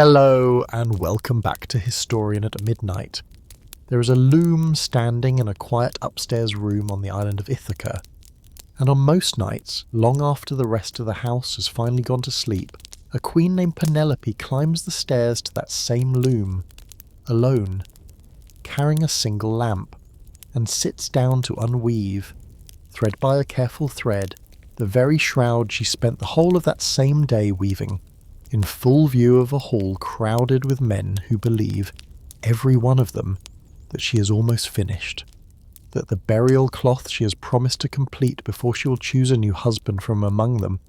Hello and welcome back to Historian at Midnight. There is a loom standing in a quiet upstairs room on the island of Ithaca, and on most nights, long after the rest of the house has finally gone to sleep, a queen named Penelope climbs the stairs to that same loom, alone, carrying a single lamp, and sits down to unweave, thread by a careful thread, the very shroud she spent the whole of that same day weaving, in full view of a hall crowded with men who believe, every one of them, that she is almost finished, that the burial cloth she has promised to complete before she will choose a new husband from among them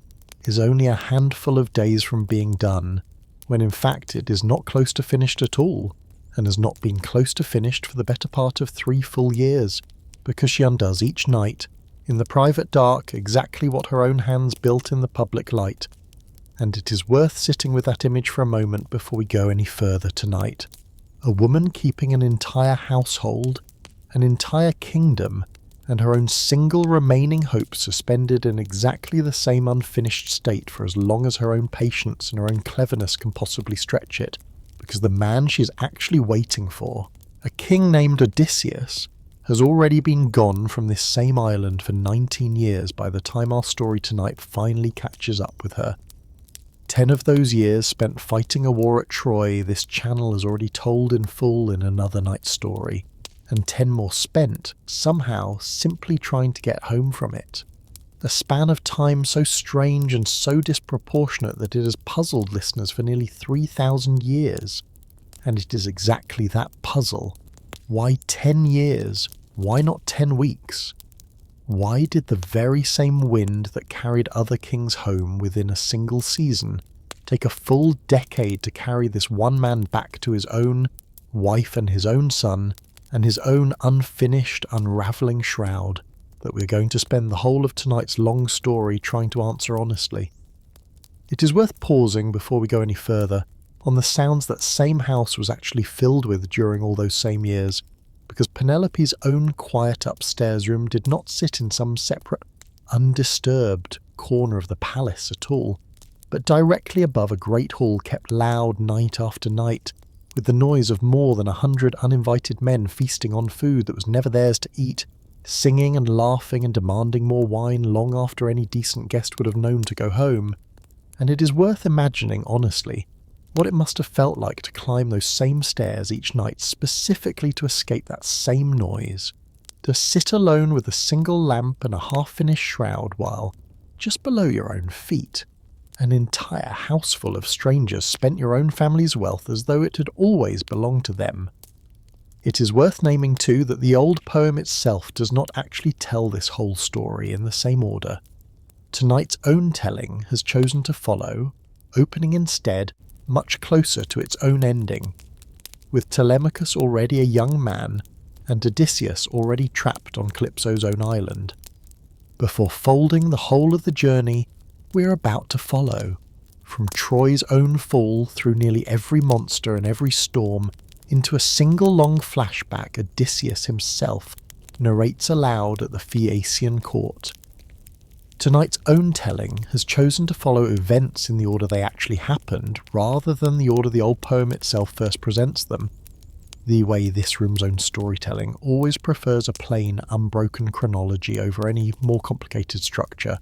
is only a handful of days from being done, when in fact it is not close to finished at all, and has not been close to finished for the better part of 3 full years, because she undoes each night, in the private dark, exactly what her own hands built in the public light. And it is worth sitting with that image for a moment before we go any further tonight. A woman keeping an entire household, an entire kingdom, and her own single remaining hope suspended in exactly the same unfinished state for as long as her own patience and her own cleverness can possibly stretch it, because the man she is actually waiting for, a king named Odysseus, has already been gone from this same island for 19 years by the time our story tonight finally catches up with her. 10 of those years spent fighting a war at Troy this channel has already told in full in another night's story, and 10 more spent, somehow, simply trying to get home from it. A span of time so strange and so disproportionate that it has puzzled listeners for nearly 3,000 years. And it is exactly that puzzle. Why 10 years? Why not 10 weeks? Why did the very same wind that carried other kings home within a single season take a full decade to carry this one man back to his own wife and his own son and his own unfinished, unravelling shroud that we're going to spend the whole of tonight's long story trying to answer honestly? It is worth pausing before we go any further on the sounds that same house was actually filled with during all those same years, because Penelope's own quiet upstairs room did not sit in some separate, undisturbed corner of the palace at all, but directly above a great hall kept loud night after night, with the noise of more than 100 uninvited men feasting on food that was never theirs to eat, singing and laughing and demanding more wine long after any decent guest would have known to go home. And it is worth imagining, honestly, what it must have felt like to climb those same stairs each night specifically to escape that same noise, to sit alone with a single lamp and a half-finished shroud while, just below your own feet, an entire houseful of strangers spent your own family's wealth as though it had always belonged to them. It is worth naming too that the old poem itself does not actually tell this whole story in the same order. Tonight's own telling has chosen to follow, opening instead much closer to its own ending, with Telemachus already a young man and Odysseus already trapped on Calypso's own island, before folding the whole of the journey we are about to follow, from Troy's own fall through nearly every monster and every storm into a single long flashback Odysseus himself narrates aloud at the Phaeacian court. Tonight's own telling has chosen to follow events in the order they actually happened, rather than the order the old poem itself first presents them, the way this room's own storytelling always prefers a plain, unbroken chronology over any more complicated structure.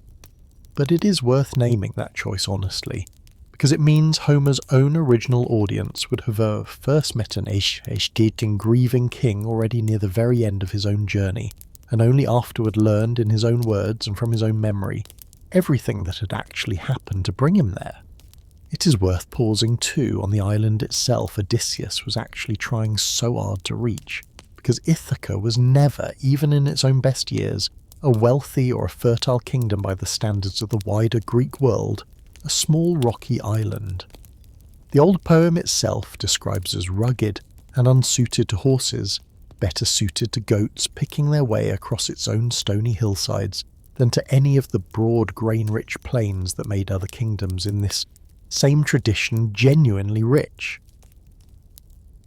But it is worth naming that choice honestly, because it means Homer's own original audience would have first met an aged and grieving king already near the very end of his own journey, and only afterward learned in his own words and from his own memory everything that had actually happened to bring him there. It is worth pausing too on the island itself Odysseus was actually trying so hard to reach, because Ithaca was never, even in its own best years, a wealthy or a fertile kingdom by the standards of the wider Greek world, a small rocky island. The old poem itself describes as rugged and unsuited to horses, better suited to goats picking their way across its own stony hillsides than to any of the broad grain-rich plains that made other kingdoms in this same tradition genuinely rich.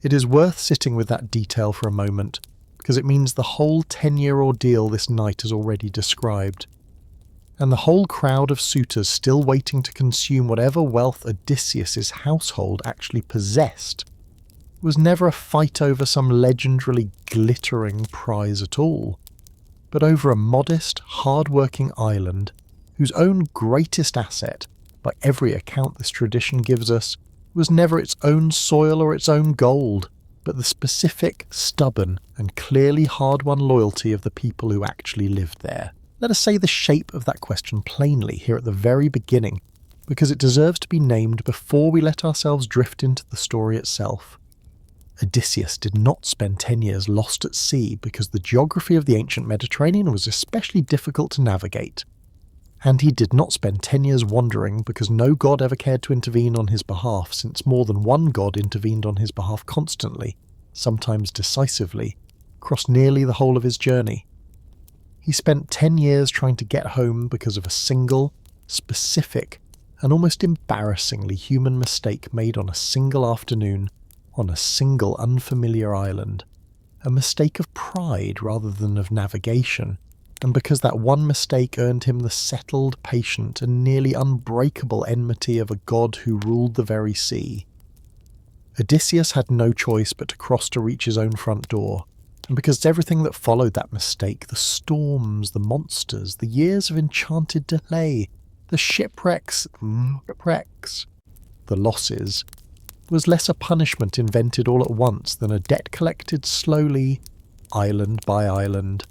It is worth sitting with that detail for a moment, because it means the whole 10-year ordeal this night has already described. and the whole crowd of suitors still waiting to consume whatever wealth Odysseus's household actually possessed. It was never a fight over some legendarily glittering prize at all, but over a modest, hard-working island whose own greatest asset, by every account this tradition gives us, was never its own soil or its own gold, but the specific, stubborn, and clearly hard-won loyalty of the people who actually lived there. Let us say the shape of that question plainly here at the very beginning, because it deserves to be named before we let ourselves drift into the story itself. Odysseus did not spend 10 years lost at sea because the geography of the ancient Mediterranean was especially difficult to navigate. And he did not spend 10 years wandering because no god ever cared to intervene on his behalf, since more than one god intervened on his behalf constantly, sometimes decisively, across nearly the whole of his journey. He spent 10 years trying to get home because of a single, specific, and almost embarrassingly human mistake made on a single afternoon on a single unfamiliar island. A mistake of pride rather than of navigation, and because that one mistake earned him the settled, patient, and nearly unbreakable enmity of a god who ruled the very sea. Odysseus had no choice but to cross to reach his own front door, and because everything that followed that mistake, the storms, the monsters, the years of enchanted delay, the shipwrecks, the losses, was less a punishment invented all at once than a debt collected slowly, island by island,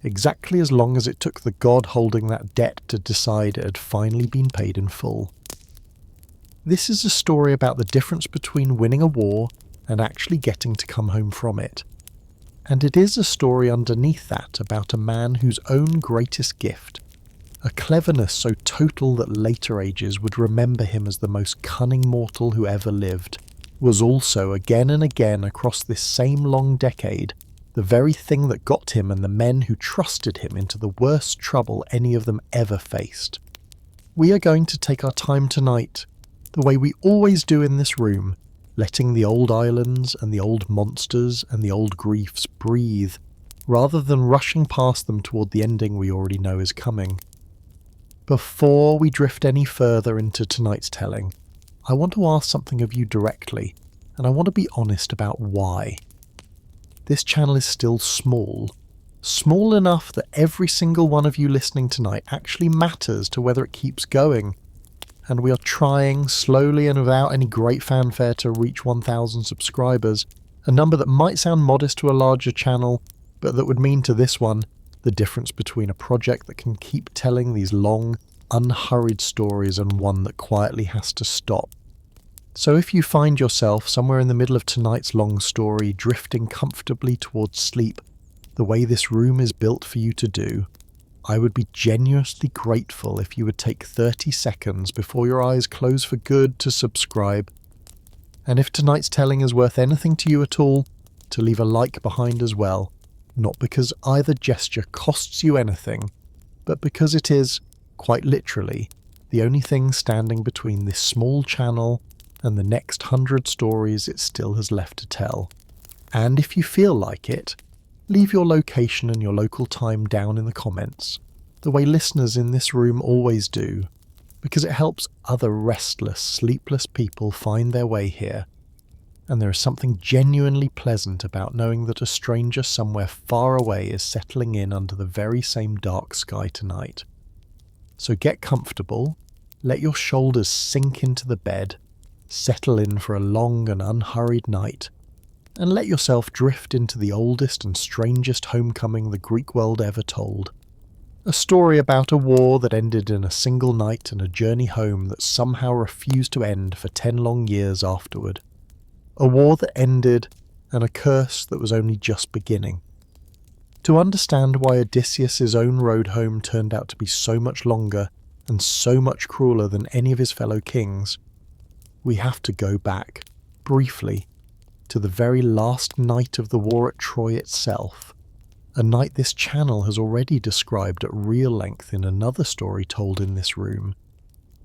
exactly as long as it took the god holding that debt to decide it had finally been paid in full. This is a story about the difference between winning a war and actually getting to come home from it. And it is a story underneath that about a man whose own greatest gift, a cleverness so total that later ages would remember him as the most cunning mortal who ever lived, was also again and again across this same long decade the very thing that got him and the men who trusted him into the worst trouble any of them ever faced. We are going to take our time tonight, the way we always do in this room, letting the old islands and the old monsters and the old griefs breathe, rather than rushing past them toward the ending we already know is coming. Before we drift any further into tonight's telling, I want to ask something of you directly, and I want to be honest about why. This channel is still small enough that every single one of you listening tonight actually matters to whether it keeps going, and we are trying slowly and without any great fanfare to reach 1,000 subscribers, a number that might sound modest to a larger channel, but that would mean to this one the difference between a project that can keep telling these long, unhurried stories and one that quietly has to stop. So if you find yourself somewhere in the middle of tonight's long story, drifting comfortably towards sleep, the way this room is built for you to do, I would be genuinely grateful if you would take 30 seconds before your eyes close for good to subscribe. And if tonight's telling is worth anything to you at all, to leave a like behind as well. Not because either gesture costs you anything, but because it is, quite literally, the only thing standing between this small channel and the next 100 stories it still has left to tell. And if you feel like it, leave your location and your local time down in the comments, the way listeners in this room always do, because it helps other restless, sleepless people find their way here. And there is something genuinely pleasant about knowing that a stranger somewhere far away is settling in under the very same dark sky tonight. So get comfortable, let your shoulders sink into the bed, settle in for a long and unhurried night, and let yourself drift into the oldest and strangest homecoming the Greek world ever told. A story about a war that ended in a single night and a journey home that somehow refused to end for 10 long years afterward. A war that ended, and a curse that was only just beginning. To understand why Odysseus' own road home turned out to be so much longer and so much crueler than any of his fellow kings, we have to go back, briefly, to the very last night of the war at Troy itself, a night this channel has already described at real length in another story told in this room.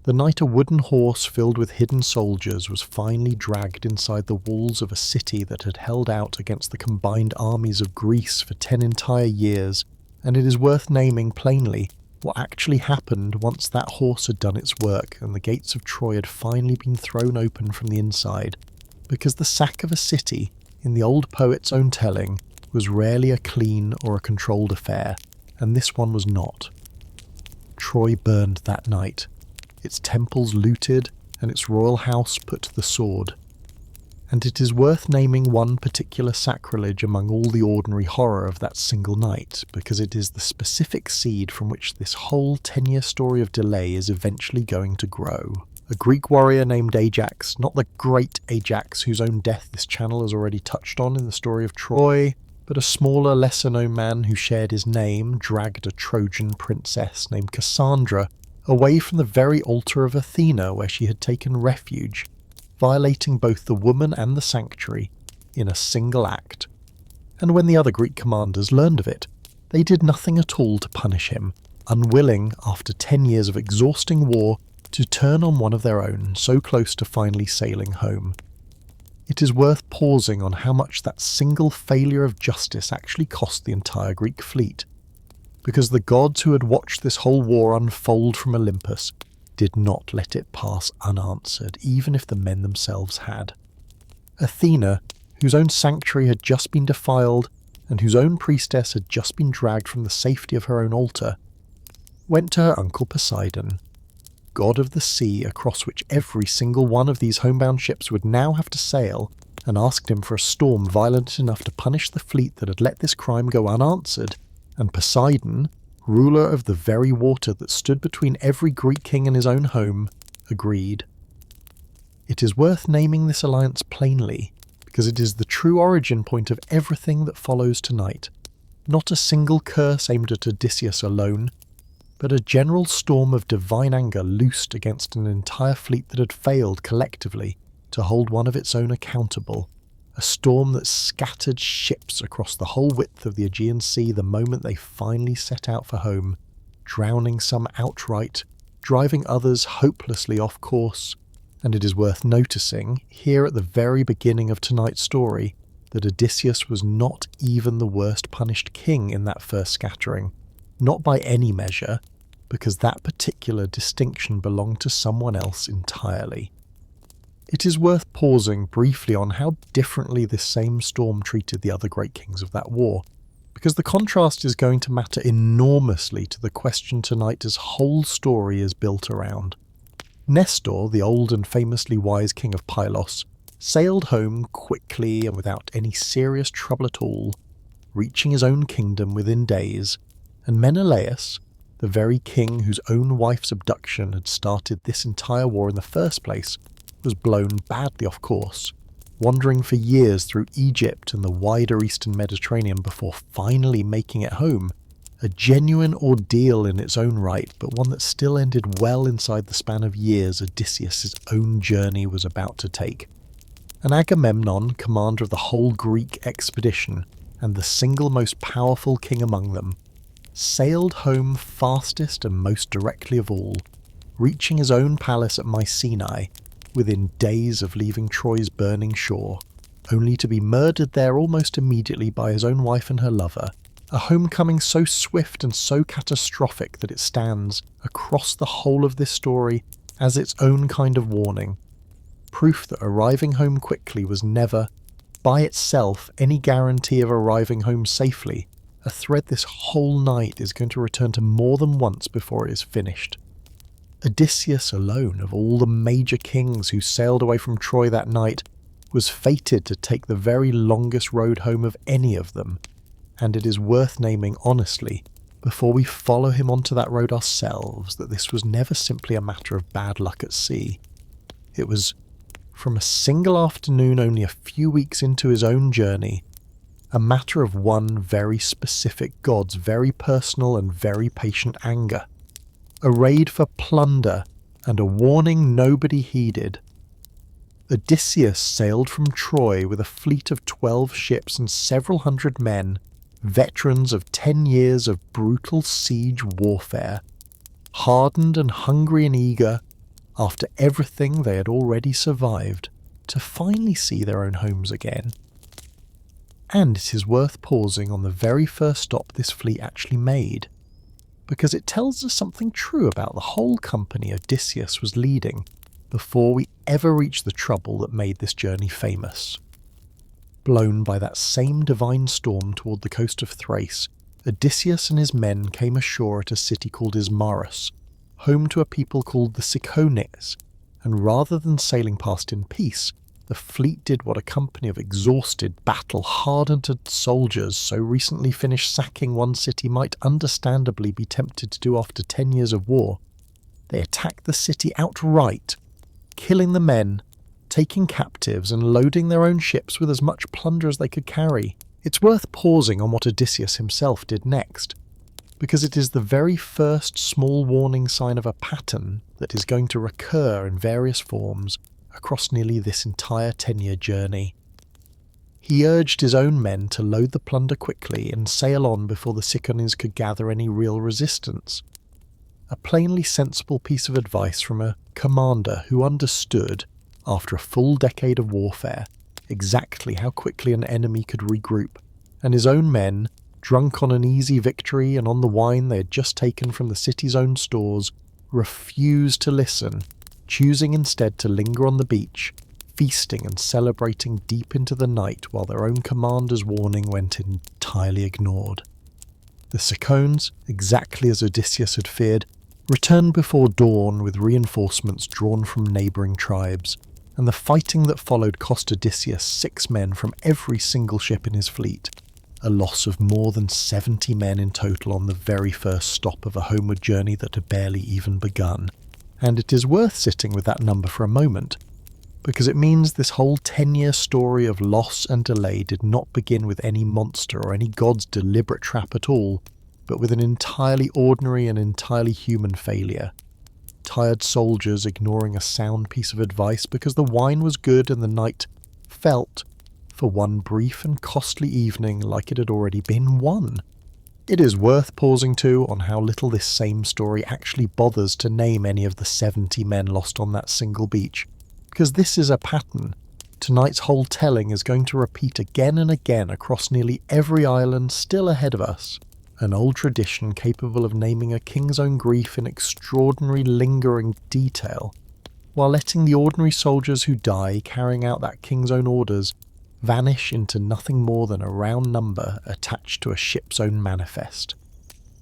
The night a wooden horse filled with hidden soldiers was finally dragged inside the walls of a city that had held out against the combined armies of Greece for 10 entire years, and it is worth naming plainly what actually happened once that horse had done its work and the gates of Troy had finally been thrown open from the inside, because the sack of a city, in the old poet's own telling, was rarely a clean or a controlled affair, and this one was not. Troy burned that night, its temples looted, and its royal house put to the sword. And it is worth naming one particular sacrilege among all the ordinary horror of that single night, because it is the specific seed from which this whole 10-year story of delay is eventually going to grow. A Greek warrior named Ajax, not the great Ajax whose own death this channel has already touched on in the story of Troy, but a smaller, lesser-known man who shared his name, dragged a Trojan princess named Cassandra away from the very altar of Athena where she had taken refuge, violating both the woman and the sanctuary in a single act. And when the other Greek commanders learned of it, they did nothing at all to punish him, unwilling, after 10 years of exhausting war, to turn on one of their own so close to finally sailing home. It is worth pausing on how much that single failure of justice actually cost the entire Greek fleet, because the gods who had watched this whole war unfold from Olympus did not let it pass unanswered, even if the men themselves had. Athena, whose own sanctuary had just been defiled, and whose own priestess had just been dragged from the safety of her own altar, went to her uncle Poseidon, god of the sea across which every single one of these homebound ships would now have to sail, and asked him for a storm violent enough to punish the fleet that had let this crime go unanswered, and Poseidon, ruler of the very water that stood between every Greek king and his own home, agreed. It is worth naming this alliance plainly, because it is the true origin point of everything that follows tonight. Not a single curse aimed at Odysseus alone, but a general storm of divine anger loosed against an entire fleet that had failed collectively to hold one of its own accountable. A storm that scattered ships across the whole width of the Aegean Sea the moment they finally set out for home, drowning some outright, driving others hopelessly off course. And it is worth noticing, here at the very beginning of tonight's story, that Odysseus was not even the worst punished king in that first scattering. Not by any measure, because that particular distinction belonged to someone else entirely. It is worth pausing briefly on how differently this same storm treated the other great kings of that war, because the contrast is going to matter enormously to the question tonight's whole story is built around. Nestor, the old and famously wise king of Pylos, sailed home quickly and without any serious trouble at all, reaching his own kingdom within days, and Menelaus, the very king whose own wife's abduction had started this entire war in the first place, was blown badly off course, wandering for years through Egypt and the wider eastern Mediterranean before finally making it home, a genuine ordeal in its own right, but one that still ended well inside the span of years Odysseus' own journey was about to take. And Agamemnon, commander of the whole Greek expedition, and the single most powerful king among them, sailed home fastest and most directly of all, reaching his own palace at Mycenae within days of leaving Troy's burning shore, only to be murdered there almost immediately by his own wife and her lover, a homecoming so swift and so catastrophic that it stands, across the whole of this story, as its own kind of warning. Proof that arriving home quickly was never, by itself, any guarantee of arriving home safely, a thread this whole night is going to return to more than once before it is finished. Odysseus alone, of all the major kings who sailed away from Troy that night, was fated to take the very longest road home of any of them, and it is worth naming honestly, before we follow him onto that road ourselves, that this was never simply a matter of bad luck at sea. It was, from a single afternoon only a few weeks into his own journey, a matter of one very specific god's very personal and very patient anger. A raid for plunder, and a warning nobody heeded. Odysseus sailed from Troy with a fleet of 12 ships and several hundred men, veterans of 10 years of brutal siege warfare, hardened and hungry and eager, after everything they had already survived, to finally see their own homes again. And it is worth pausing on the very first stop this fleet actually made. because it tells us something true about the whole company Odysseus was leading before we ever reach the trouble that made this journey famous. Blown by that same divine storm toward the coast of Thrace, Odysseus and his men came ashore at a city called Ismarus, home to a people called the Cicones, and rather than sailing past in peace, the fleet did what a company of exhausted, battle-hardened soldiers so recently finished sacking one city might understandably be tempted to do after 10 years of war. They attacked the city outright, killing the men, taking captives and loading their own ships with as much plunder as they could carry. It's worth pausing on what Odysseus himself did next, because it is the very first small warning sign of a pattern that is going to recur in various forms across nearly this entire 10-year journey. He urged his own men to load the plunder quickly and sail on before the Cicones could gather any real resistance. A plainly sensible piece of advice from a commander who understood, after a full decade of warfare, exactly how quickly an enemy could regroup, and his own men, drunk on an easy victory and on the wine they had just taken from the city's own stores, refused to listen, choosing instead to linger on the beach, feasting and celebrating deep into the night while their own commander's warning went entirely ignored. The Cicones, exactly as Odysseus had feared, returned before dawn with reinforcements drawn from neighbouring tribes, and the fighting that followed cost Odysseus 6 men from every single ship in his fleet, a loss of more than 70 men in total on the very first stop of a homeward journey that had barely even begun. And it is worth sitting with that number for a moment, because it means this whole 10-year story of loss and delay did not begin with any monster or any god's deliberate trap at all, but with an entirely ordinary and entirely human failure. Tired soldiers ignoring a sound piece of advice because the wine was good and the night felt, for one brief and costly evening, like it had already been won. It is worth pausing too on how little this same story actually bothers to name any of the 70 men lost on that single beach, because this is a pattern. Tonight's whole telling is going to repeat again and again across nearly every island still ahead of us, an old tradition capable of naming a king's own grief in extraordinary lingering detail, while letting the ordinary soldiers who die carrying out that king's own orders vanish into nothing more than a round number attached to a ship's own manifest.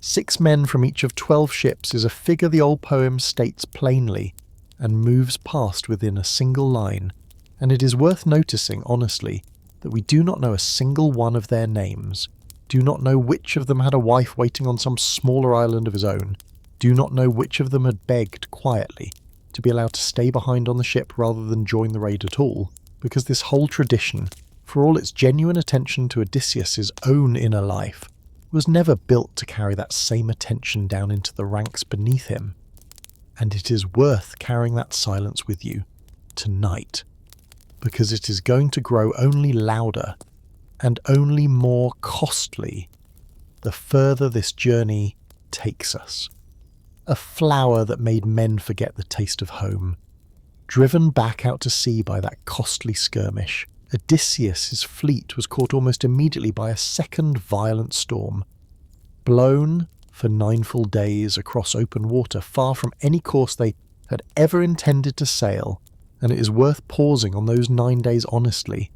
6 men from each of 12 ships is a figure the old poem states plainly, and moves past within a single line, and it is worth noticing, honestly, that we do not know a single one of their names, do not know which of them had a wife waiting on some smaller island of his own, do not know which of them had begged quietly to be allowed to stay behind on the ship rather than join the raid at all, because this whole tradition, for all its genuine attention to Odysseus's own inner life, was never built to carry that same attention down into the ranks beneath him. And it is worth carrying that silence with you tonight, because it is going to grow only louder and only more costly the further this journey takes us. A flower that made men forget the taste of home, driven back out to sea by that costly skirmish, Odysseus' fleet was caught almost immediately by a second violent storm, blown for 9 full days across open water far from any course they had ever intended to sail, and it is worth pausing on those 9 days honestly,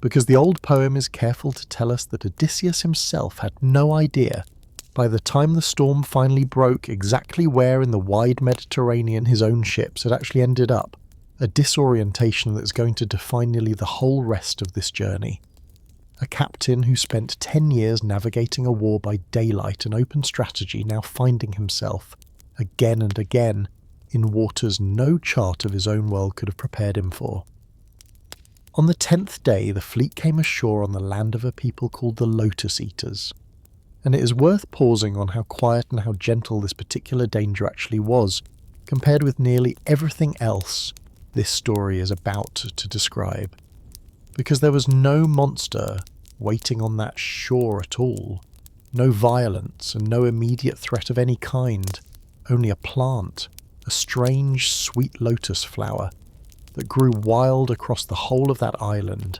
because the old poem is careful to tell us that Odysseus himself had no idea, by the time the storm finally broke, exactly where in the wide Mediterranean his own ships had actually ended up, a disorientation that is going to define nearly the whole rest of this journey. A captain who spent 10 years navigating a war by daylight and open strategy now finding himself, again and again, in waters no chart of his own world could have prepared him for. On the 10th day, the fleet came ashore on the land of a people called the Lotus Eaters, and it is worth pausing on how quiet and how gentle this particular danger actually was, compared with nearly everything else this story is about to describe, because there was no monster waiting on that shore at all, no violence and no immediate threat of any kind, only a plant, a strange sweet lotus flower that grew wild across the whole of that island,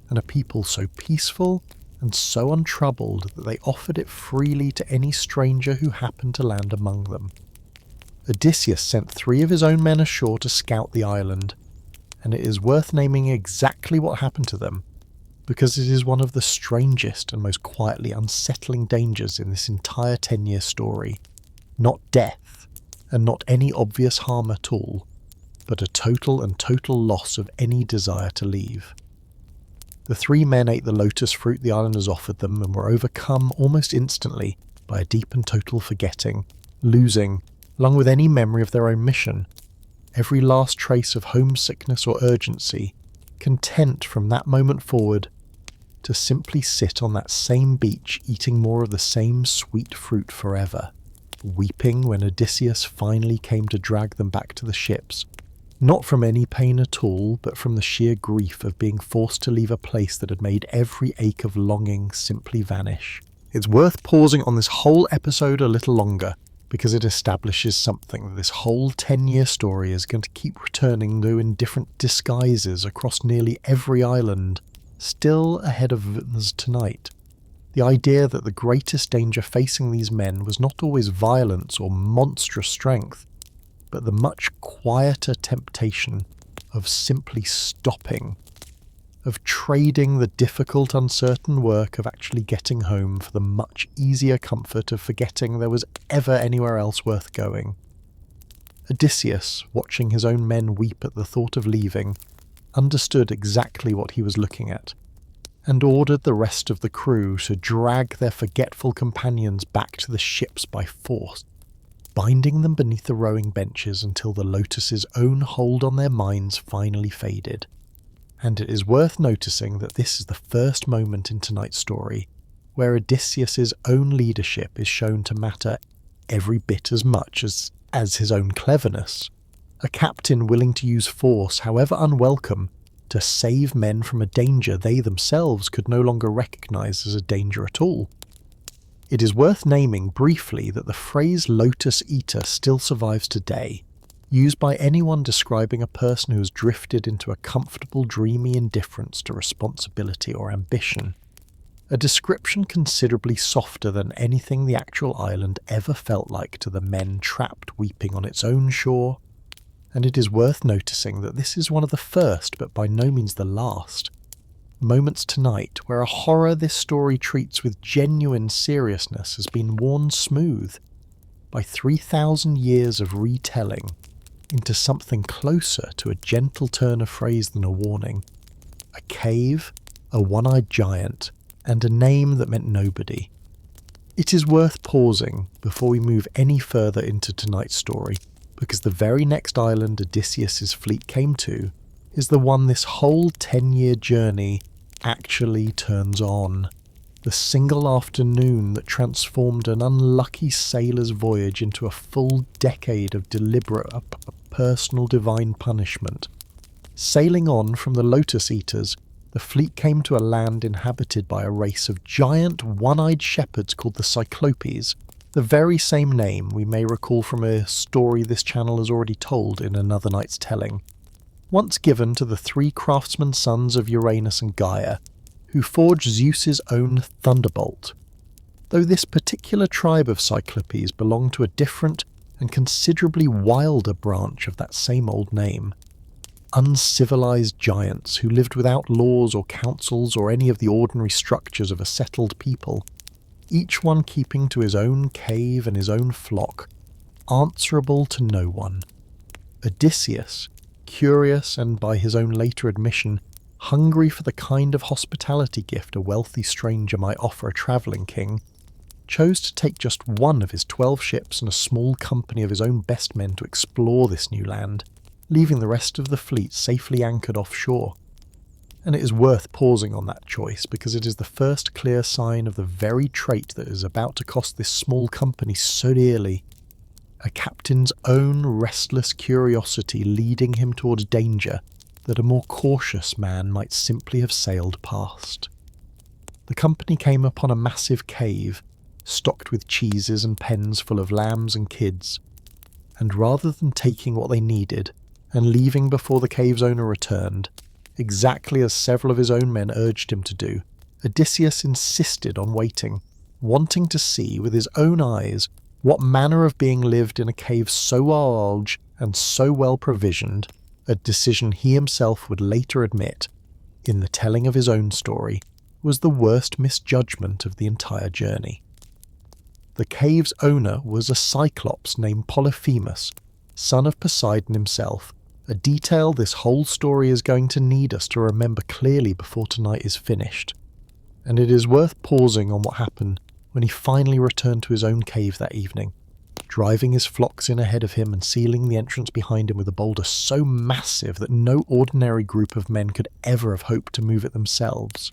and a people so peaceful and so untroubled that they offered it freely to any stranger who happened to land among them. Odysseus sent 3 of his own men ashore to scout the island, and it is worth naming exactly what happened to them, because it is one of the strangest and most quietly unsettling dangers in this entire 10-year story. Not death, and not any obvious harm at all, but a total loss of any desire to leave. The 3 men ate the lotus fruit the islanders offered them and were overcome almost instantly by a deep and total forgetting, losing, along with any memory of their own mission, every last trace of homesickness or urgency, content from that moment forward to simply sit on that same beach eating more of the same sweet fruit forever, weeping when Odysseus finally came to drag them back to the ships, not from any pain at all, but from the sheer grief of being forced to leave a place that had made every ache of longing simply vanish. It's worth pausing on this whole episode a little longer, because it establishes something that this whole 10-year story is going to keep returning to in different disguises across nearly every island, still ahead of us tonight. The idea that the greatest danger facing these men was not always violence or monstrous strength, but the much quieter temptation of simply stopping, of trading the difficult, uncertain work of actually getting home for the much easier comfort of forgetting there was ever anywhere else worth going. Odysseus, watching his own men weep at the thought of leaving, understood exactly what he was looking at, and ordered the rest of the crew to drag their forgetful companions back to the ships by force, binding them beneath the rowing benches until the lotus's own hold on their minds finally faded. And it is worth noticing that this is the first moment in tonight's story where Odysseus's own leadership is shown to matter every bit as much as his own cleverness. A captain willing to use force, however unwelcome, to save men from a danger they themselves could no longer recognise as a danger at all. It is worth naming briefly that the phrase lotus eater still survives today, used by anyone describing a person who has drifted into a comfortable, dreamy indifference to responsibility or ambition. A description considerably softer than anything the actual island ever felt like to the men trapped weeping on its own shore, and it is worth noticing that this is one of the first, but by no means the last, moments tonight where a horror this story treats with genuine seriousness has been worn smooth by 3,000 years of retelling into something closer to a gentle turn of phrase than a warning. A cave, a one-eyed giant, and a name that meant nobody. It is worth pausing before we move any further into tonight's story, because the very next island Odysseus's fleet came to is the one this whole 10-year journey actually turns on. The single afternoon that transformed an unlucky sailor's voyage into a full decade of deliberate, personal divine punishment. Sailing on from the Lotus Eaters, the fleet came to a land inhabited by a race of giant one-eyed shepherds called the Cyclopes, the very same name we may recall from a story this channel has already told in Another Night's Telling, once given to the 3 craftsman sons of Uranus and Gaia, who forged Zeus's own thunderbolt. Though this particular tribe of Cyclopes belonged to a different and considerably wilder branch of that same old name. Uncivilized giants who lived without laws or councils or any of the ordinary structures of a settled people, each one keeping to his own cave and his own flock, answerable to no one. Odysseus, curious and by his own later admission, hungry for the kind of hospitality gift a wealthy stranger might offer a travelling king, chose to take just one of his 12 ships and a small company of his own best men to explore this new land, leaving the rest of the fleet safely anchored offshore. And it is worth pausing on that choice because it is the first clear sign of the very trait that is about to cost this small company so dearly. A captain's own restless curiosity leading him towards danger that a more cautious man might simply have sailed past. The company came upon a massive cave, stocked with cheeses and pens full of lambs and kids, and rather than taking what they needed and leaving before the cave's owner returned, exactly as several of his own men urged him to do, Odysseus insisted on waiting, wanting to see with his own eyes what manner of being lived in a cave so large and so well provisioned, a decision he himself would later admit, in the telling of his own story, was the worst misjudgment of the entire journey. The cave's owner was a Cyclops named Polyphemus, son of Poseidon himself, a detail this whole story is going to need us to remember clearly before tonight is finished. And it is worth pausing on what happened when he finally returned to his own cave that evening, driving his flocks in ahead of him and sealing the entrance behind him with a boulder so massive that no ordinary group of men could ever have hoped to move it themselves.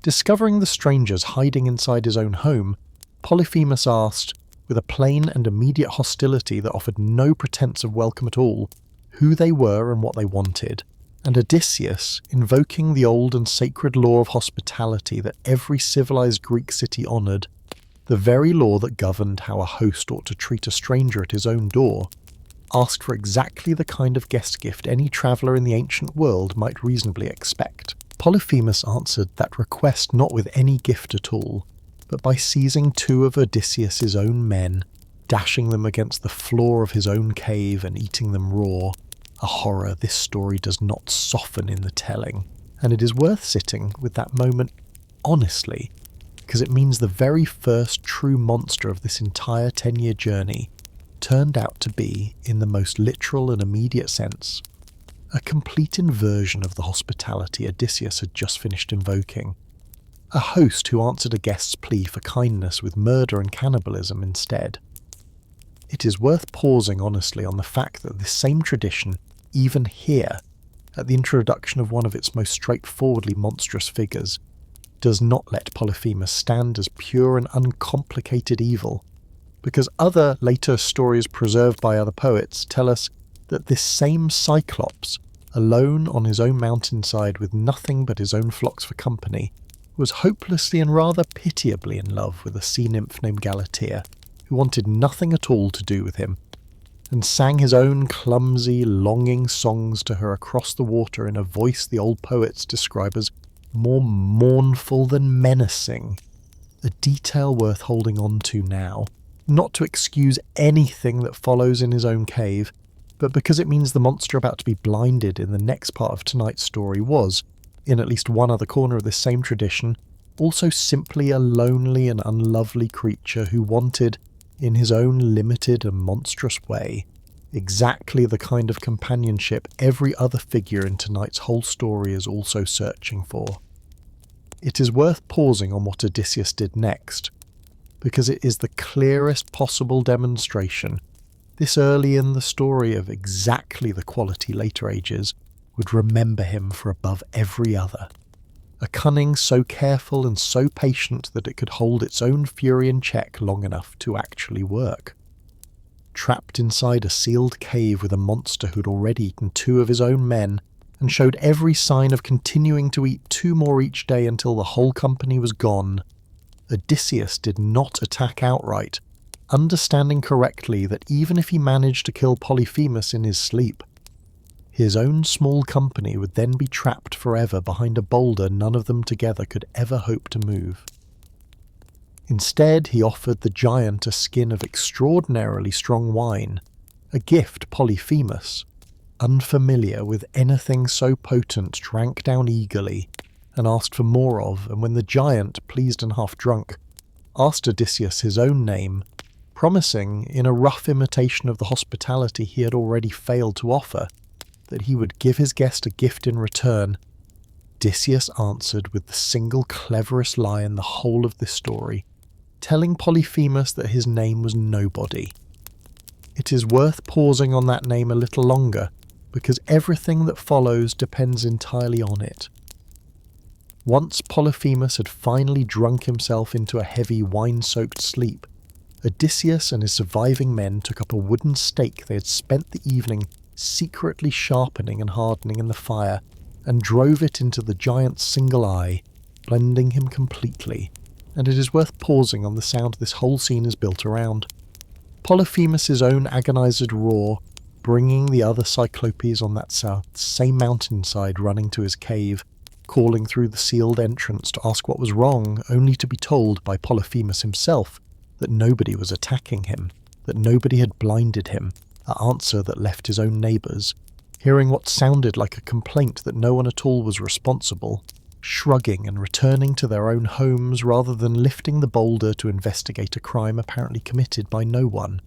Discovering the strangers hiding inside his own home, Polyphemus asked, with a plain and immediate hostility that offered no pretense of welcome at all, who they were and what they wanted, and Odysseus, invoking the old and sacred law of hospitality that every civilized Greek city honoured, the very law that governed how a host ought to treat a stranger at his own door, asked for exactly the kind of guest gift any traveller in the ancient world might reasonably expect. Polyphemus answered that request not with any gift at all, but by seizing 2 of Odysseus's own men, dashing them against the floor of his own cave and eating them raw, a horror this story does not soften in the telling, and it is worth sitting with that moment honestly, because it means the very first true monster of this entire 10-year journey turned out to be, in the most literal and immediate sense, a complete inversion of the hospitality Odysseus had just finished invoking. A host who answered a guest's plea for kindness with murder and cannibalism instead. It is worth pausing honestly on the fact that this same tradition, even here, at the introduction of one of its most straightforwardly monstrous figures, does not let Polyphemus stand as pure and uncomplicated evil, because other later stories preserved by other poets tell us that this same Cyclops, alone on his own mountainside with nothing but his own flocks for company, was hopelessly and rather pitiably in love with a sea nymph named Galatea, who wanted nothing at all to do with him, and sang his own clumsy, longing songs to her across the water in a voice the old poets describe as more mournful than menacing, a detail worth holding on to now, not to excuse anything that follows in his own cave, but because it means the monster about to be blinded in the next part of tonight's story was, in at least one other corner of this same tradition, also simply a lonely and unlovely creature who wanted, in his own limited and monstrous way, exactly the kind of companionship every other figure in tonight's whole story is also searching for. It is worth pausing on what Odysseus did next, because it is the clearest possible demonstration, this early in the story, of exactly the quality later ages would remember him for above every other. A cunning so careful and so patient that it could hold its own fury in check long enough to actually work. Trapped inside a sealed cave with a monster who'd already eaten 2 of his own men, and showed every sign of continuing to eat 2 more each day until the whole company was gone, Odysseus did not attack outright, understanding correctly that even if he managed to kill Polyphemus in his sleep, his own small company would then be trapped forever behind a boulder none of them together could ever hope to move. Instead, he offered the giant a skin of extraordinarily strong wine, a gift Polyphemus, unfamiliar with anything so potent, drank down eagerly, and asked for more of, and when the giant, pleased and half drunk, asked Odysseus his own name, promising, in a rough imitation of the hospitality he had already failed to offer, that he would give his guest a gift in return, Odysseus answered with the single cleverest lie in the whole of this story, telling Polyphemus that his name was Nobody. It is worth pausing on that name a little longer, because everything that follows depends entirely on it. Once Polyphemus had finally drunk himself into a heavy wine-soaked sleep, Odysseus and his surviving men took up a wooden stake they had spent the evening secretly sharpening and hardening in the fire, and drove it into the giant's single eye, blending him completely, and it is worth pausing on the sound this whole scene is built around. Polyphemus's own agonized roar, bringing the other Cyclopes on that same mountainside running to his cave, calling through the sealed entrance to ask what was wrong, only to be told by Polyphemus himself that nobody was attacking him, that nobody had blinded him, an answer that left his own neighbours, hearing what sounded like a complaint that no one at all was responsible, shrugging and returning to their own homes rather than lifting the boulder to investigate a crime apparently committed by no one.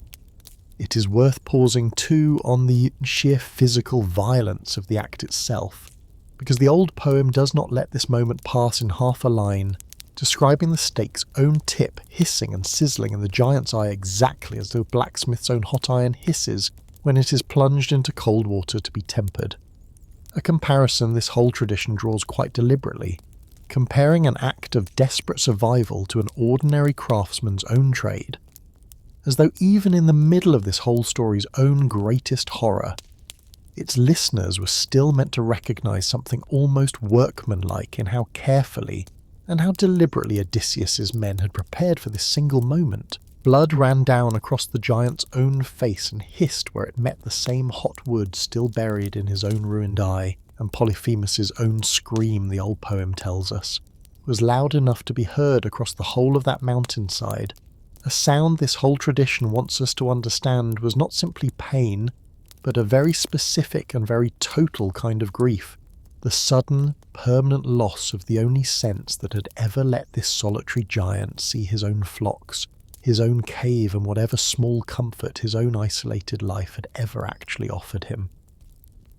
It is worth pausing too on the sheer physical violence of the act itself, because the old poem does not let this moment pass in half a line, describing the stake's own tip hissing and sizzling in the giant's eye exactly as the blacksmith's own hot iron hisses when it is plunged into cold water to be tempered. A comparison this whole tradition draws quite deliberately, comparing an act of desperate survival to an ordinary craftsman's own trade, as though even in the middle of this whole story's own greatest horror, its listeners were still meant to recognise something almost workmanlike in how carefully and how deliberately Odysseus's men had prepared for this single moment. Blood ran down across the giant's own face and hissed where it met the same hot wood still buried in his own ruined eye, and Polyphemus's own scream, the old poem tells us, was loud enough to be heard across the whole of that mountainside, a sound this whole tradition wants us to understand was not simply pain, but a very specific and very total kind of grief, the sudden, permanent loss of the only sense that had ever let this solitary giant see his own flocks, his own cave, and whatever small comfort his own isolated life had ever actually offered him.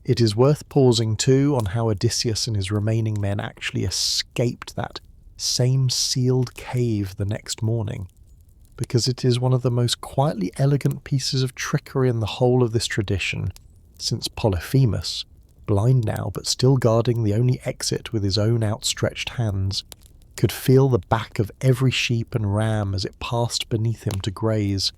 It is worth pausing too on how Odysseus and his remaining men actually escaped that same sealed cave the next morning, because it is one of the most quietly elegant pieces of trickery in the whole of this tradition, since Polyphemus, blind now but still guarding the only exit with his own outstretched hands, could feel the back of every sheep and ram as it passed beneath him to graze,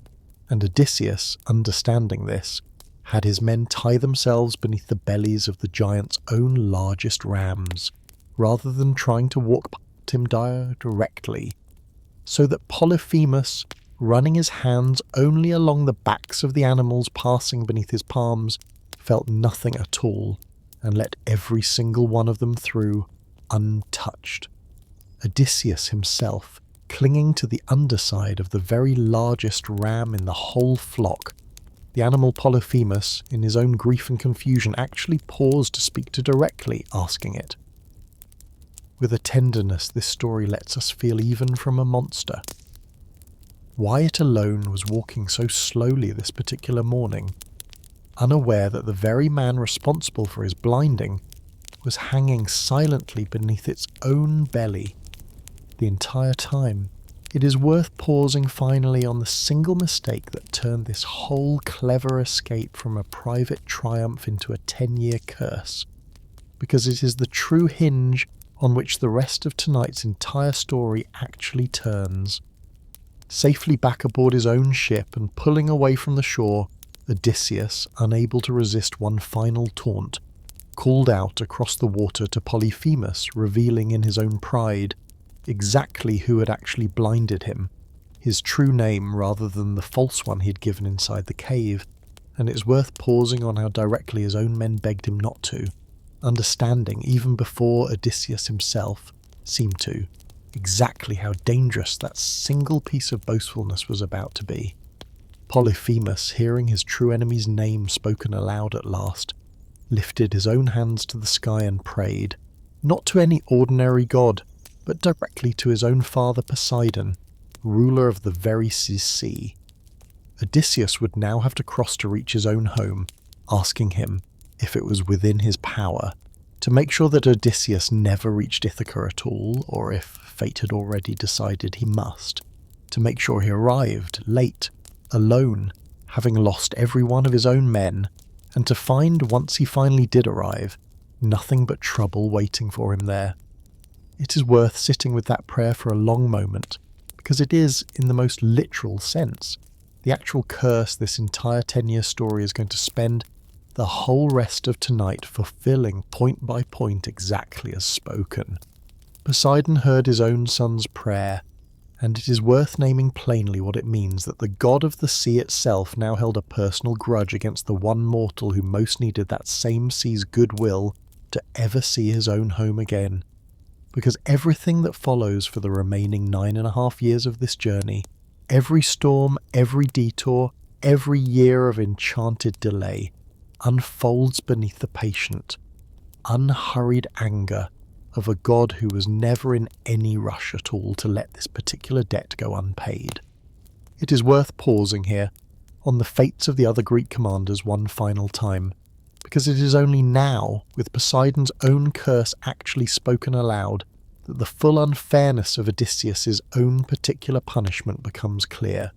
and Odysseus, understanding this, had his men tie themselves beneath the bellies of the giant's own largest rams, rather than trying to walk past him directly, so that Polyphemus, running his hands only along the backs of the animals passing beneath his palms, felt nothing at all, and let every single one of them through, untouched. Odysseus himself, clinging to the underside of the very largest ram in the whole flock, the animal Polyphemus, in his own grief and confusion, actually paused to speak to directly, asking it. With a tenderness this story lets us feel even from a monster. Why it alone was walking so slowly this particular morning, unaware that the very man responsible for his blinding was hanging silently beneath its own belly the entire time. It is worth pausing finally on the single mistake that turned this whole clever escape from a private triumph into a 10-year curse, because it is the true hinge on which the rest of tonight's entire story actually turns. Safely back aboard his own ship and pulling away from the shore, Odysseus, unable to resist one final taunt, called out across the water to Polyphemus, revealing in his own pride exactly who had actually blinded him, his true name rather than the false one he had given inside the cave, and it is worth pausing on how directly his own men begged him not to, understanding even before Odysseus himself seemed to, exactly how dangerous that single piece of boastfulness was about to be. Polyphemus, hearing his true enemy's name spoken aloud at last, lifted his own hands to the sky and prayed, not to any ordinary god, but directly to his own father Poseidon, ruler of the very sea. Odysseus would now have to cross to reach his own home, asking him, if it was within his power, to make sure that Odysseus never reached Ithaca at all, or if fate had already decided he must, to make sure he arrived, late, alone, having lost every one of his own men, and to find, once he finally did arrive, nothing but trouble waiting for him there. It is worth sitting with that prayer for a long moment, because it is, in the most literal sense, the actual curse this entire 10-year story is going to spend the whole rest of tonight fulfilling point by point exactly as spoken. Poseidon heard his own son's prayer, and it is worth naming plainly what it means that the god of the sea itself now held a personal grudge against the one mortal who most needed that same sea's goodwill to ever see his own home again. because everything that follows for the remaining 9.5 years of this journey, every storm, every detour, every year of enchanted delay, unfolds beneath the patient, unhurried anger of a god who was never in any rush at all to let this particular debt go unpaid. It is worth pausing here on the fates of the other Greek commanders one final time, because it is only now, with Poseidon's own curse actually spoken aloud, that the full unfairness of Odysseus's own particular punishment becomes clear.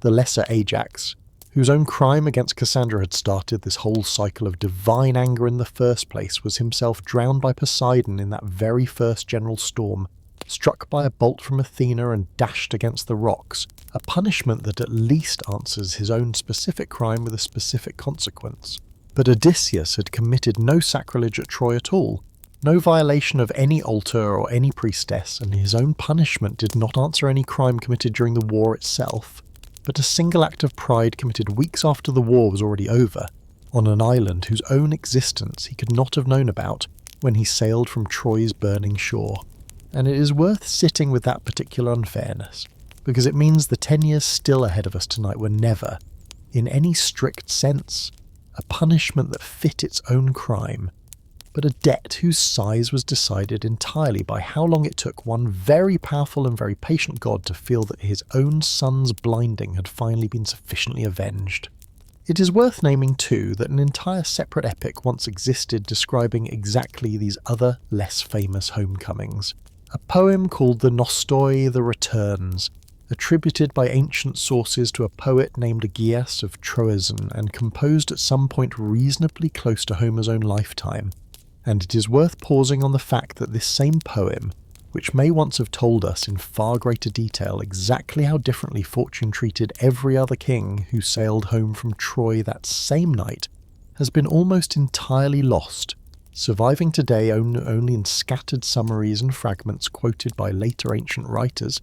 The lesser Ajax, whose own crime against Cassandra had started this whole cycle of divine anger in the first place, was himself drowned by Poseidon in that very first general storm, struck by a bolt from Athena and dashed against the rocks, a punishment that at least answers his own specific crime with a specific consequence. But Odysseus had committed no sacrilege at Troy at all, no violation of any altar or any priestess, and his own punishment did not answer any crime committed during the war itself, but a single act of pride committed weeks after the war was already over, on an island whose own existence he could not have known about when he sailed from Troy's burning shore. And it is worth sitting with that particular unfairness, because it means the 10 years still ahead of us tonight were never, in any strict sense, a punishment that fit its own crime, but a debt whose size was decided entirely by how long it took one very powerful and very patient god to feel that his own son's blinding had finally been sufficiently avenged. It is worth naming too that an entire separate epic once existed describing exactly these other less famous homecomings. A poem called the Nostoi, the Returns, attributed by ancient sources to a poet named Aegeus of Troezen and composed at some point reasonably close to Homer's own lifetime. And it is worth pausing on the fact that this same poem, which may once have told us in far greater detail exactly how differently fortune treated every other king who sailed home from Troy that same night, has been almost entirely lost, surviving today only in scattered summaries and fragments quoted by later ancient writers,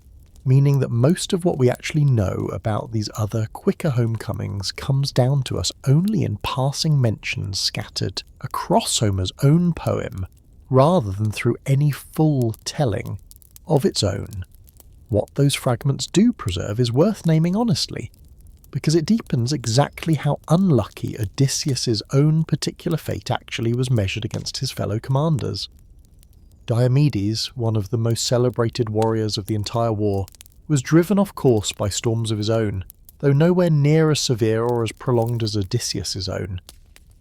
meaning that most of what we actually know about these other quicker homecomings comes down to us only in passing mentions scattered across Homer's own poem, rather than through any full telling of its own. What those fragments do preserve is worth naming honestly, because it deepens exactly how unlucky Odysseus's own particular fate actually was measured against his fellow commanders. Diomedes, one of the most celebrated warriors of the entire war, was driven off course by storms of his own, though nowhere near as severe or as prolonged as Odysseus's own,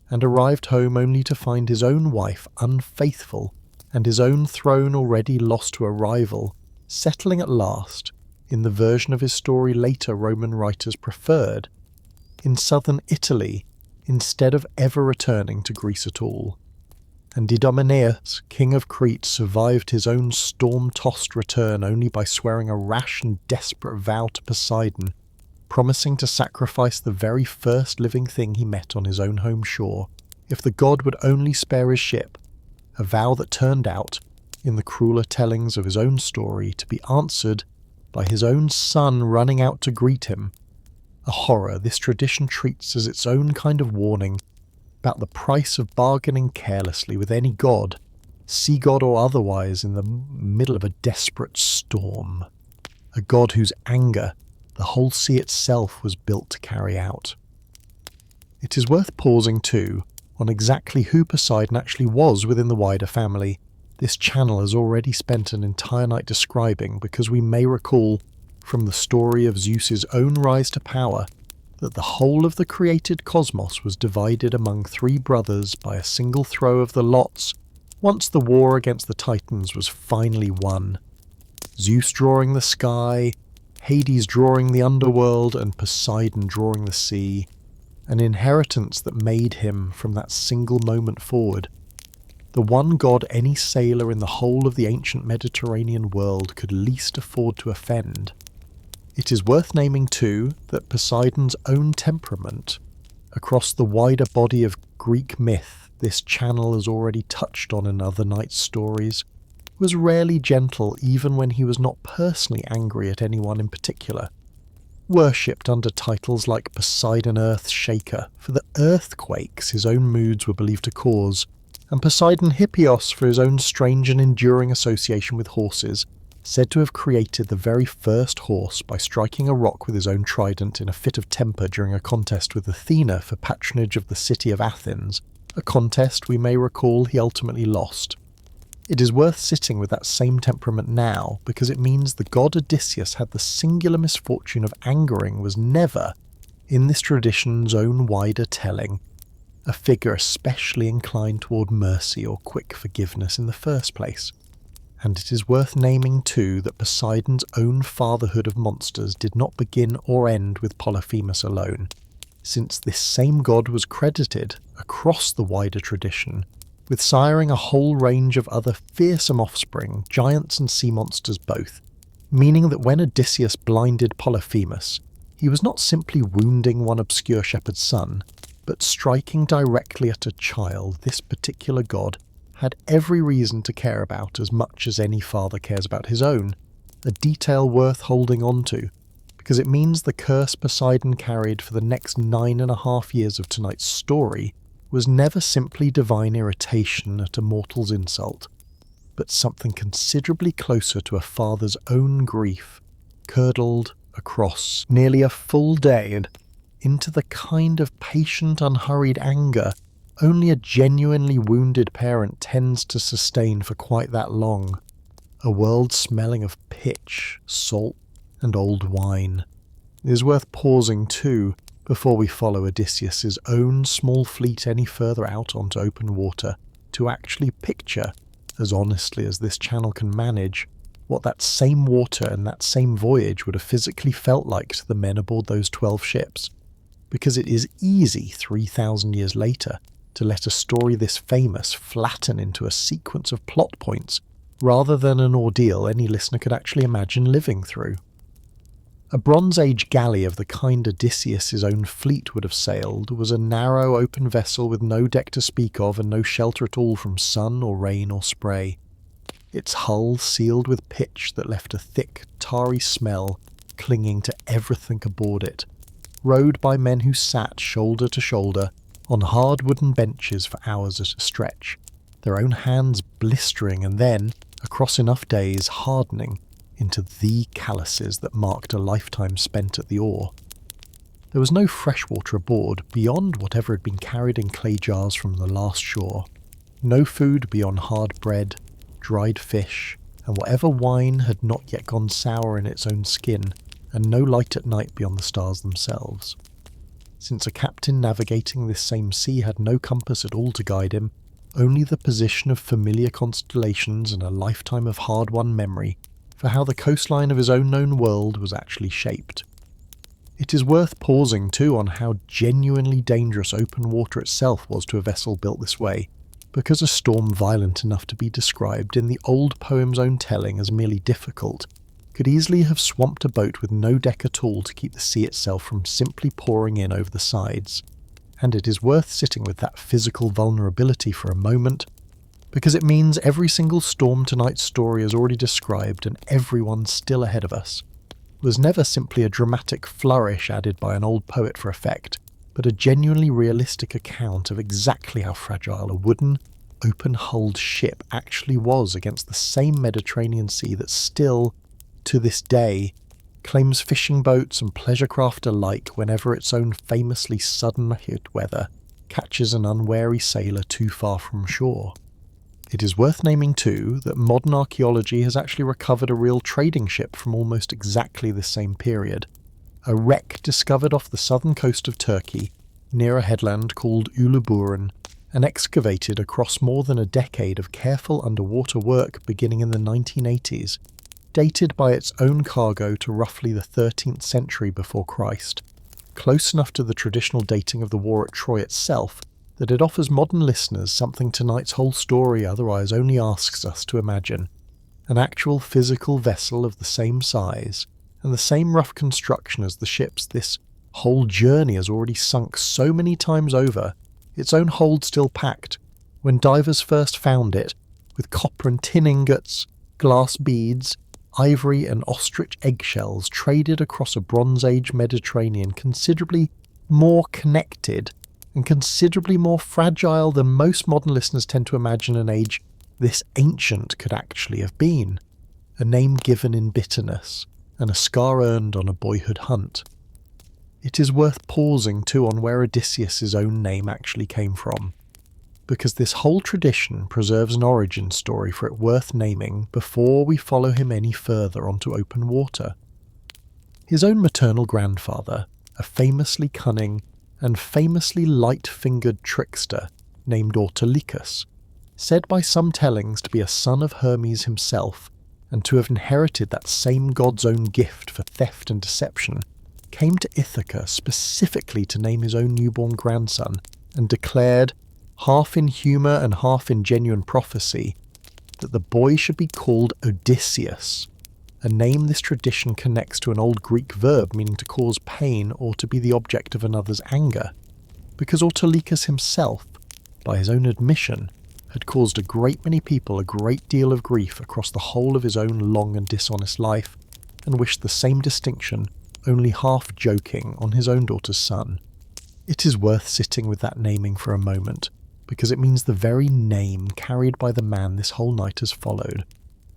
and arrived home only to find his own wife unfaithful and his own throne already lost to a rival, settling at last, in the version of his story later Roman writers preferred, in southern Italy instead of ever returning to Greece at all. And Idomeneus, king of Crete, survived his own storm-tossed return only by swearing a rash and desperate vow to Poseidon, promising to sacrifice the very first living thing he met on his own home shore, if the god would only spare his ship, a vow that turned out, in the crueler tellings of his own story, to be answered by his own son running out to greet him, a horror this tradition treats as its own kind of warning about the price of bargaining carelessly with any god, sea god or otherwise, in the middle of a desperate storm. A god whose anger the whole sea itself was built to carry out. It is worth pausing too on exactly who Poseidon actually was within the wider family. This channel has already spent an entire night describing, because we may recall from the story of Zeus's own rise to power that the whole of the created cosmos was divided among 3 brothers by a single throw of the lots once the war against the Titans was finally won. Zeus drawing the sky, Hades drawing the underworld, and Poseidon drawing the sea, an inheritance that made him, from that single moment forward, the one god any sailor in the whole of the ancient Mediterranean world could least afford to offend. It is worth naming too that Poseidon's own temperament, across the wider body of Greek myth this channel has already touched on in other nights' stories, was rarely gentle even when he was not personally angry at anyone in particular, worshipped under titles like Poseidon Earth Shaker for the earthquakes his own moods were believed to cause, and Poseidon Hippios for his own strange and enduring association with horses, said to have created the very first horse by striking a rock with his own trident in a fit of temper during a contest with Athena for patronage of the city of Athens, a contest we may recall he ultimately lost. It is worth sitting with that same temperament now, because it means the god Odysseus had the singular misfortune of angering was never, in this tradition's own wider telling, a figure especially inclined toward mercy or quick forgiveness in the first place. And it is worth naming too that Poseidon's own fatherhood of monsters did not begin or end with Polyphemus alone, since this same god was credited, across the wider tradition, with siring a whole range of other fearsome offspring, giants and sea monsters both, meaning that when Odysseus blinded Polyphemus, he was not simply wounding one obscure shepherd's son, but striking directly at a child this particular god had every reason to care about as much as any father cares about his own, a detail worth holding on to, because it means the curse Poseidon carried for the next 9.5 years of tonight's story was never simply divine irritation at a mortal's insult, but something considerably closer to a father's own grief, curdled across nearly a full day and into the kind of patient, unhurried anger only a genuinely wounded parent tends to sustain for quite that long. A world smelling of pitch, salt, and old wine. It is worth pausing too, before we follow Odysseus's own small fleet any further out onto open water, to actually picture, as honestly as this channel can manage, what that same water and that same voyage would have physically felt like to the men aboard those 12 ships. Because it is easy 3,000 years later to let a story this famous flatten into a sequence of plot points, rather than an ordeal any listener could actually imagine living through. A Bronze Age galley of the kind Odysseus's own fleet would have sailed was a narrow open vessel with no deck to speak of and no shelter at all from sun or rain or spray. Its hull sealed with pitch that left a thick, tarry smell clinging to everything aboard it, rowed by men who sat shoulder to shoulder on hard wooden benches for hours at a stretch, their own hands blistering and then, across enough days, hardening into the calluses that marked a lifetime spent at the oar. There was no fresh water aboard beyond whatever had been carried in clay jars from the last shore, no food beyond hard bread, dried fish, and whatever wine had not yet gone sour in its own skin, and no light at night beyond the stars themselves. Since a captain navigating this same sea had no compass at all to guide him, only the position of familiar constellations and a lifetime of hard-won memory for how the coastline of his own known world was actually shaped. It is worth pausing too on how genuinely dangerous open water itself was to a vessel built this way, because a storm violent enough to be described in the old poem's own telling as merely difficult could easily have swamped a boat with no deck at all to keep the sea itself from simply pouring in over the sides. And it is worth sitting with that physical vulnerability for a moment, because it means every single storm tonight's story has already described and everyone still ahead of us was never simply a dramatic flourish added by an old poet for effect, but a genuinely realistic account of exactly how fragile a wooden, open-hulled ship actually was against the same Mediterranean Sea that still, to this day, claims fishing boats and pleasure craft alike whenever its own famously sudden hit weather catches an unwary sailor too far from shore. It is worth naming too that modern archaeology has actually recovered a real trading ship from almost exactly the same period, a wreck discovered off the southern coast of Turkey near a headland called Uluburun and excavated across more than a decade of careful underwater work beginning in the 1980s, dated by its own cargo to roughly the 13th century before Christ, close enough to the traditional dating of the war at Troy itself that it offers modern listeners something tonight's whole story otherwise only asks us to imagine, an actual physical vessel of the same size and the same rough construction as the ships this whole journey has already sunk so many times over, its own hold still packed, when divers first found it, with copper and tin ingots, glass beads, ivory and ostrich eggshells traded across a Bronze Age Mediterranean considerably more connected and considerably more fragile than most modern listeners tend to imagine an age this ancient could actually have been. A name given in bitterness, and a scar earned on a boyhood hunt. It is worth pausing too on where Odysseus' own name actually came from, because this whole tradition preserves an origin story for it worth naming before we follow him any further onto open water. His own maternal grandfather, a famously cunning and famously light-fingered trickster named Autolycus, said by some tellings to be a son of Hermes himself, and to have inherited that same god's own gift for theft and deception, came to Ithaca specifically to name his own newborn grandson, and declared, half in humour and half in genuine prophecy, that the boy should be called Odysseus, a name this tradition connects to an old Greek verb meaning to cause pain or to be the object of another's anger, because Autolycus himself, by his own admission, had caused a great many people a great deal of grief across the whole of his own long and dishonest life, and wished the same distinction, only half joking, on his own daughter's son. It is worth sitting with that naming for a moment, because it means the very name carried by the man this whole night has followed.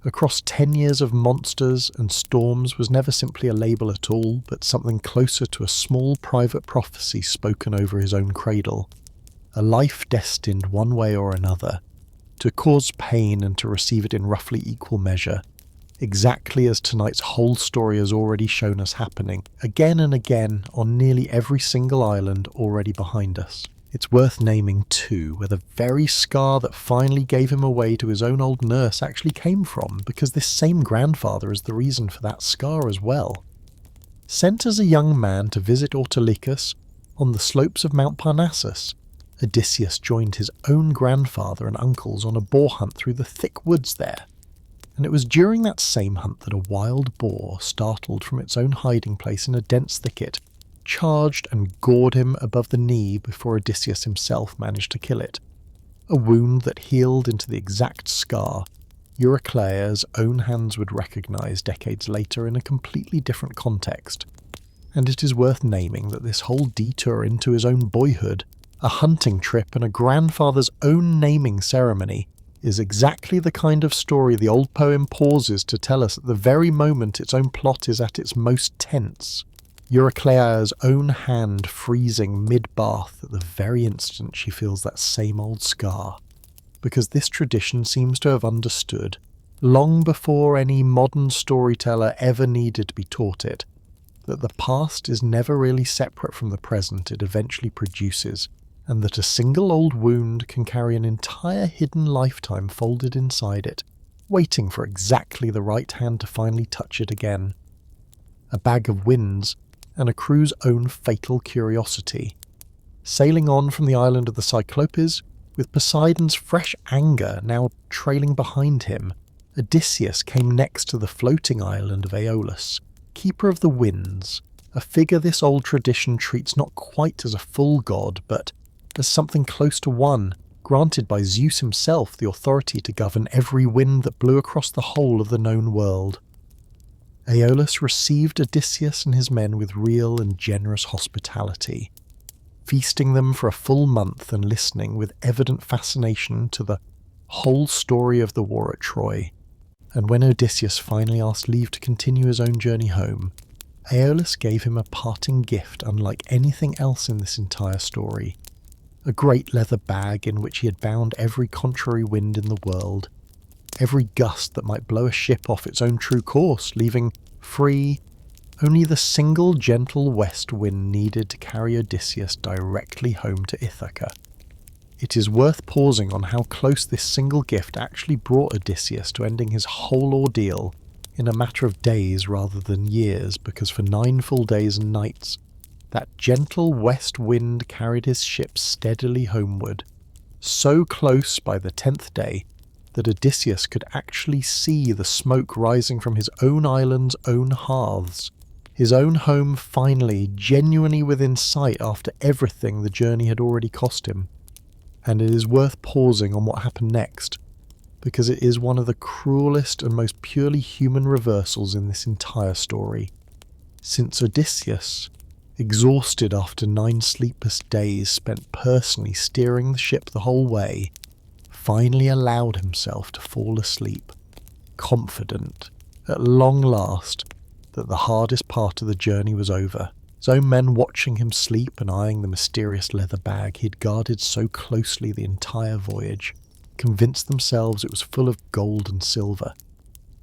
Across 10 years of monsters and storms was never simply a label at all, but something closer to a small private prophecy spoken over his own cradle. A life destined one way or another, to cause pain and to receive it in roughly equal measure, exactly as tonight's whole story has already shown us happening, again and again on nearly every single island already behind us. It's worth naming too where the very scar that finally gave him away to his own old nurse actually came from, because this same grandfather is the reason for that scar as well. Sent as a young man to visit Autolycus on the slopes of Mount Parnassus, Odysseus joined his own grandfather and uncles on a boar hunt through the thick woods there. And it was during that same hunt that a wild boar, startled from its own hiding place in a dense thicket, charged and gored him above the knee before Odysseus himself managed to kill it. A wound that healed into the exact scar Euryclea's own hands would recognise decades later in a completely different context. And it is worth naming that this whole detour into his own boyhood, a hunting trip and a grandfather's own naming ceremony, is exactly the kind of story the old poem pauses to tell us at the very moment its own plot is at its most tense. Euryclea's own hand freezing mid-bath at the very instant she feels that same old scar. Because this tradition seems to have understood, long before any modern storyteller ever needed to be taught it, that the past is never really separate from the present it eventually produces, and that a single old wound can carry an entire hidden lifetime folded inside it, waiting for exactly the right hand to finally touch it again. A bag of winds, and a crew's own fatal curiosity. Sailing on from the island of the Cyclopes, with Poseidon's fresh anger now trailing behind him, Odysseus came next to the floating island of Aeolus, keeper of the winds, a figure this old tradition treats not quite as a full god, but as something close to one, granted by Zeus himself the authority to govern every wind that blew across the whole of the known world. Aeolus received Odysseus and his men with real and generous hospitality, feasting them for a full month and listening with evident fascination to the whole story of the war at Troy. And when Odysseus finally asked leave to continue his own journey home, Aeolus gave him a parting gift unlike anything else in this entire story. A great leather bag in which he had bound every contrary wind in the world, every gust that might blow a ship off its own true course, leaving free only the single gentle west wind needed to carry Odysseus directly home to Ithaca. It is worth pausing on how close this single gift actually brought Odysseus to ending his whole ordeal in a matter of days rather than years, because for 9 full days and nights, that gentle west wind carried his ship steadily homeward, so close by the 10th day that Odysseus could actually see the smoke rising from his own island's own hearths, his own home finally genuinely within sight after everything the journey had already cost him. And it is worth pausing on what happened next, because it is one of the cruelest and most purely human reversals in this entire story. Since Odysseus, exhausted after 9 sleepless days spent personally steering the ship the whole way, finally allowed himself to fall asleep, confident, at long last, that the hardest part of the journey was over. His own men watching him sleep and eyeing the mysterious leather bag he'd guarded so closely the entire voyage, convinced themselves it was full of gold and silver,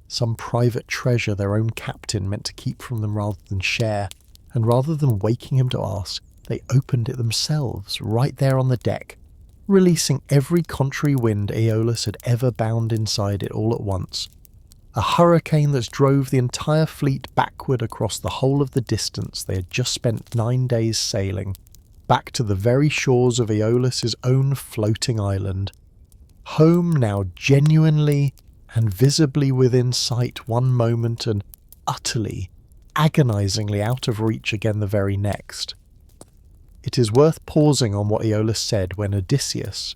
some private treasure their own captain meant to keep from them rather than share, and rather than waking him to ask, they opened it themselves, right there on the deck, releasing every contrary wind Aeolus had ever bound inside it all at once. A hurricane that drove the entire fleet backward across the whole of the distance they had just spent 9 days sailing, back to the very shores of Aeolus's own floating island. Home now genuinely and visibly within sight one moment and utterly, agonizingly out of reach again the very next. It is worth pausing on what Aeolus said when Odysseus,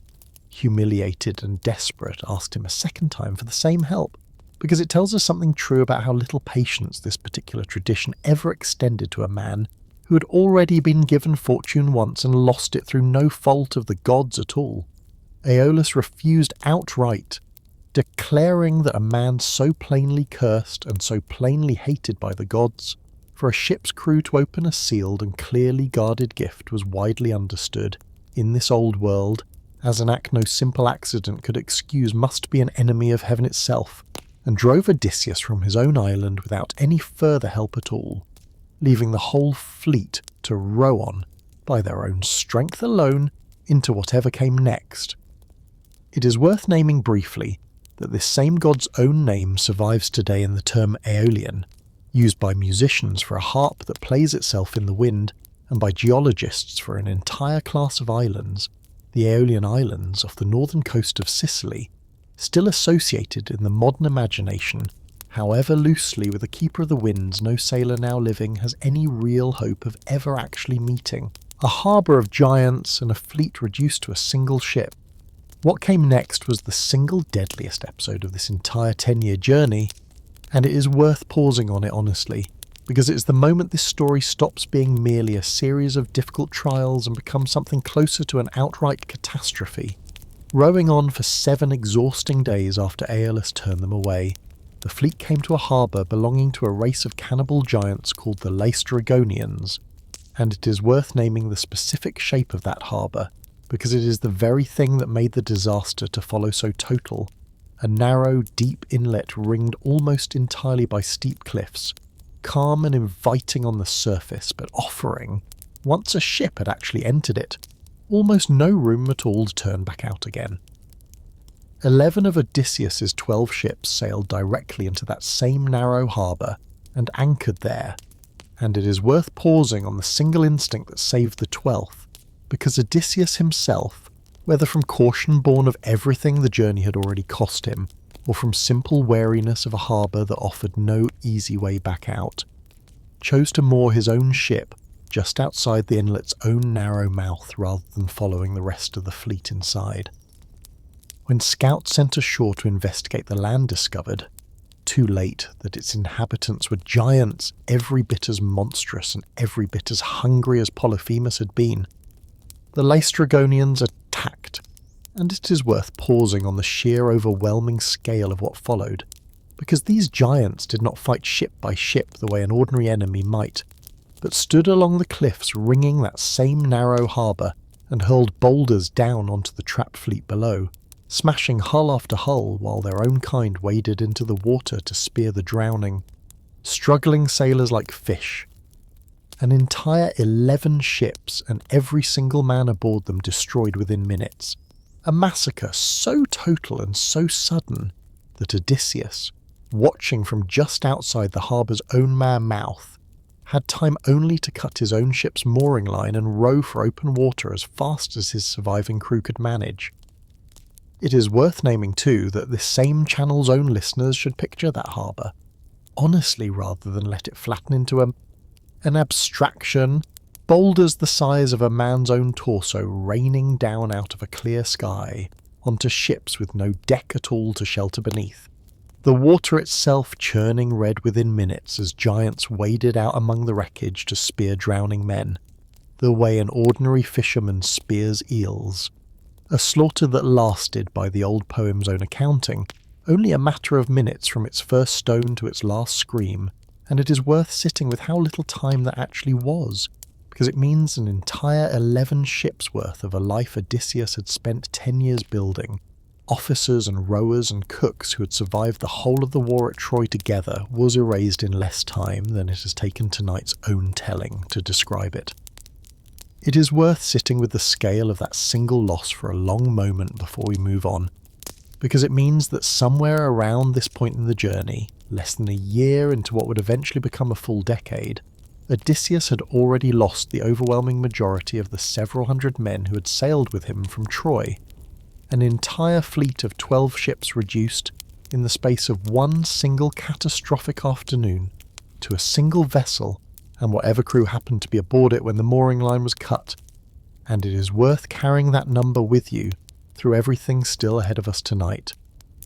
humiliated and desperate, asked him a second time for the same help, because it tells us something true about how little patience this particular tradition ever extended to a man who had already been given fortune once and lost it through no fault of the gods at all. Aeolus refused outright, declaring that a man so plainly cursed and so plainly hated by the gods, for a ship's crew to open a sealed and clearly guarded gift was widely understood, in this old world, as an act no simple accident could excuse must be an enemy of heaven itself, and drove Odysseus from his own island without any further help at all, leaving the whole fleet to row on, by their own strength alone, into whatever came next. It is worth naming briefly that this same god's own name survives today in the term Aeolian, used by musicians for a harp that plays itself in the wind, and by geologists for an entire class of islands, the Aeolian Islands off the northern coast of Sicily, still associated in the modern imagination, however loosely, with a keeper of the winds no sailor now living has any real hope of ever actually meeting. A harbour of giants and a fleet reduced to a single ship. What came next was the single deadliest episode of this entire 10-year journey, and it is worth pausing on it honestly, because it is the moment this story stops being merely a series of difficult trials and becomes something closer to an outright catastrophe. Rowing on for 7 exhausting days after Aeolus turned them away, the fleet came to a harbour belonging to a race of cannibal giants called the Laestrygonians, and it is worth naming the specific shape of that harbour, because it is the very thing that made the disaster to follow so total, a narrow, deep inlet ringed almost entirely by steep cliffs, calm and inviting on the surface, but offering, once a ship had actually entered it, almost no room at all to turn back out again. 11 of Odysseus's 12 ships sailed directly into that same narrow harbour and anchored there, and it is worth pausing on the single instinct that saved the 12th, because Odysseus himself, whether from caution born of everything the journey had already cost him, or from simple wariness of a harbour that offered no easy way back out, chose to moor his own ship just outside the inlet's own narrow mouth rather than following the rest of the fleet inside. When scouts sent ashore to investigate the land discovered, too late, that its inhabitants were giants every bit as monstrous and every bit as hungry as Polyphemus had been, the Laestrygonians attacked, and it is worth pausing on the sheer overwhelming scale of what followed, because these giants did not fight ship by ship the way an ordinary enemy might, but stood along the cliffs ringing that same narrow harbour and hurled boulders down onto the trapped fleet below, smashing hull after hull while their own kind waded into the water to spear the drowning, struggling sailors like fish. An entire 11 ships and every single man aboard them destroyed within minutes. A massacre so total and so sudden that Odysseus, watching from just outside the harbour's own mere mouth, had time only to cut his own ship's mooring line and row for open water as fast as his surviving crew could manage. It is worth naming too that this same channel's own listeners should picture that harbour, honestly rather than let it flatten into an abstraction, boulders the size of a man's own torso raining down out of a clear sky onto ships with no deck at all to shelter beneath, the water itself churning red within minutes as giants waded out among the wreckage to spear drowning men, the way an ordinary fisherman spears eels. A slaughter that lasted, by the old poem's own accounting, only a matter of minutes from its first stone to its last scream, and it is worth sitting with how little time that actually was, because it means an entire 11 ships worth of a life Odysseus had spent 10 years building. Officers and rowers and cooks who had survived the whole of the war at Troy together was erased in less time than it has taken tonight's own telling to describe it. It is worth sitting with the scale of that single loss for a long moment before we move on, because it means that somewhere around this point in the journey, less than a year into what would eventually become a full decade, Odysseus had already lost the overwhelming majority of the several hundred men who had sailed with him from Troy. An entire fleet of 12 ships reduced, in the space of one single catastrophic afternoon, to a single vessel and whatever crew happened to be aboard it when the mooring line was cut. And it is worth carrying that number with you through everything still ahead of us tonight,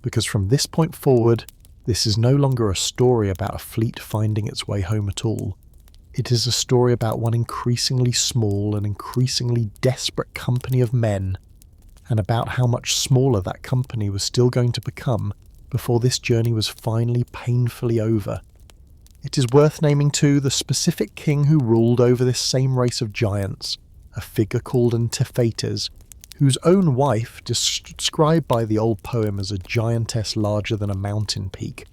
because from this point forward, this is no longer a story about a fleet finding its way home at all. It is a story about one increasingly small and increasingly desperate company of men, and about how much smaller that company was still going to become before this journey was finally painfully over. It is worth naming too the specific king who ruled over this same race of giants, a figure called Antiphates, whose own wife, described by the old poem as a giantess larger than a mountain peak,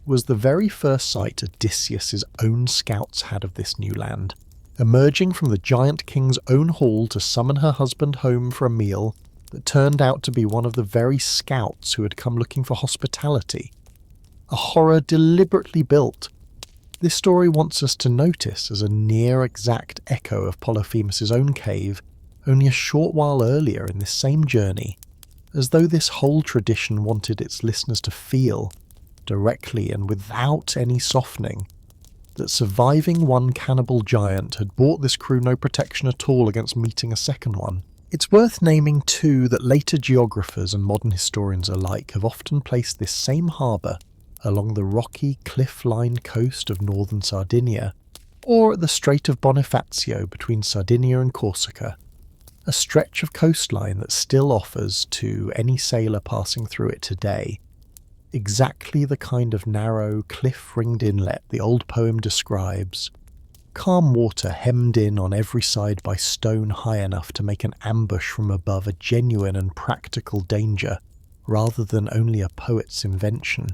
was the very first sight Odysseus' own scouts had of this new land. Emerging from the giant king's own hall to summon her husband home for a meal that turned out to be one of the very scouts who had come looking for hospitality. A horror deliberately built. This story wants us to notice as a near-exact echo of Polyphemus' own cave only a short while earlier in this same journey, as though this whole tradition wanted its listeners to feel, directly and without any softening, that surviving one cannibal giant had bought this crew no protection at all against meeting a second one. It's worth naming too that later geographers and modern historians alike have often placed this same harbour along the rocky, cliff-lined coast of northern Sardinia, or at the Strait of Bonifacio between Sardinia and Corsica, a stretch of coastline that still offers to any sailor passing through it today exactly the kind of narrow, cliff-ringed inlet the old poem describes. Calm water hemmed in on every side by stone high enough to make an ambush from above a genuine and practical danger, rather than only a poet's invention.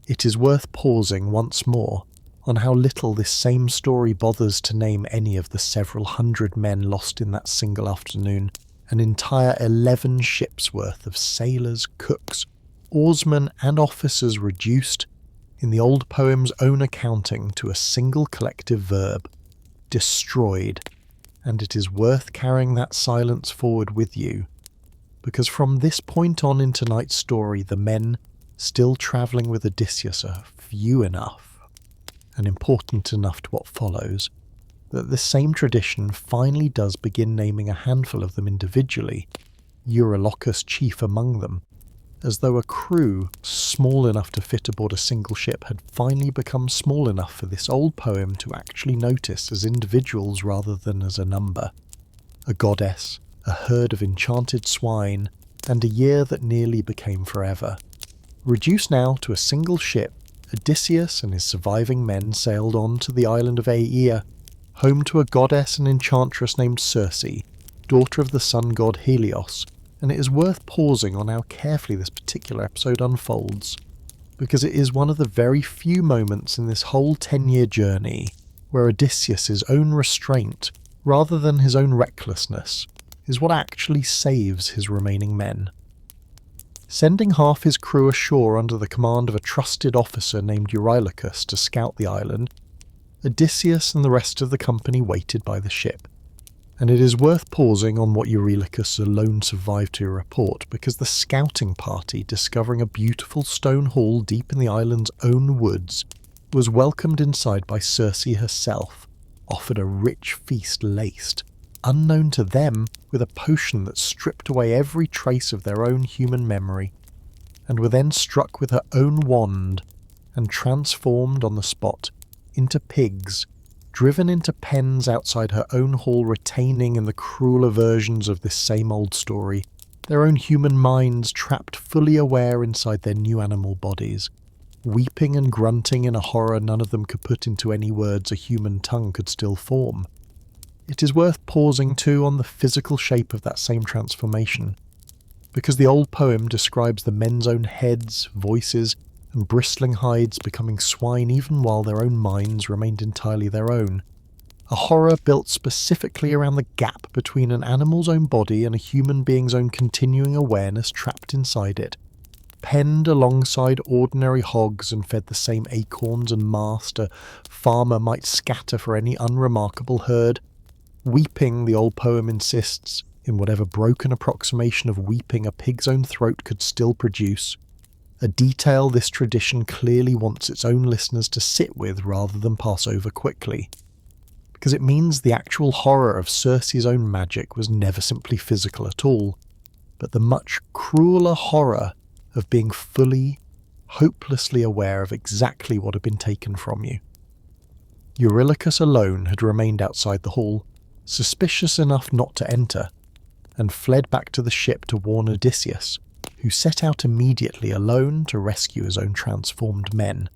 It is worth pausing once more on how little this same story bothers to name any of the several hundred men lost in that single afternoon, an entire 11 ships worth of sailors, cooks, oarsmen and officers reduced, in the old poem's own accounting, to a single collective verb, destroyed, and it is worth carrying that silence forward with you, because from this point on in tonight's story the men still travelling with Odysseus are few enough, and important enough to what follows, that this same tradition finally does begin naming a handful of them individually, Eurylochus chief among them, as though a crew small enough to fit aboard a single ship had finally become small enough for this old poem to actually notice as individuals rather than as a number. A goddess, a herd of enchanted swine, and a year that nearly became forever. Reduced now to a single ship, Odysseus and his surviving men sailed on to the island of Aea, home to a goddess and enchantress named Circe, daughter of the sun god Helios, and it is worth pausing on how carefully this particular episode unfolds, because it is one of the very few moments in this whole 10-year journey where Odysseus' own restraint, rather than his own recklessness, is what actually saves his remaining men. Sending half his crew ashore under the command of a trusted officer named Eurylochus to scout the island, Odysseus and the rest of the company waited by the ship. And it is worth pausing on what Eurylochus alone survived to report, because the scouting party, discovering a beautiful stone hall deep in the island's own woods, was welcomed inside by Circe herself, offered a rich feast laced, unknown to them, with a potion that stripped away every trace of their own human memory. and were then struck with her own wand and transformed on the spot into pigs, driven into pens outside her own hall, retaining in the crueler versions of this same old story their own human minds trapped fully aware inside their new animal bodies, weeping and grunting in a horror none of them could put into any words a human tongue could still form. It is worth pausing too on the physical shape of that same transformation, because the old poem describes the men's own heads, voices, and bristling hides becoming swine even while their own minds remained entirely their own. A horror built specifically around the gap between an animal's own body and a human being's own continuing awareness trapped inside it, penned alongside ordinary hogs and fed the same acorns and mast a farmer might scatter for any unremarkable herd. Weeping, the old poem insists, in whatever broken approximation of weeping a pig's own throat could still produce, a detail this tradition clearly wants its own listeners to sit with rather than pass over quickly, because it means the actual horror of Circe's own magic was never simply physical at all, but the much crueler horror of being fully, hopelessly aware of exactly what had been taken from you. Eurylochus alone had remained outside the hall, suspicious enough not to enter, and fled back to the ship to warn Odysseus, who set out immediately alone to rescue his own transformed men.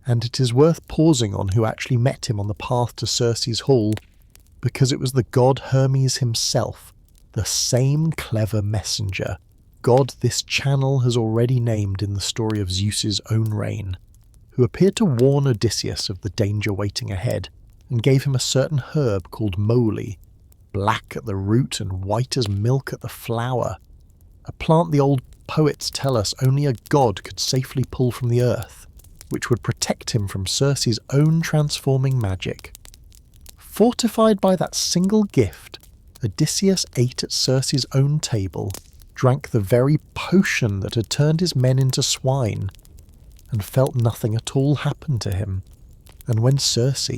And it is worth pausing on who actually met him on the path to Circe's hall, because it was the god Hermes himself, the same clever messenger, god this channel has already named in the story of Zeus's own reign, who appeared to warn Odysseus of the danger waiting ahead, and gave him a certain herb called moly, black at the root and white as milk at the flower, a plant the old poets tell us only a god could safely pull from the earth, which would protect him from Circe's own transforming magic. Fortified by that single gift, Odysseus ate at Circe's own table, drank the very potion that had turned his men into swine, and felt nothing at all happen to him. And when Circe,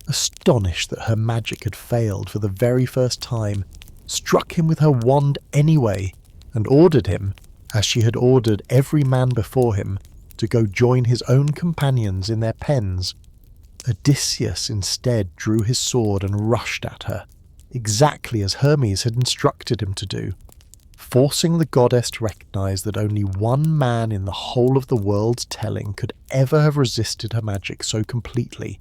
astonished that her magic had failed for the very first time, struck him with her wand anyway, and ordered him, as she had ordered every man before him, to go join his own companions in their pens, Odysseus instead drew his sword and rushed at her, exactly as Hermes had instructed him to do, forcing the goddess to recognize that only one man in the whole of the world's telling could ever have resisted her magic so completely.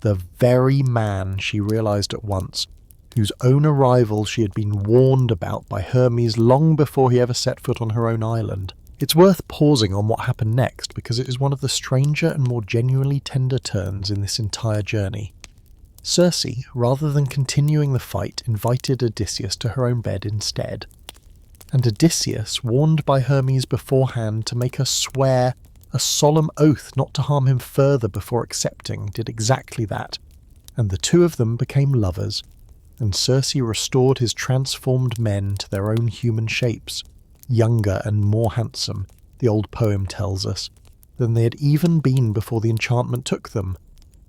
The very man, she realized at once, whose own arrival she had been warned about by Hermes long before he ever set foot on her own island. It's worth pausing on what happened next, because it is one of the stranger and more genuinely tender turns in this entire journey. Circe, rather than continuing the fight, invited Odysseus to her own bed instead. And Odysseus, warned by Hermes beforehand to make her swear a solemn oath not to harm him further before accepting, did exactly that, and the two of them became lovers, and Circe restored his transformed men to their own human shapes, younger and more handsome, the old poem tells us, than they had even been before the enchantment took them,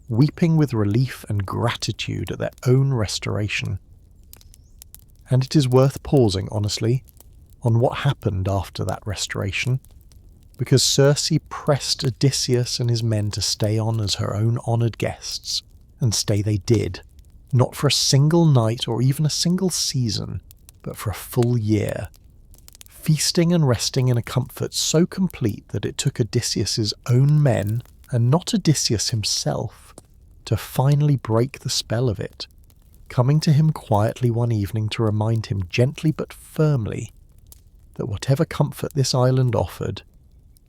weeping with relief and gratitude at their own restoration. And it is worth pausing, honestly, on what happened after that restoration, because Circe pressed Odysseus and his men to stay on as her own honoured guests, and stay they did, not for a single night or even a single season, but for a full year, feasting and resting in a comfort so complete that it took Odysseus's own men, and not Odysseus himself, to finally break the spell of it, coming to him quietly one evening to remind him gently but firmly that whatever comfort this island offered,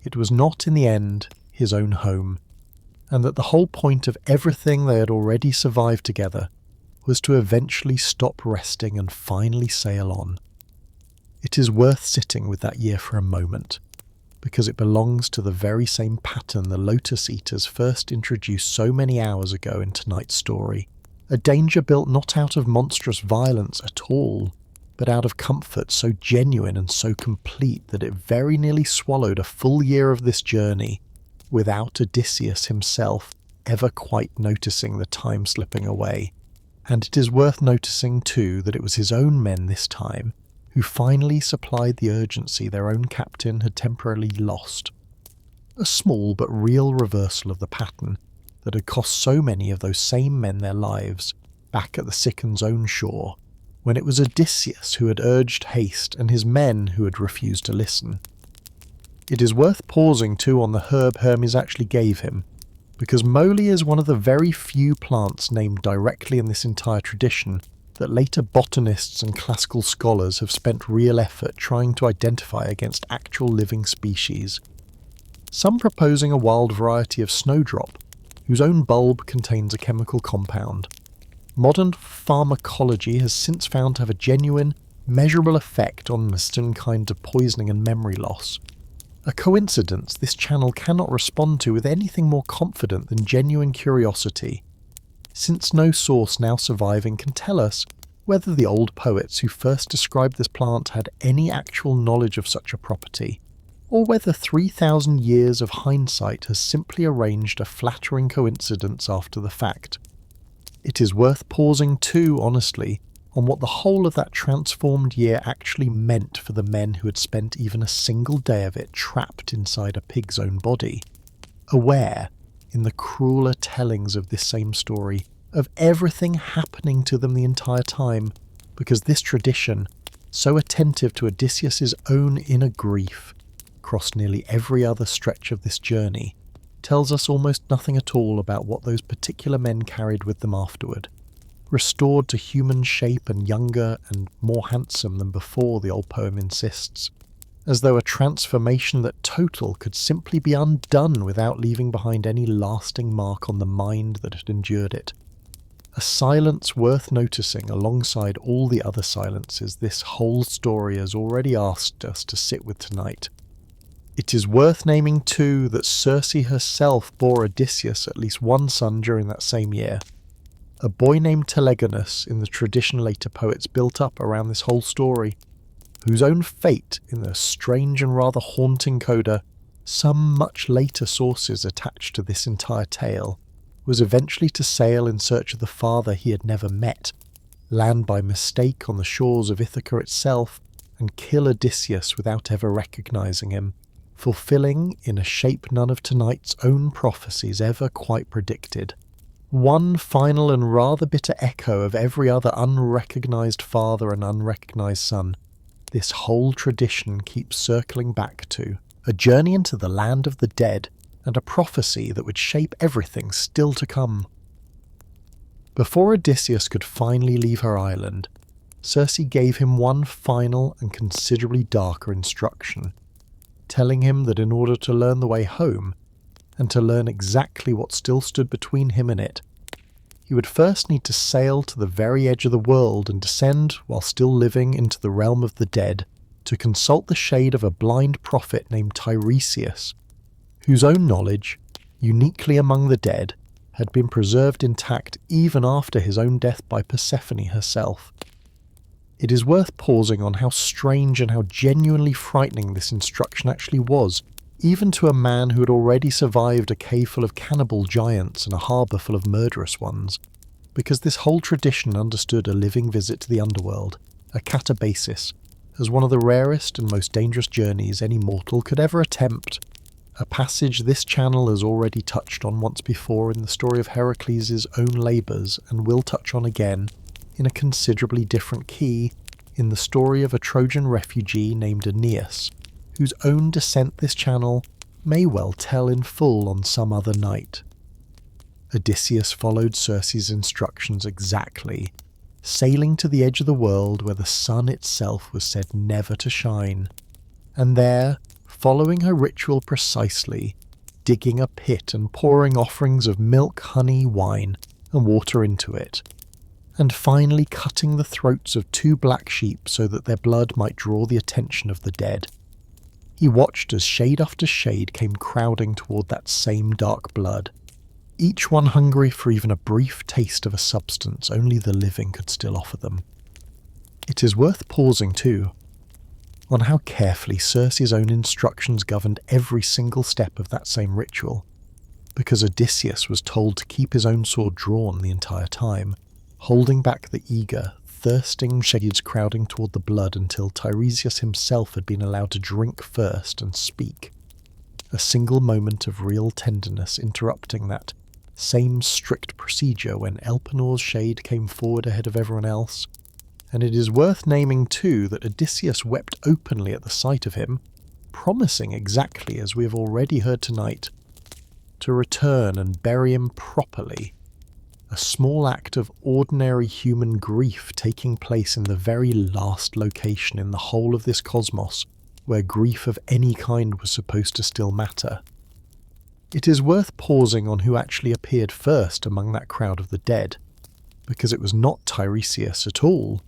it was not in the end his own home, and that the whole point of everything they had already survived together was to eventually stop resting and finally sail on. It is worth sitting with that year for a moment, because it belongs to the very same pattern the Lotus Eaters first introduced so many hours ago in tonight's story, a danger built not out of monstrous violence at all, but out of comfort so genuine and so complete that it very nearly swallowed a full year of this journey, without Odysseus himself ever quite noticing the time slipping away. And it is worth noticing too that it was his own men this time, who finally supplied the urgency their own captain had temporarily lost. A small but real reversal of the pattern that had cost so many of those same men their lives back at the Sicon's own shore, when it was Odysseus who had urged haste and his men who had refused to listen. It is worth pausing too on the herb Hermes actually gave him, because moly is one of the very few plants named directly in this entire tradition that later botanists and classical scholars have spent real effort trying to identify against actual living species. Some proposing a wild variety of snowdrop, whose own bulb contains a chemical compound. Modern pharmacology has since found to have a genuine, measurable effect on certain kinds of poisoning and memory loss. A coincidence this channel cannot respond to with anything more confident than genuine curiosity, since no source now surviving can tell us whether the old poets who first described this plant had any actual knowledge of such a property, or whether 3,000 years of hindsight has simply arranged a flattering coincidence after the fact. It is worth pausing too, honestly, on what the whole of that transformed year actually meant for the men who had spent even a single day of it trapped inside a pig's own body, aware, in the crueler tellings of this same story, of everything happening to them the entire time, because this tradition, so attentive to Odysseus's own inner grief, across nearly every other stretch of this journey, tells us almost nothing at all about what those particular men carried with them afterward, restored to human shape and younger and more handsome than before, the old poem insists, as though a transformation that total could simply be undone without leaving behind any lasting mark on the mind that had endured it. A silence worth noticing alongside all the other silences this whole story has already asked us to sit with tonight. It is worth naming too that Circe herself bore Odysseus at least one son during that same year, a boy named Telemachus in the tradition later poets built up around this whole story, whose own fate in the strange and rather haunting coda some much later sources attached to this entire tale was eventually to sail in search of the father he had never met, land by mistake on the shores of Ithaca itself, and kill Odysseus without ever recognizing him, fulfilling, in a shape none of tonight's own prophecies ever quite predicted, one final and rather bitter echo of every other unrecognized father and unrecognized son this whole tradition keeps circling back to, a journey into the land of the dead, and a prophecy that would shape everything still to come. Before Odysseus could finally leave her island, Circe gave him one final and considerably darker instruction, telling him that in order to learn the way home, and to learn exactly what still stood between him and it, he would first need to sail to the very edge of the world and descend, while still living, into the realm of the dead, to consult the shade of a blind prophet named Tiresias, whose own knowledge, uniquely among the dead, had been preserved intact even after his own death by Persephone herself. It is worth pausing on how strange and how genuinely frightening this instruction actually was, even to a man who had already survived a cave full of cannibal giants and a harbour full of murderous ones, because this whole tradition understood a living visit to the Underworld, a catabasis, as one of the rarest and most dangerous journeys any mortal could ever attempt, a passage this channel has already touched on once before in the story of Heracles' own labours, and will touch on again, in a considerably different key, in the story of a Trojan refugee named Aeneas, whose own descent this channel may well tell in full on some other night. Odysseus followed Circe's instructions exactly, sailing to the edge of the world where the sun itself was said never to shine, and there, following her ritual precisely, digging a pit and pouring offerings of milk, honey, wine, and water into it, and finally cutting the throats of 2 black sheep so that their blood might draw the attention of the dead. He watched as shade after shade came crowding toward that same dark blood, each one hungry for even a brief taste of a substance only the living could still offer them. It is worth pausing too on how carefully Circe's own instructions governed every single step of that same ritual, because Odysseus was told to keep his own sword drawn the entire time, holding back the eager, thirsting shades crowding toward the blood until Tiresias himself had been allowed to drink first and speak. A single moment of real tenderness interrupting that same strict procedure when Elpenor's shade came forward ahead of everyone else. And it is worth naming too that Odysseus wept openly at the sight of him, promising exactly as we have already heard tonight, to return and bury him properly. A small act of ordinary human grief taking place in the very last location in the whole of this cosmos where grief of any kind was supposed to still matter. It is worth pausing on who actually appeared first among that crowd of the dead, because it was not Tiresias at all,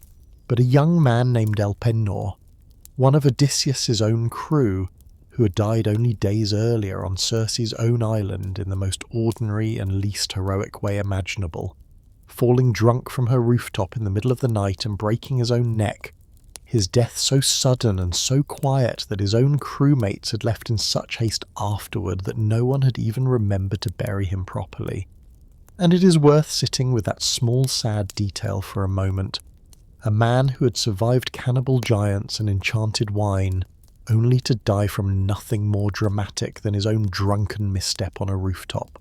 but a young man named Elpenor, one of Odysseus's own crew, who had died only days earlier on Circe's own island in the most ordinary and least heroic way imaginable, falling drunk from her rooftop in the middle of the night and breaking his own neck, his death so sudden and so quiet that his own crewmates had left in such haste afterward that no one had even remembered to bury him properly. And it is worth sitting with that small sad detail for a moment. A man who had survived cannibal giants and enchanted wine, only to die from nothing more dramatic than his own drunken misstep on a rooftop.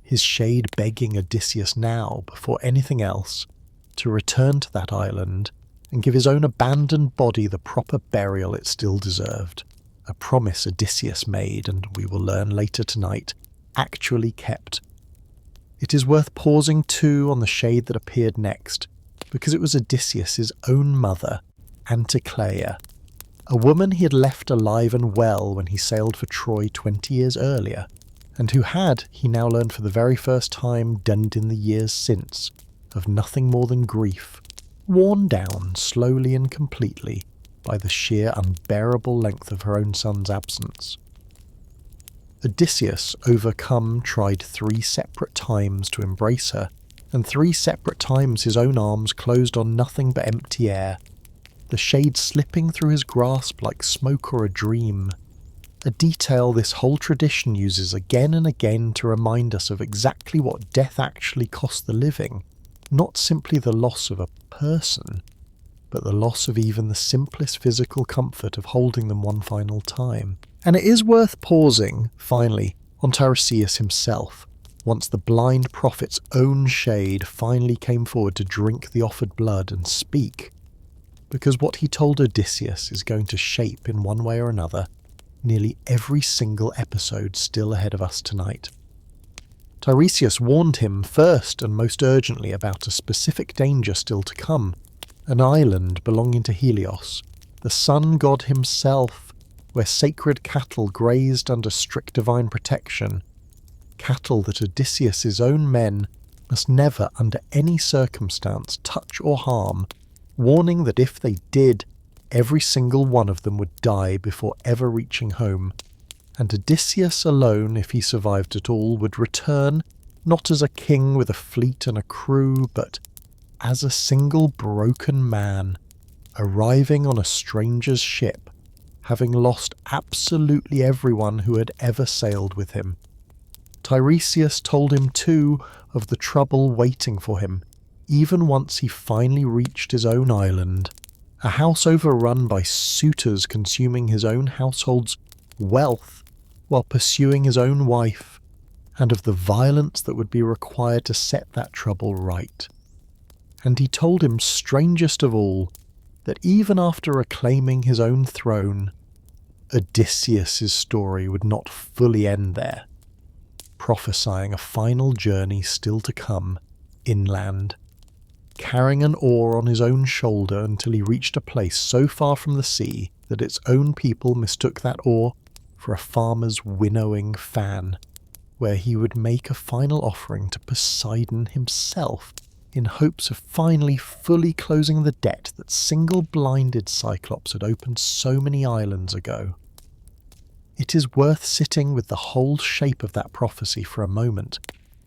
His shade begging Odysseus now, before anything else, to return to that island and give his own abandoned body the proper burial it still deserved. A promise Odysseus made, and we will learn later tonight, actually kept. It is worth pausing too on the shade that appeared next, because it was Odysseus's own mother, Anticleia, a woman he had left alive and well when he sailed for Troy 20 years earlier, and who had, he now learned for the very first time, died in the years since, of nothing more than grief, worn down slowly and completely by the sheer unbearable length of her own son's absence. Odysseus, overcome, tried 3 separate times to embrace her, and 3 separate times his own arms closed on nothing but empty air, the shade slipping through his grasp like smoke or a dream, a detail this whole tradition uses again and again to remind us of exactly what death actually costs the living, not simply the loss of a person, but the loss of even the simplest physical comfort of holding them one final time. And it is worth pausing, finally, on Tiresias himself, once the blind prophet's own shade finally came forward to drink the offered blood and speak, because what he told Odysseus is going to shape, in one way or another, nearly every single episode still ahead of us tonight. Tiresias warned him first and most urgently about a specific danger still to come, an island belonging to Helios, the sun god himself, where sacred cattle grazed under strict divine protection, cattle that Odysseus's own men must never under any circumstance touch or harm, warning that if they did, every single one of them would die before ever reaching home, and Odysseus alone, if he survived at all, would return not as a king with a fleet and a crew, but as a single broken man, arriving on a stranger's ship, having lost absolutely everyone who had ever sailed with him. Tiresias told him too of the trouble waiting for him, even once he finally reached his own island, a house overrun by suitors consuming his own household's wealth while pursuing his own wife, and of the violence that would be required to set that trouble right. And he told him, strangest of all, that even after reclaiming his own throne, Odysseus's story would not fully end there, prophesying a final journey still to come, inland, carrying an oar on his own shoulder until he reached a place so far from the sea that its own people mistook that oar for a farmer's winnowing fan, where he would make a final offering to Poseidon himself in hopes of finally fully closing the debt that single-blinded Cyclops had opened so many islands ago. It is worth sitting with the whole shape of that prophecy for a moment,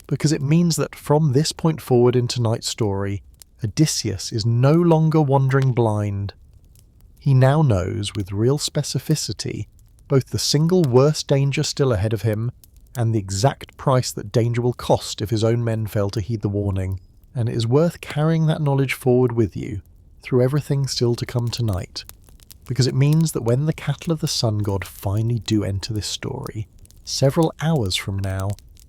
because it means that from this point forward in tonight's story, Odysseus is no longer wandering blind. He now knows with real specificity both the single worst danger still ahead of him and the exact price that danger will cost if his own men fail to heed the warning and it is worth carrying that knowledge forward with you through everything still to come tonight, because it means that when the cattle of the sun god finally do enter this story, several hours from now,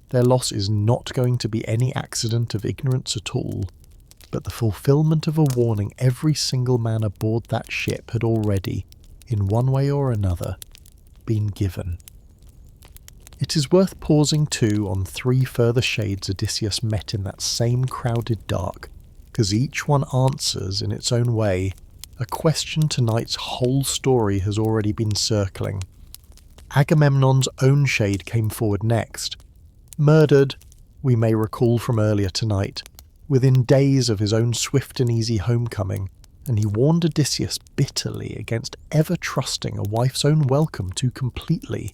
their loss is not going to be any accident of ignorance at all, but the fulfillment of a warning every single man aboard that ship had already, in one way or another, been given. It is worth pausing too on 3 further shades Odysseus met in that same crowded dark, because each one answers, in its own way, a question tonight's whole story has already been circling. Agamemnon's own shade came forward next. Murdered, we may recall from earlier tonight, within days of his own swift and easy homecoming, and he warned Odysseus bitterly against ever trusting a wife's own welcome too completely,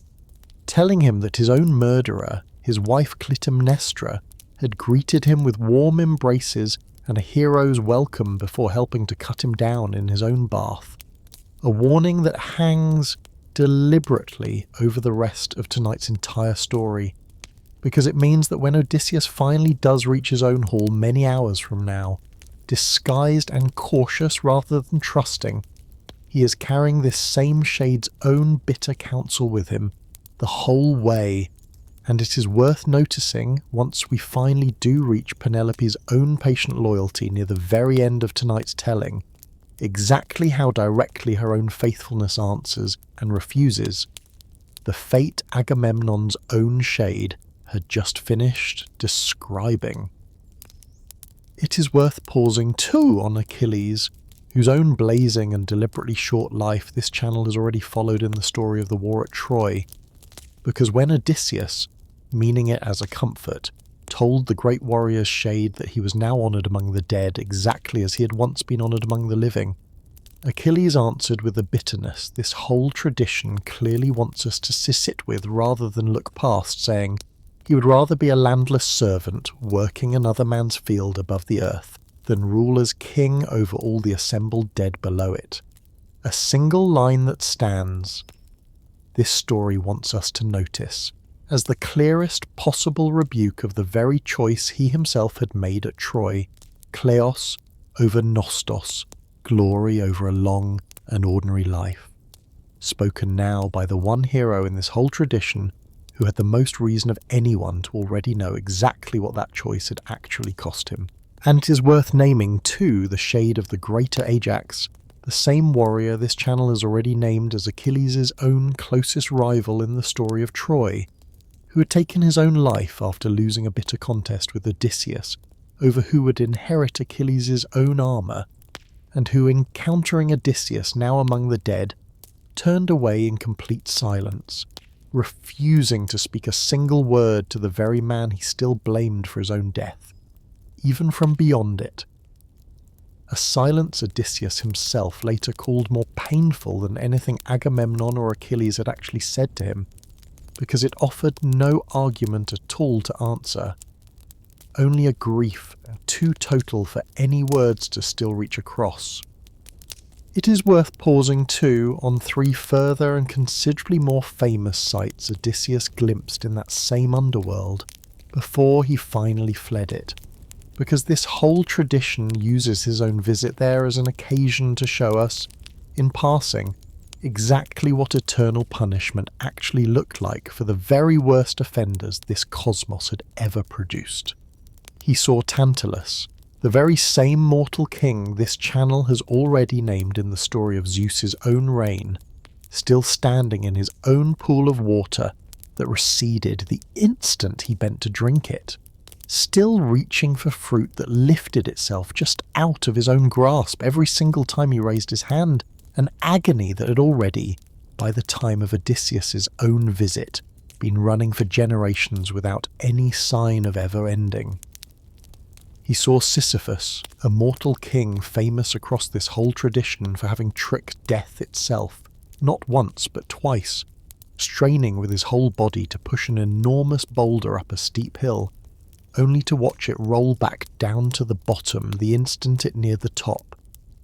telling him that his own murderer, his wife Clytemnestra, had greeted him with warm embraces and a hero's welcome before helping to cut him down in his own bath. A warning that hangs deliberately over the rest of tonight's entire story, because it means that when Odysseus finally does reach his own hall many hours from now, disguised and cautious rather than trusting, he is carrying this same shade's own bitter counsel with him the whole way, and it is worth noticing, once we finally do reach Penelope's own patient loyalty near the very end of tonight's telling, exactly how directly her own faithfulness answers and refuses the fate Agamemnon's own shade had just finished describing. It is worth pausing too on Achilles, whose own blazing and deliberately short life this channel has already followed in the story of the war at Troy, because when Odysseus, meaning it as a comfort, told the great warrior's shade that he was now honoured among the dead exactly as he had once been honoured among the living, Achilles answered with a bitterness this whole tradition clearly wants us to sit with rather than look past, saying he would rather be a landless servant working another man's field above the earth than rule as king over all the assembled dead below it. A single line that stands, this story wants us to notice, as the clearest possible rebuke of the very choice he himself had made at Troy, kleos over nostos, glory over a long and ordinary life. Spoken now by the one hero in this whole tradition who had the most reason of anyone to already know exactly what that choice had actually cost him. And it is worth naming too the shade of the greater Ajax, the same warrior this channel has already named as Achilles' own closest rival in the story of Troy, who had taken his own life after losing a bitter contest with Odysseus over who would inherit Achilles' own armour, and who, encountering Odysseus now among the dead, turned away in complete silence, refusing to speak a single word to the very man he still blamed for his own death, even from beyond it. A silence Odysseus himself later called more painful than anything Agamemnon or Achilles had actually said to him, because it offered no argument at all to answer, only a grief too total for any words to still reach across. It is worth pausing too on 3 further and considerably more famous sights Odysseus glimpsed in that same underworld before he finally fled it, because this whole tradition uses his own visit there as an occasion to show us, in passing, exactly what eternal punishment actually looked like for the very worst offenders this cosmos had ever produced. He saw Tantalus, the very same mortal king this channel has already named in the story of Zeus's own reign, still standing in his own pool of water that receded the instant he bent to drink it, still reaching for fruit that lifted itself just out of his own grasp every single time he raised his hand, an agony that had already, by the time of Odysseus's own visit, been running for generations without any sign of ever ending. He saw Sisyphus, a mortal king famous across this whole tradition for having tricked death itself, not once but twice, straining with his whole body to push an enormous boulder up a steep hill, only to watch it roll back down to the bottom the instant it neared the top,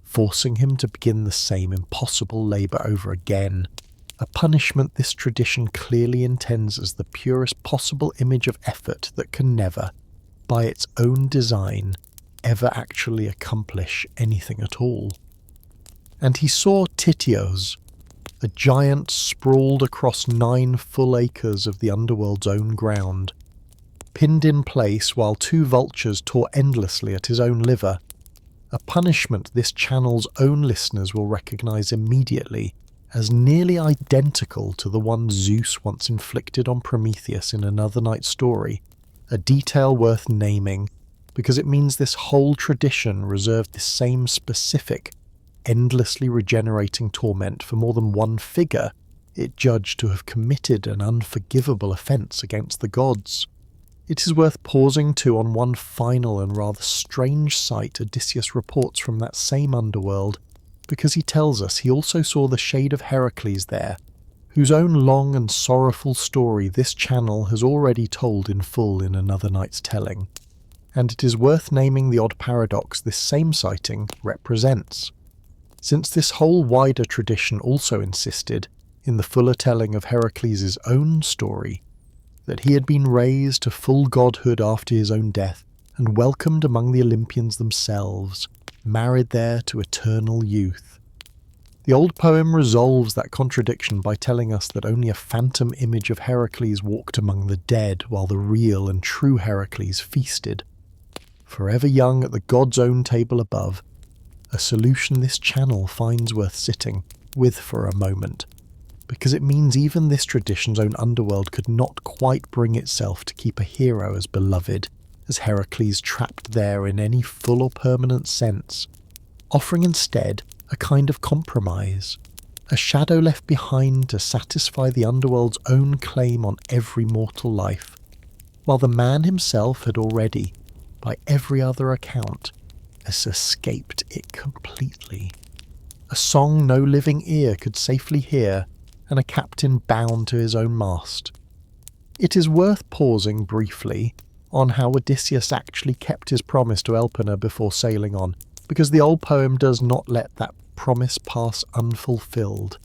forcing him to begin the same impossible labour over again, a punishment this tradition clearly intends as the purest possible image of effort that can never, by its own design, ever actually accomplish anything at all. And he saw Tityos, a giant sprawled across 9 full acres of the Underworld's own ground, pinned in place while 2 vultures tore endlessly at his own liver, a punishment this channel's own listeners will recognise immediately as nearly identical to the one Zeus once inflicted on Prometheus in Another Night's Story, a detail worth naming because it means this whole tradition reserved the same specific, endlessly regenerating torment for more than one figure it judged to have committed an unforgivable offence against the gods. It is worth pausing too on one final and rather strange sight Odysseus reports from that same underworld, because he tells us he also saw the shade of Heracles there, whose own long and sorrowful story this channel has already told in full in Another Night's Telling. And it is worth naming the odd paradox this same sighting represents, since this whole wider tradition also insisted, in the fuller telling of Heracles' own story, that he had been raised to full godhood after his own death and welcomed among the Olympians themselves, married there to eternal youth. The old poem resolves that contradiction by telling us that only a phantom image of Heracles walked among the dead while the real and true Heracles feasted. Forever young at the god's own table above, a solution this channel finds worth sitting with for a moment, because it means even this tradition's own underworld could not quite bring itself to keep a hero as beloved as Heracles trapped there in any full or permanent sense, offering instead a kind of compromise, a shadow left behind to satisfy the underworld's own claim on every mortal life, while the man himself had already, by every other account, has escaped it completely. A song no living ear could safely hear, and a captain bound to his own mast. It is worth pausing briefly on how Odysseus actually kept his promise to Elpenor before sailing on, because the old poem does not let that promise pass unfulfilled,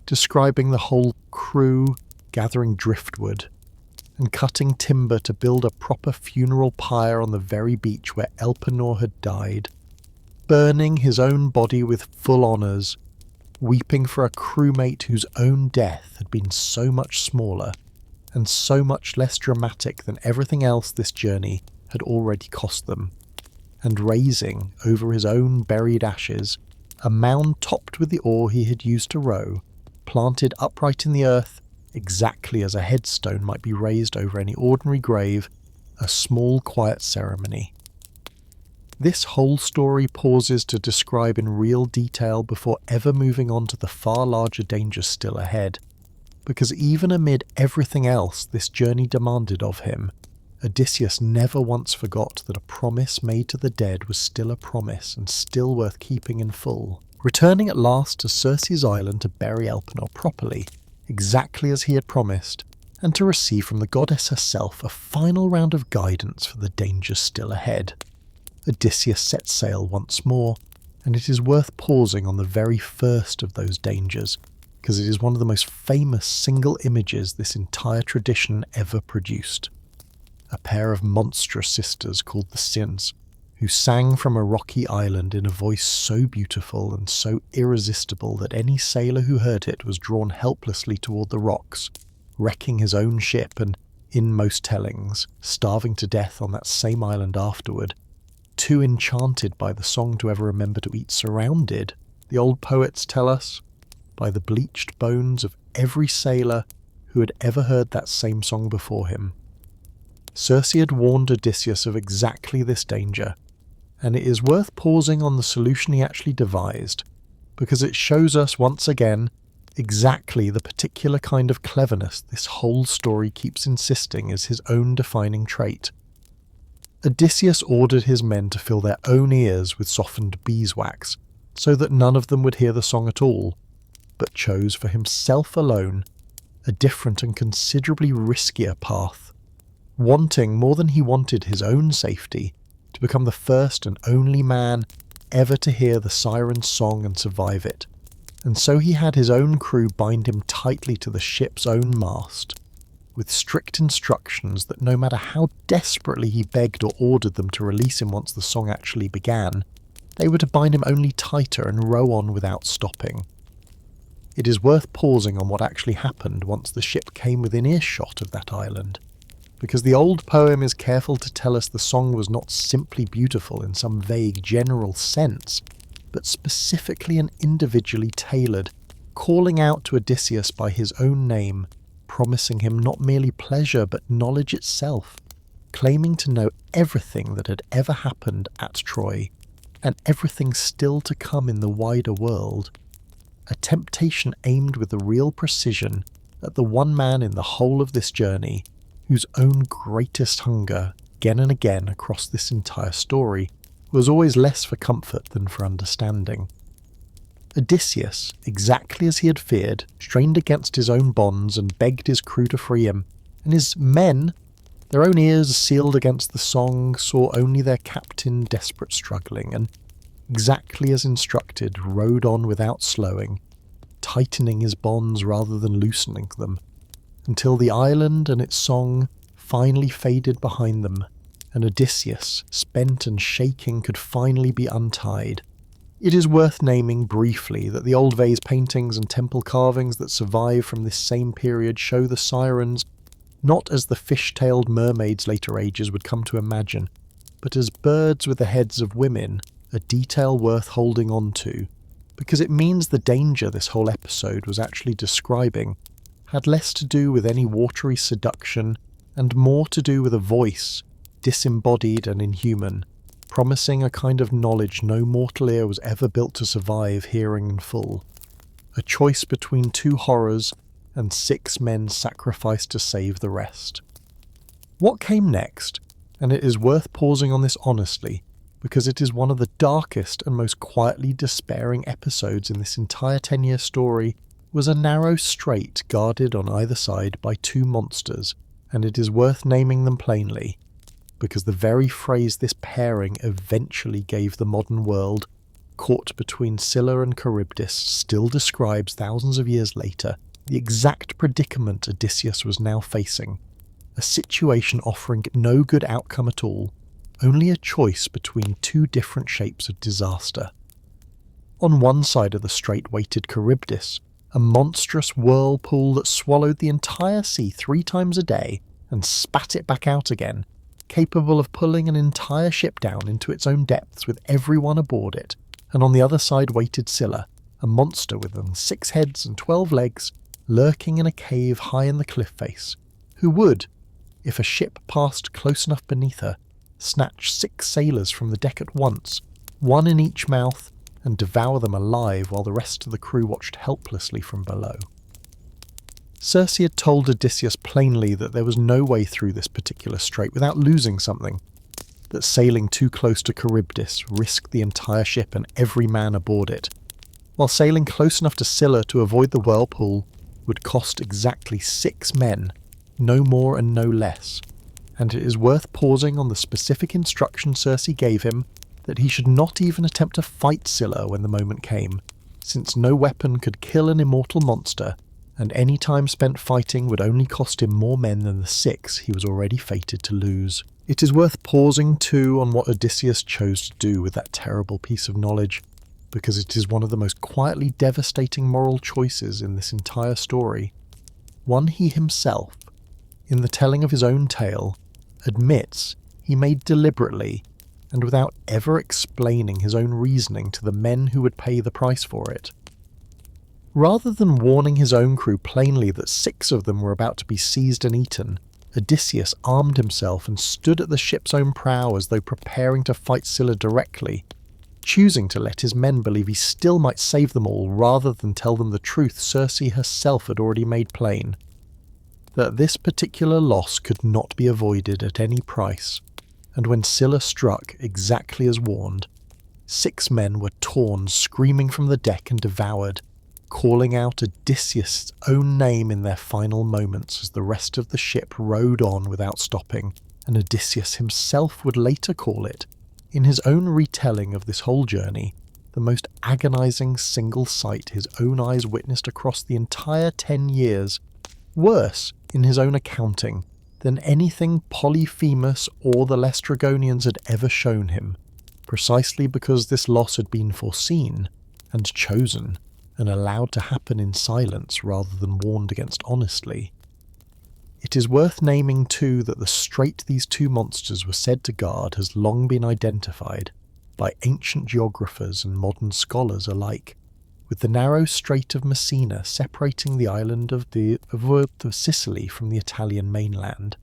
describing the whole crew gathering driftwood and cutting timber to build a proper funeral pyre on the very beach where Elpenor had died, burning his own body with full honours, weeping for a crewmate whose own death had been so much smaller and so much less dramatic than everything else this journey had already cost them, and raising over his own buried ashes a mound topped with the oar he had used to row, planted upright in the earth exactly as a headstone might be raised over any ordinary grave, a small quiet ceremony. This whole story pauses to describe in real detail before ever moving on to the far larger dangers still ahead, because even amid everything else this journey demanded of him, Odysseus never once forgot that a promise made to the dead was still a promise and still worth keeping in full. Returning at last to Circe's island to bury Elpenor properly, exactly as he had promised, and to receive from the goddess herself a final round of guidance for the dangers still ahead, Odysseus set sail once more, and it is worth pausing on the very first of those dangers, because it is one of the most famous single images this entire tradition ever produced. A pair of monstrous sisters called the Sirens, who sang from a rocky island in a voice so beautiful and so irresistible that any sailor who heard it was drawn helplessly toward the rocks, wrecking his own ship and, in most tellings, starving to death on that same island afterward, too enchanted by the song to ever remember to eat, surrounded, the old poets tell us, by the bleached bones of every sailor who had ever heard that same song before him. Circe had warned Odysseus of exactly this danger, and it is worth pausing on the solution he actually devised, because it shows us once again exactly the particular kind of cleverness this whole story keeps insisting is his own defining trait. Odysseus ordered his men to fill their own ears with softened beeswax, so that none of them would hear the song at all, but chose for himself alone a different and considerably riskier path, wanting more than he wanted his own safety, to become the first and only man ever to hear the Sirens' song and survive it, and so he had his own crew bind him tightly to the ship's own mast, with strict instructions that no matter how desperately he begged or ordered them to release him once the song actually began, they were to bind him only tighter and row on without stopping. It is worth pausing on what actually happened once the ship came within earshot of that island, because the old poem is careful to tell us the song was not simply beautiful in some vague general sense, but specifically and individually tailored, calling out to Odysseus by his own name, promising him not merely pleasure but knowledge itself, claiming to know everything that had ever happened at Troy, and everything still to come in the wider world. A temptation aimed with a real precision at the one man in the whole of this journey, whose own greatest hunger, again and again across this entire story, was always less for comfort than for understanding. Odysseus, exactly as he had feared, strained against his own bonds and begged his crew to free him, and his men, their own ears sealed against the song, saw only their captain desperate struggling, and exactly as instructed, rowed on without slowing, tightening his bonds rather than loosening them, until the island and its song finally faded behind them, and Odysseus, spent and shaking, could finally be untied. It is worth naming briefly that the old vase paintings and temple carvings that survive from this same period show the Sirens not as the fish-tailed mermaids later ages would come to imagine, but as birds with the heads of women, a detail worth holding on to, because it means the danger this whole episode was actually describing had less to do with any watery seduction and more to do with a voice, disembodied and inhuman, promising a kind of knowledge no mortal ear was ever built to survive hearing in full. A choice between two horrors, and 6 men sacrificed to save the rest. What came next, and it is worth pausing on this honestly, because it is one of the darkest and most quietly despairing episodes in this entire 10-year story, was a narrow strait guarded on either side by 2 monsters, and it is worth naming them plainly, because the very phrase this pairing eventually gave the modern world, caught between Scylla and Charybdis, still describes thousands of years later the exact predicament Odysseus was now facing, a situation offering no good outcome at all, only a choice between 2 different shapes of disaster. On one side of the strait waited Charybdis, a monstrous whirlpool that swallowed the entire sea 3 times a day and spat it back out again, capable of pulling an entire ship down into its own depths with everyone aboard it, and on the other side waited Scylla, a monster with 6 heads and 12 legs, lurking in a cave high in the cliff face, who would, if a ship passed close enough beneath her, snatch 6 sailors from the deck at once, 1 in each mouth, and devour them alive while the rest of the crew watched helplessly from below. Circe had told Odysseus plainly that there was no way through this particular strait without losing something, that sailing too close to Charybdis risked the entire ship and every man aboard it, while sailing close enough to Scylla to avoid the whirlpool would cost exactly 6 men, no more and no less, and it is worth pausing on the specific instruction Circe gave him that he should not even attempt to fight Scylla when the moment came, since no weapon could kill an immortal monster, and any time spent fighting would only cost him more men than the 6 he was already fated to lose. It is worth pausing too on what Odysseus chose to do with that terrible piece of knowledge, because it is one of the most quietly devastating moral choices in this entire story, one he himself, in the telling of his own tale, admits he made deliberately and without ever explaining his own reasoning to the men who would pay the price for it. Rather than warning his own crew plainly that 6 of them were about to be seized and eaten, Odysseus armed himself and stood at the ship's own prow as though preparing to fight Scylla directly, choosing to let his men believe he still might save them all rather than tell them the truth Circe herself had already made plain, that this particular loss could not be avoided at any price, and when Scylla struck exactly as warned, 6 men were torn screaming from the deck and devoured, calling out Odysseus' own name in their final moments as the rest of the ship rowed on without stopping, and Odysseus himself would later call it, in his own retelling of this whole journey, the most agonizing single sight his own eyes witnessed across the entire 10 years, worse in his own accounting than anything Polyphemus or the Laestrygonians had ever shown him, precisely because this loss had been foreseen and chosen and allowed to happen in silence rather than warned against honestly. It is worth naming too that the strait these two monsters were said to guard has long been identified by ancient geographers and modern scholars alike, with the narrow Strait of Messina separating the island of Sicily from the Italian mainland,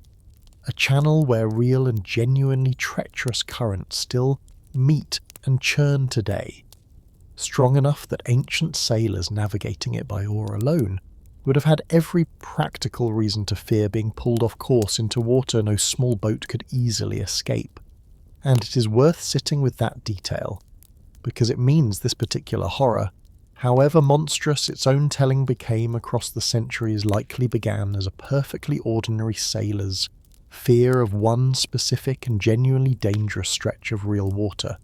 a channel where real and genuinely treacherous currents still meet and churn today, strong enough that ancient sailors navigating it by oar alone would have had every practical reason to fear being pulled off course into water no small boat could easily escape. And it is worth sitting with that detail, because it means this particular horror, however monstrous its own telling became across the centuries, likely began as a perfectly ordinary sailor's fear of one specific and genuinely dangerous stretch of real water,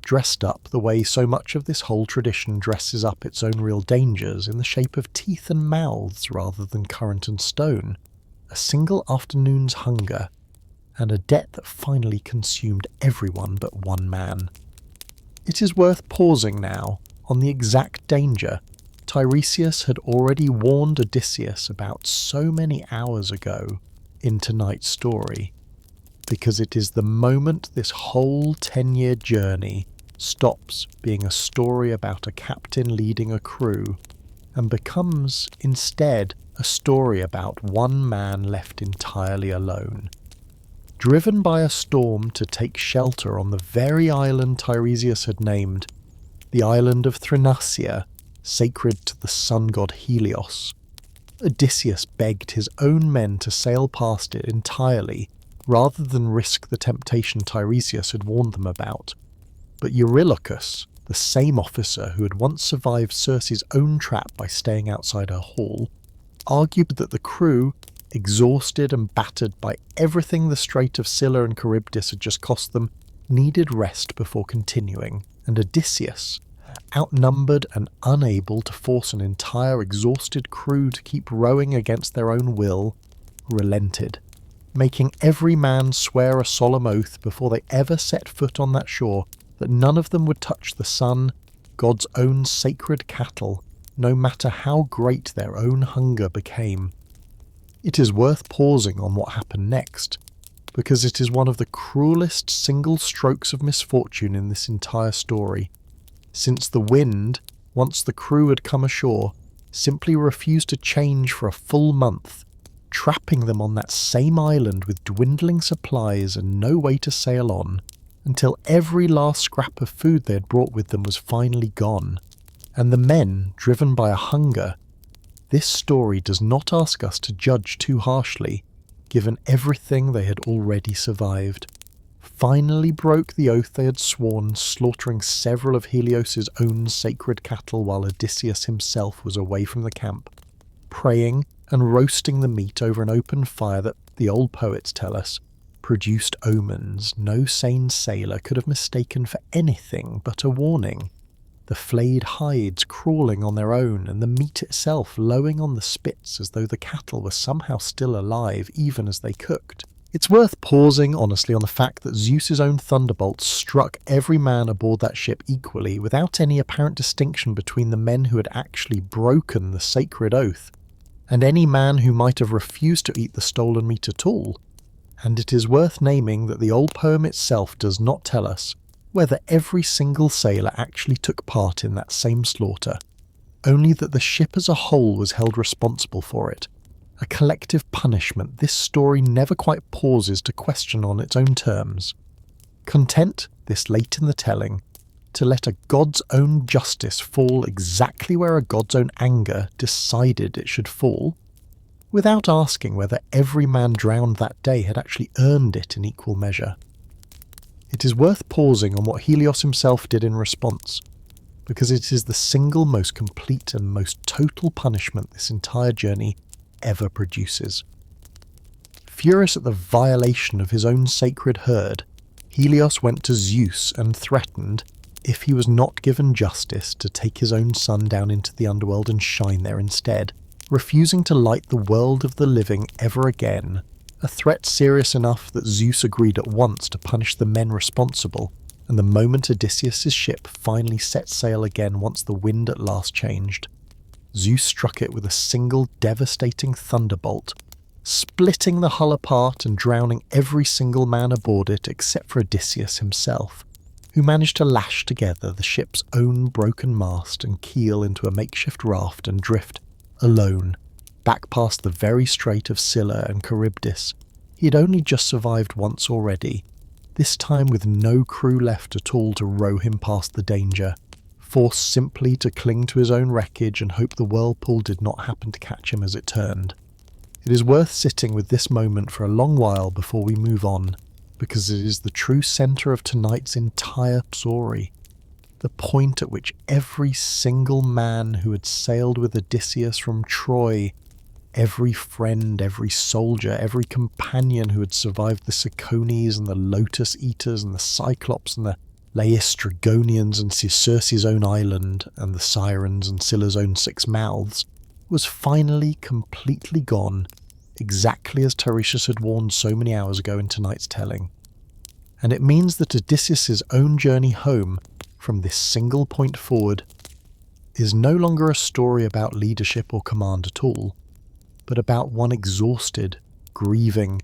dressed up the way so much of this whole tradition dresses up its own real dangers in the shape of teeth and mouths rather than current and stone, a single afternoon's hunger, and a debt that finally consumed everyone but one man. It is worth pausing now on the exact danger Tiresias had already warned Odysseus about so many hours ago in tonight's story, because it is the moment this whole 10-year journey stops being a story about a captain leading a crew and becomes instead a story about one man left entirely alone, driven by a storm to take shelter on the very island Tiresias had named, the island of Thrinacia, sacred to the sun god Helios. Odysseus begged his own men to sail past it entirely rather than risk the temptation Tiresias had warned them about. But Eurylochus, the same officer who had once survived Circe's own trap by staying outside her hall, argued that the crew, exhausted and battered by everything the Strait of Scylla and Charybdis had just cost them, needed rest before continuing, and Odysseus, outnumbered and unable to force an entire exhausted crew to keep rowing against their own will, relented, making every man swear a solemn oath before they ever set foot on that shore that none of them would touch the sun, God's own sacred cattle, no matter how great their own hunger became. It is worth pausing on what happened next, because it is one of the cruelest single strokes of misfortune in this entire story, since the wind, once the crew had come ashore, simply refused to change for a full month, trapping them on that same island with dwindling supplies and no way to sail on, until every last scrap of food they had brought with them was finally gone, and the men, driven by a hunger this story does not ask us to judge too harshly, given everything they had already survived, finally broke the oath they had sworn, slaughtering several of Helios's own sacred cattle while Odysseus himself was away from the camp, praying and roasting the meat over an open fire that, the old poets tell us, produced omens no sane sailor could have mistaken for anything but a warning. The flayed hides crawling on their own, and the meat itself lowing on the spits as though the cattle were somehow still alive even as they cooked. It's worth pausing honestly on the fact that Zeus's own thunderbolts struck every man aboard that ship equally, without any apparent distinction between the men who had actually broken the sacred oath, and any man who might have refused to eat the stolen meat at all. And it is worth naming that the old poem itself does not tell us whether every single sailor actually took part in that same slaughter, only that the ship as a whole was held responsible for it, a collective punishment this story never quite pauses to question on its own terms. Content, this late in the telling, to let a god's own justice fall exactly where a god's own anger decided it should fall, without asking whether every man drowned that day had actually earned it in equal measure. It is worth pausing on what Helios himself did in response, because it is the single most complete and most total punishment this entire journey ever produces. Furious at the violation of his own sacred herd, Helios went to Zeus and threatened, if he was not given justice, to take his own son down into the underworld and shine there instead, refusing to light the world of the living ever again, a threat serious enough that Zeus agreed at once to punish the men responsible, and the moment Odysseus' ship finally set sail again once the wind at last changed, Zeus struck it with a single devastating thunderbolt, splitting the hull apart and drowning every single man aboard it except for Odysseus himself, who managed to lash together the ship's own broken mast and keel into a makeshift raft and drift, alone, back past the very strait of Scylla and Charybdis. He had only just survived once already, this time with no crew left at all to row him past the danger, forced simply to cling to his own wreckage and hope the whirlpool did not happen to catch him as it turned. It is worth sitting with this moment for a long while before we move on, because it is the true centre of tonight's entire story, the point at which every single man who had sailed with Odysseus from Troy, every friend, every soldier, every companion who had survived the Cicones and the Lotus Eaters and the Cyclops and the Laestrygonians and Circe's own island and the Sirens and Scylla's own six mouths, was finally completely gone, exactly as Tiresias had warned so many hours ago in tonight's telling. And it means that Odysseus' own journey home, from this single point forward, is no longer a story about leadership or command at all, but about one exhausted, grieving,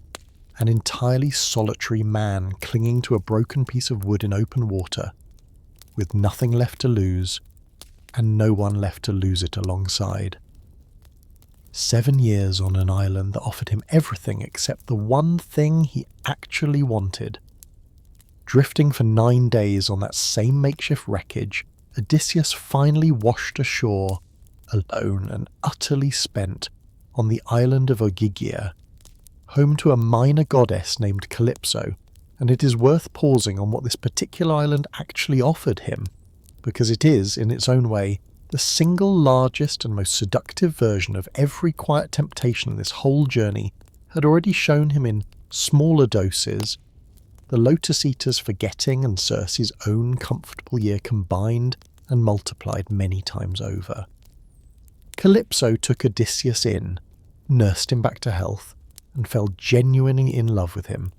and entirely solitary man clinging to a broken piece of wood in open water, with nothing left to lose, and no one left to lose it alongside. 7 years on an island that offered him everything except the one thing he actually wanted. Drifting for 9 days on that same makeshift wreckage, Odysseus finally washed ashore, alone and utterly spent, on the island of Ogygia, home to a minor goddess named Calypso, and it is worth pausing on what this particular island actually offered him, because it is, in its own way, the single largest and most seductive version of every quiet temptation this whole journey had already shown him in smaller doses, the Lotus Eaters forgetting and Circe's own comfortable year combined and multiplied many times over. Calypso took Odysseus in, nursed him back to health, and fell genuinely in love with him,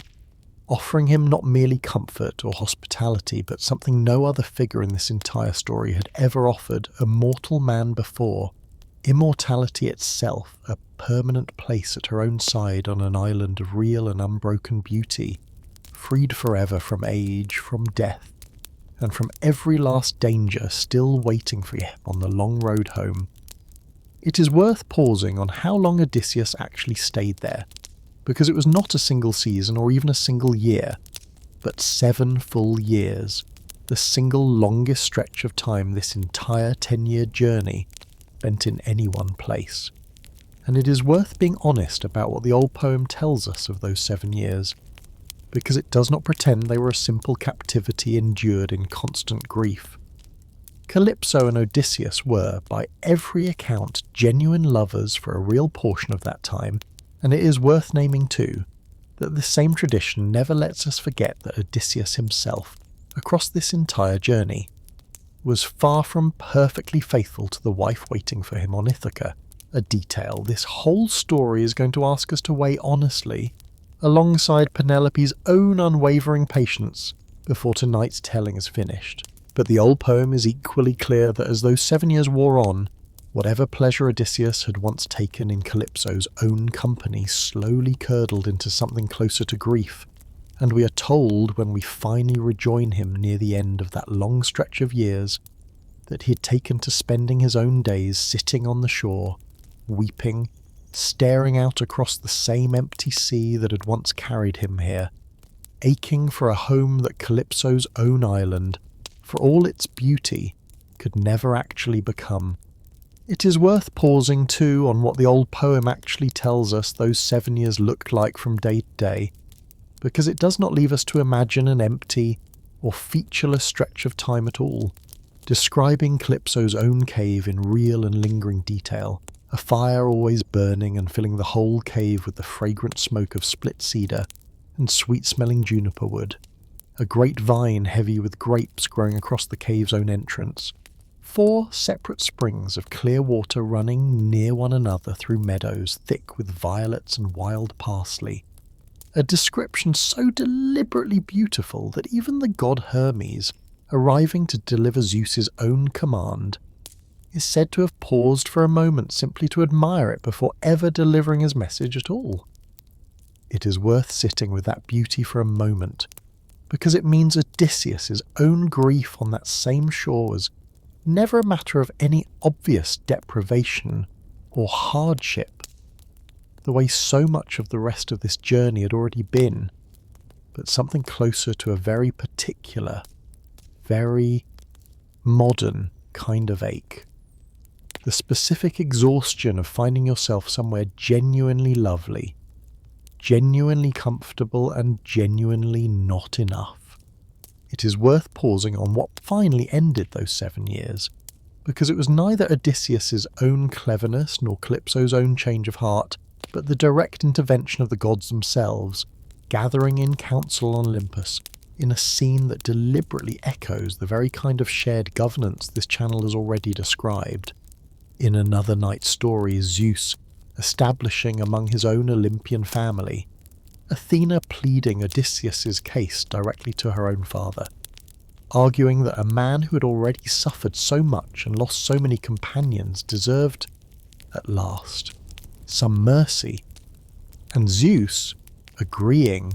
offering him not merely comfort or hospitality, but something no other figure in this entire story had ever offered a mortal man before, immortality itself, a permanent place at her own side on an island of real and unbroken beauty, freed forever from age, from death, and from every last danger still waiting for him on the long road home. It is worth pausing on how long Odysseus actually stayed there, because it was not a single season or even a single year, but 7 full years, the single longest stretch of time this entire 10-year journey spent in any one place. And it is worth being honest about what the old poem tells us of those 7 years, because it does not pretend they were a simple captivity endured in constant grief. Calypso and Odysseus were, by every account, genuine lovers for a real portion of that time, and it is worth naming too, that this same tradition never lets us forget that Odysseus himself, across this entire journey, was far from perfectly faithful to the wife waiting for him on Ithaca, a detail this whole story is going to ask us to weigh honestly, alongside Penelope's own unwavering patience before tonight's telling is finished. But the old poem is equally clear that as those 7 years wore on, whatever pleasure Odysseus had once taken in Calypso's own company slowly curdled into something closer to grief, and we are told when we finally rejoin him near the end of that long stretch of years that he had taken to spending his own days sitting on the shore, weeping, staring out across the same empty sea that had once carried him here, aching for a home that Calypso's own island, for all its beauty, could never actually become. It is worth pausing too on what the old poem actually tells us those 7 years looked like from day to day, because it does not leave us to imagine an empty or featureless stretch of time at all, describing Calypso's own cave in real and lingering detail, a fire always burning and filling the whole cave with the fragrant smoke of split cedar and sweet-smelling juniper wood, a great vine heavy with grapes growing across the cave's own entrance, 4 separate springs of clear water running near one another through meadows thick with violets and wild parsley. A description so deliberately beautiful that even the god Hermes, arriving to deliver Zeus's own command, is said to have paused for a moment simply to admire it before ever delivering his message at all. It is worth sitting with that beauty for a moment, because it means Odysseus' own grief on that same shore was never a matter of any obvious deprivation or hardship, the way so much of the rest of this journey had already been, but something closer to a very particular, very modern kind of ache. The specific exhaustion of finding yourself somewhere genuinely lovely, genuinely comfortable, and genuinely not enough. It is worth pausing on what finally ended those 7 years, because it was neither Odysseus' own cleverness nor Calypso's own change of heart, but the direct intervention of the gods themselves, gathering in council on Olympus, in a scene that deliberately echoes the very kind of shared governance this channel has already described. In another night's story, Zeus establishing among his own Olympian family, Athena pleading Odysseus' case directly to her own father, arguing that a man who had already suffered so much and lost so many companions deserved, at last, some mercy, and Zeus, agreeing,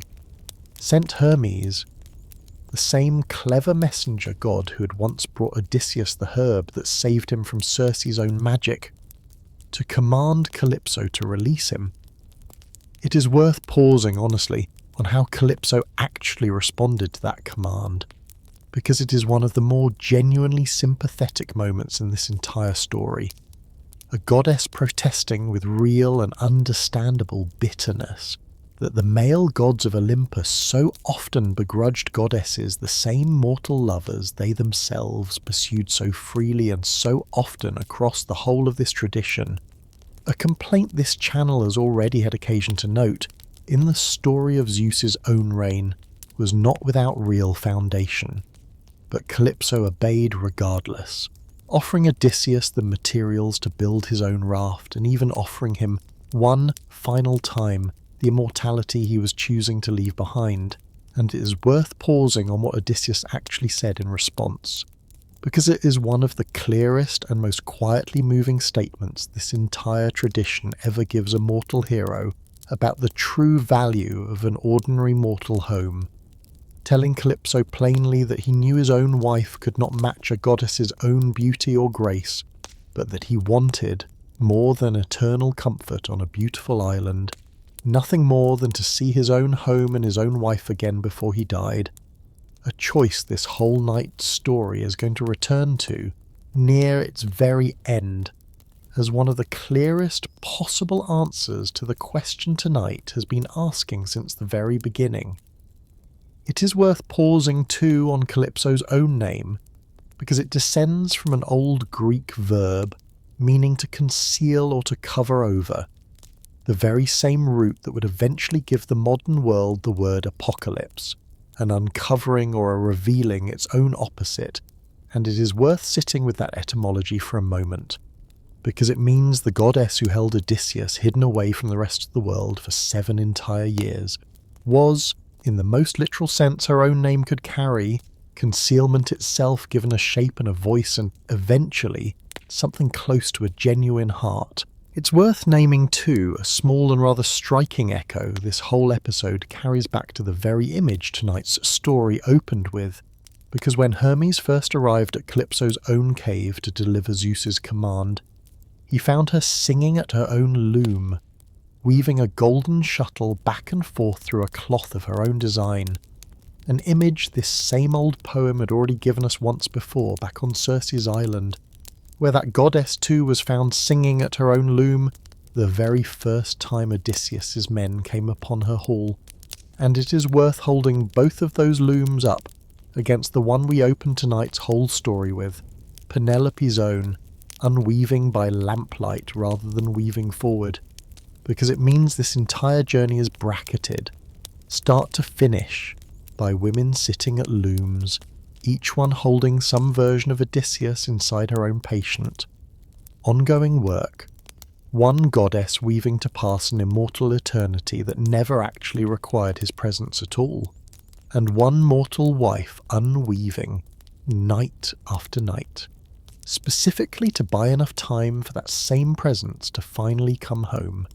sent Hermes, the same clever messenger god who had once brought Odysseus the herb that saved him from Circe's own magic, to command Calypso to release him. It is worth pausing, honestly, on how Calypso actually responded to that command, because it is one of the more genuinely sympathetic moments in this entire story. A goddess protesting with real and understandable bitterness that the male gods of Olympus so often begrudged goddesses the same mortal lovers they themselves pursued so freely and so often across the whole of this tradition. A complaint this channel has already had occasion to note in the story of Zeus's own reign was not without real foundation, but Calypso obeyed regardless, offering Odysseus the materials to build his own raft and even offering him one final time the immortality he was choosing to leave behind, and it is worth pausing on what Odysseus actually said in response, because it is one of the clearest and most quietly moving statements this entire tradition ever gives a mortal hero about the true value of an ordinary mortal home, telling Calypso plainly that he knew his own wife could not match a goddess's own beauty or grace, but that he wanted, more than eternal comfort on a beautiful island, nothing more than to see his own home and his own wife again before he died, a choice this whole night's story is going to return to, near its very end, as one of the clearest possible answers to the question tonight has been asking since the very beginning. It is worth pausing too on Calypso's own name, because it descends from an old Greek verb meaning to conceal or to cover over, the very same root that would eventually give the modern world the word apocalypse, an uncovering or a revealing its own opposite, and it is worth sitting with that etymology for a moment, because it means the goddess who held Odysseus hidden away from the rest of the world for 7 entire years was, in the most literal sense her own name could carry, concealment itself given a shape and a voice and, eventually, something close to a genuine heart. It's worth naming too a small and rather striking echo this whole episode carries back to the very image tonight's story opened with, because when Hermes first arrived at Calypso's own cave to deliver Zeus's command, he found her singing at her own loom, weaving a golden shuttle back and forth through a cloth of her own design, an image this same old poem had already given us once before back on Circe's island, where that goddess too was found singing at her own loom the very first time Odysseus's men came upon her hall, and it is worth holding both of those looms up against the one we open tonight's whole story with, Penelope's own, unweaving by lamplight rather than weaving forward, because it means this entire journey is bracketed, start to finish, by women sitting at looms, each one holding some version of Odysseus inside her own patient. Ongoing work, one goddess weaving to pass an immortal eternity that never actually required his presence at all, and one mortal wife unweaving, night after night, specifically to buy enough time for that same presence to finally come home.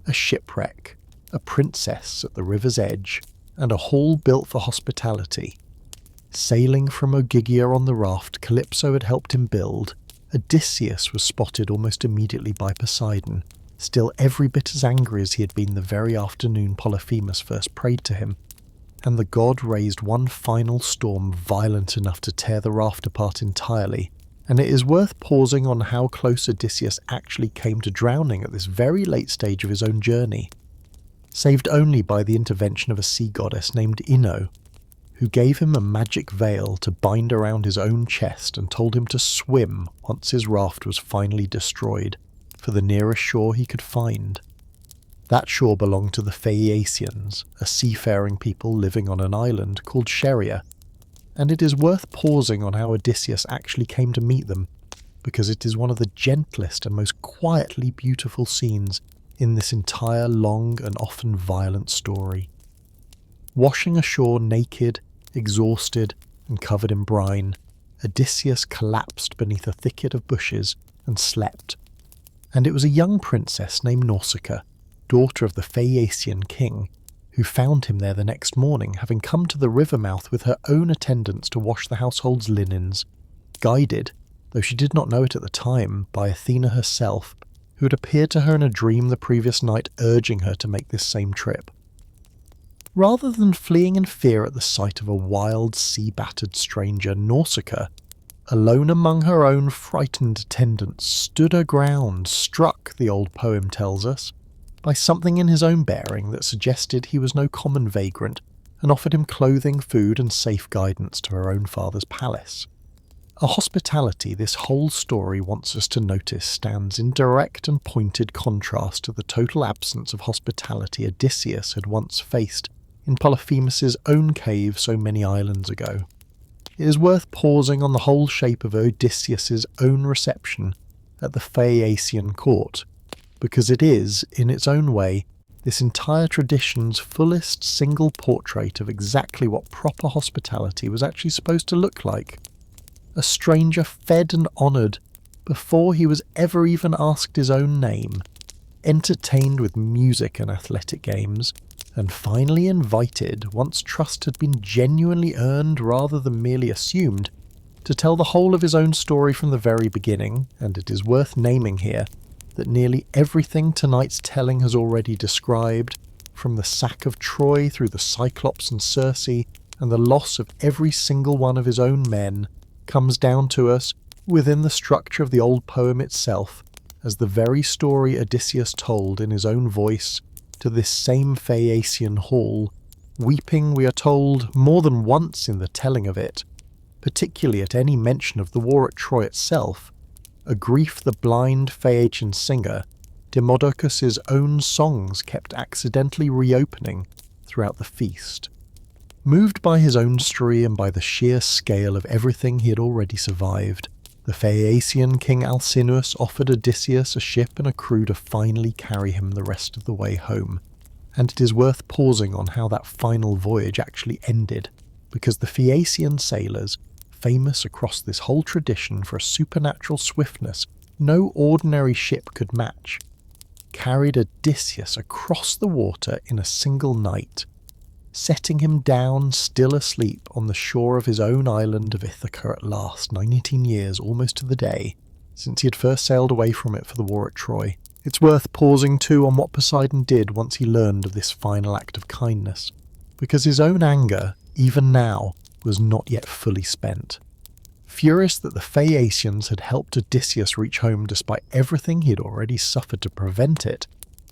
A shipwreck, a princess at the river's edge, and a hall built for hospitality. Sailing from Ogygia on the raft Calypso had helped him build, Odysseus was spotted almost immediately by Poseidon, still every bit as angry as he had been the very afternoon Polyphemus first prayed to him, and the god raised one final storm violent enough to tear the raft apart entirely, and it is worth pausing on how close Odysseus actually came to drowning at this very late stage of his own journey, saved only by the intervention of a sea goddess named Ino, who gave him a magic veil to bind around his own chest and told him to swim once his raft was finally destroyed, for the nearest shore he could find. That shore belonged to the Phaeacians, a seafaring people living on an island called Scheria, and it is worth pausing on how Odysseus actually came to meet them, because it is one of the gentlest and most quietly beautiful scenes in this entire long and often violent story. Washing ashore naked, exhausted, and covered in brine, Odysseus collapsed beneath a thicket of bushes and slept, and it was a young princess named Nausicaa, daughter of the Phaeacian king, who found him there the next morning, having come to the river mouth with her own attendants to wash the household's linens, guided, though she did not know it at the time, by Athena herself, who had appeared to her in a dream the previous night urging her to make this same trip. Rather than fleeing in fear at the sight of a wild, sea-battered stranger, Nausicaa, alone among her own frightened attendants, stood her ground, struck, the old poem tells us, by something in his own bearing that suggested he was no common vagrant, and offered him clothing, food, and safe guidance to her own father's palace. A hospitality this whole story wants us to notice stands in direct and pointed contrast to the total absence of hospitality Odysseus had once faced in Polyphemus's own cave so many islands ago. It is worth pausing on the whole shape of Odysseus's own reception at the Phaeacian court, because it is, in its own way, this entire tradition's fullest single portrait of exactly what proper hospitality was actually supposed to look like. A stranger fed and honoured before he was ever even asked his own name, entertained with music and athletic games, and finally invited, once trust had been genuinely earned rather than merely assumed, to tell the whole of his own story from the very beginning, and it is worth naming here that nearly everything tonight's telling has already described, from the sack of Troy through the Cyclops and Circe, and the loss of every single one of his own men, comes down to us, within the structure of the old poem itself, as the very story Odysseus told in his own voice to this same Phaeacian hall, weeping, we are told, more than once in the telling of it, particularly at any mention of the war at Troy itself, a grief the blind Phaeacian singer, Demodocus's own songs kept accidentally reopening throughout the feast. Moved by his own story and by the sheer scale of everything he had already survived, the Phaeacian king Alcinous offered Odysseus a ship and a crew to finally carry him the rest of the way home, and it is worth pausing on how that final voyage actually ended, because the Phaeacian sailors, famous across this whole tradition for a supernatural swiftness no ordinary ship could match, carried Odysseus across the water in a single night, setting him down still asleep on the shore of his own island of Ithaca at last, 19 years almost to the day, since he had first sailed away from it for the war at Troy. It's worth pausing too on what Poseidon did once he learned of this final act of kindness, because his own anger, even now, was not yet fully spent. Furious that the Phaeacians had helped Odysseus reach home despite everything he had already suffered to prevent it,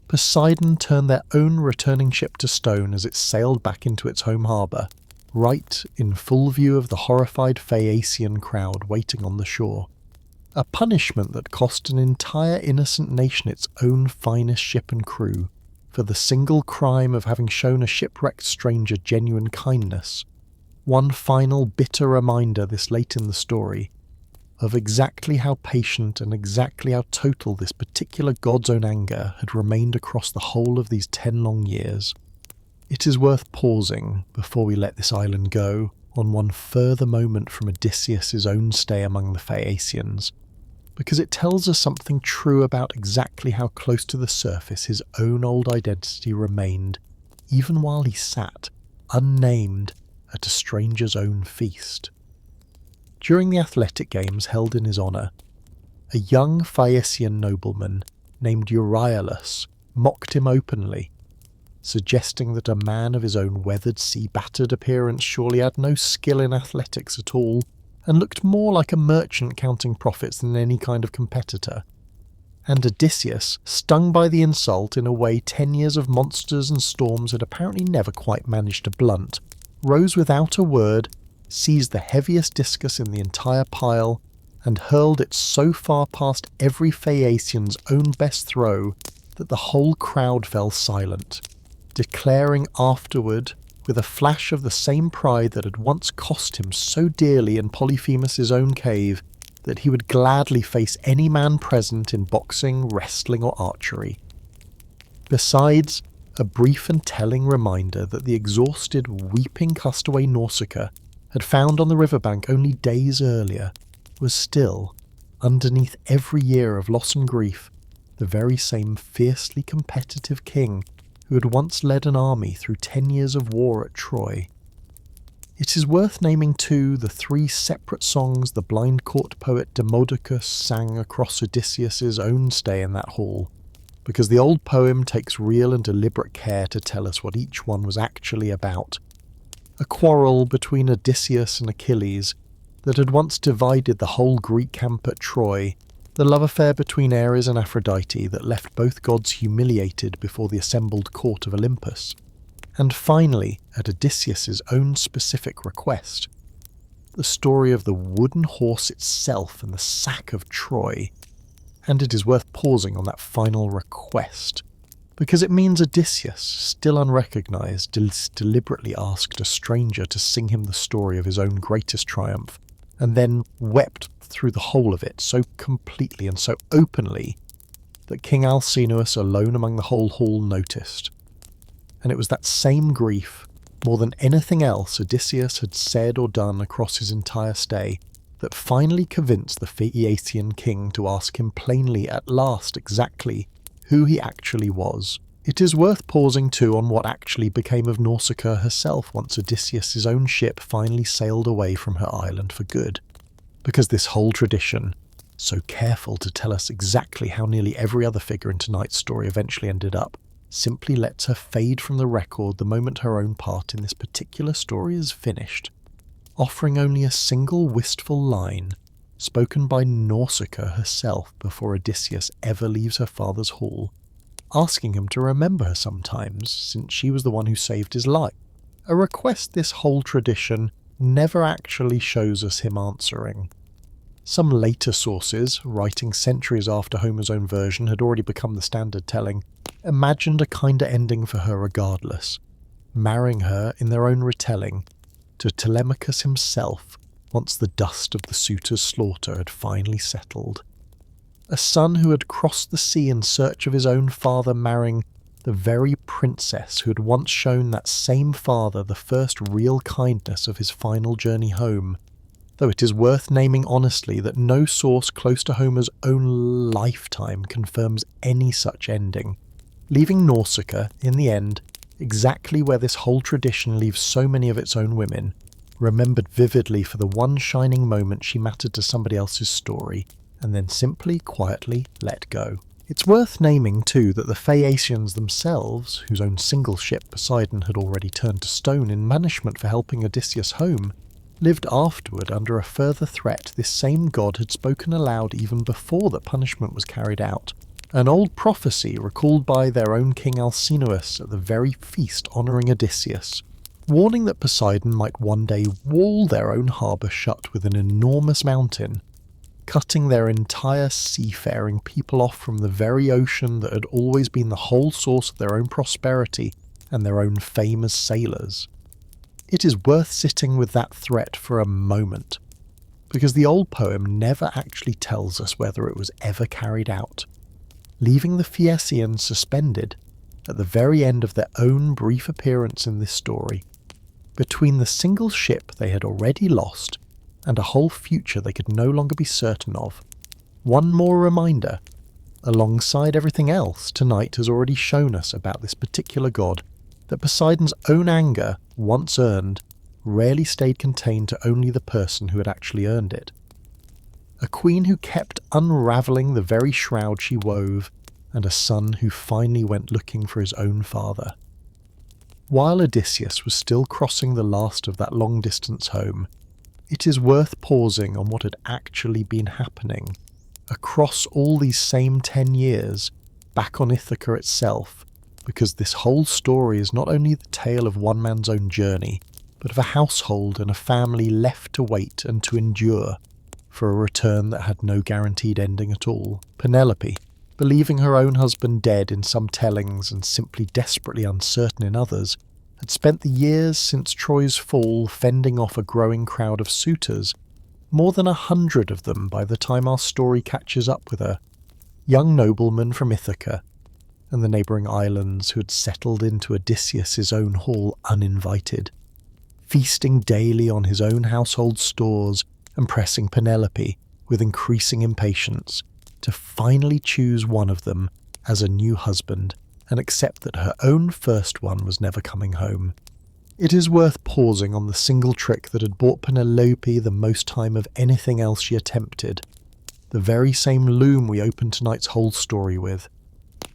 Poseidon turned their own returning ship to stone as it sailed back into its home harbour, right in full view of the horrified Phaeacian crowd waiting on the shore. A punishment that cost an entire innocent nation its own finest ship and crew, for the single crime of having shown a shipwrecked stranger genuine kindness. one final bitter reminder this late in the story of exactly how patient and exactly how total this particular god's own anger had remained across the whole of these 10 long years. It is worth pausing, before we let this island go, on one further moment from Odysseus' own stay among the Phaeacians, because it tells us something true about exactly how close to the surface his own old identity remained, even while he sat, unnamed, at a stranger's own feast. During the athletic games held in his honour, a young Phaeacian nobleman named Euryalus mocked him openly, suggesting that a man of his own weathered, sea-battered appearance surely had no skill in athletics at all, and looked more like a merchant counting profits than any kind of competitor. And Odysseus, stung by the insult in a way 10 years of monsters and storms had apparently never quite managed to blunt, rose without a word, seized the heaviest discus in the entire pile, and hurled it so far past every Phaeacian's own best throw that the whole crowd fell silent, declaring afterward, with a flash of the same pride that had once cost him so dearly in Polyphemus' own cave, that he would gladly face any man present in boxing, wrestling or archery. Besides, a brief and telling reminder that the exhausted, weeping castaway Nausicaa had found on the riverbank only days earlier was still, underneath every year of loss and grief, the very same fiercely competitive king who had once led an army through 10 years of war at Troy. It is worth naming too the 3 separate songs the blind court poet Demodocus sang across Odysseus' own stay in that hall, because the old poem takes real and deliberate care to tell us what each one was actually about. A quarrel between Odysseus and Achilles that had once divided the whole Greek camp at Troy, the love affair between Ares and Aphrodite that left both gods humiliated before the assembled court of Olympus, and finally, at Odysseus' own specific request, the story of the wooden horse itself and the sack of Troy. And it is worth pausing on that final request, because it means Odysseus, still unrecognised, deliberately asked a stranger to sing him the story of his own greatest triumph, and then wept through the whole of it so completely and so openly that King Alcinous alone among the whole hall noticed. And it was that same grief, more than anything else Odysseus had said or done across his entire stay, that finally convinced the Phaeacian king to ask him plainly at last exactly who he actually was. It is worth pausing too on what actually became of Nausicaa herself once Odysseus' own ship finally sailed away from her island for good, because this whole tradition, so careful to tell us exactly how nearly every other figure in tonight's story eventually ended up, simply lets her fade from the record the moment her own part in this particular story is finished, offering only a single wistful line, spoken by Nausicaa herself before Odysseus ever leaves her father's hall, asking him to remember her sometimes, since she was the one who saved his life, a request this whole tradition never actually shows us him answering. Some later sources, writing centuries after Homer's own version had already become the standard telling, imagined a kinder ending for her regardless, marrying her in their own retelling to Telemachus himself once the dust of the suitors' slaughter had finally settled. A son who had crossed the sea in search of his own father marrying the very princess who had once shown that same father the first real kindness of his final journey home, though it is worth naming honestly that no source close to Homer's own lifetime confirms any such ending, leaving Nausicaa, in the end, exactly where this whole tradition leaves so many of its own women, remembered vividly for the one shining moment she mattered to somebody else's story, and then simply, quietly let go. It's worth naming, too, that the Phaeacians themselves, whose own single ship Poseidon had already turned to stone in punishment for helping Odysseus home, lived afterward under a further threat this same god had spoken aloud even before that punishment was carried out, an old prophecy recalled by their own king Alcinous at the very feast honouring Odysseus, warning that Poseidon might one day wall their own harbour shut with an enormous mountain, cutting their entire seafaring people off from the very ocean that had always been the whole source of their own prosperity and their own fame as sailors. It is worth sitting with that threat for a moment, because the old poem never actually tells us whether it was ever carried out, leaving the Phaeacians suspended at the very end of their own brief appearance in this story, between the single ship they had already lost and a whole future they could no longer be certain of. One more reminder, alongside everything else tonight has already shown us about this particular god, that Poseidon's own anger, once earned, rarely stayed contained to only the person who had actually earned it. A queen who kept unravelling the very shroud she wove, and a son who finally went looking for his own father. While Odysseus was still crossing the last of that long-distance home, it is worth pausing on what had actually been happening across all these same 10 years back on Ithaca itself, because this whole story is not only the tale of one man's own journey, but of a household and a family left to wait and to endure for a return that had no guaranteed ending at all. Penelope, believing her own husband dead in some tellings and simply desperately uncertain in others, had spent the years since Troy's fall fending off a growing crowd of suitors, more than 100 of them by the time our story catches up with her, young noblemen from Ithaca and the neighbouring islands who had settled into Odysseus's own hall uninvited, feasting daily on his own household stores and pressing Penelope with increasing impatience to finally choose one of them as a new husband and accept that her own first one was never coming home. It is worth pausing on the single trick that had bought Penelope the most time of anything else she attempted, the very same loom we opened tonight's whole story with,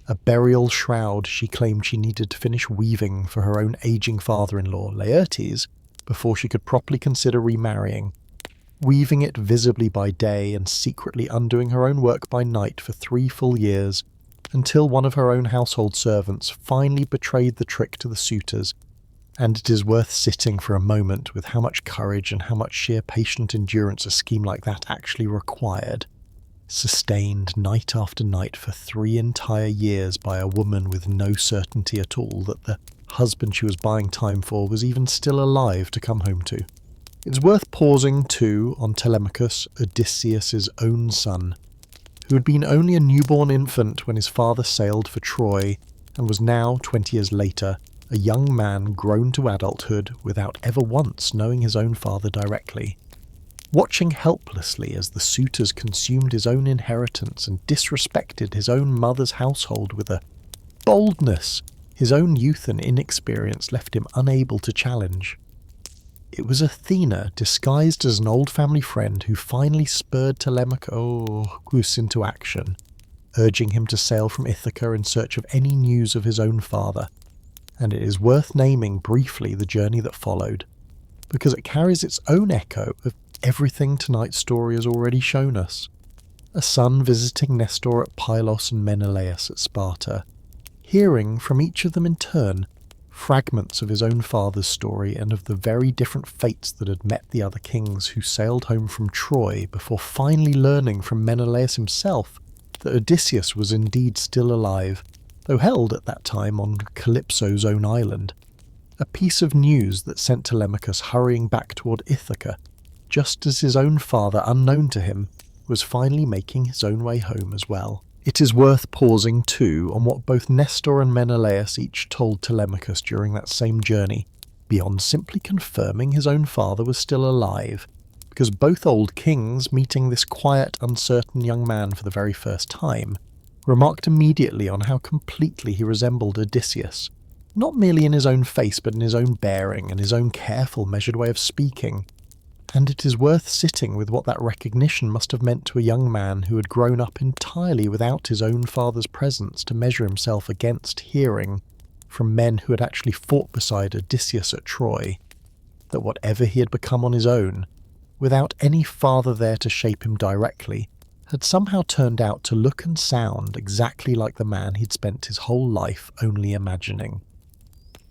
a burial shroud she claimed she needed to finish weaving for her own ageing father-in-law, Laertes, before she could properly consider remarrying, weaving it visibly by day and secretly undoing her own work by night for 3 full years, until one of her own household servants finally betrayed the trick to the suitors. And it is worth sitting for a moment with how much courage and how much sheer patient endurance a scheme like that actually required, sustained night after night for 3 entire years by a woman with no certainty at all that the husband she was buying time for was even still alive to come home to. It's worth pausing too on Telemachus, Odysseus's own son, who had been only a newborn infant when his father sailed for Troy and was now, 20 years later, a young man grown to adulthood without ever once knowing his own father directly, watching helplessly as the suitors consumed his own inheritance and disrespected his own mother's household with a boldness his own youth and inexperience left him unable to challenge. It was Athena, disguised as an old family friend, who finally spurred Telemachus into action, urging him to sail from Ithaca in search of any news of his own father, and it is worth naming briefly the journey that followed, because it carries its own echo of everything tonight's story has already shown us. A son visiting Nestor at Pylos and Menelaus at Sparta, hearing from each of them in turn fragments of his own father's story and of the very different fates that had met the other kings who sailed home from Troy, before finally learning from Menelaus himself that Odysseus was indeed still alive, though held at that time on Calypso's own island, a piece of news that sent Telemachus hurrying back toward Ithaca, just as his own father, unknown to him, was finally making his own way home as well. It is worth pausing too on what both Nestor and Menelaus each told Telemachus during that same journey, beyond simply confirming his own father was still alive, because both old kings, meeting this quiet, uncertain young man for the very first time, remarked immediately on how completely he resembled Odysseus, not merely in his own face but in his own bearing and his own careful, measured way of speaking. And it is worth sitting with what that recognition must have meant to a young man who had grown up entirely without his own father's presence to measure himself against, hearing from men who had actually fought beside Odysseus at Troy, that whatever he had become on his own, without any father there to shape him directly, had somehow turned out to look and sound exactly like the man he'd spent his whole life only imagining.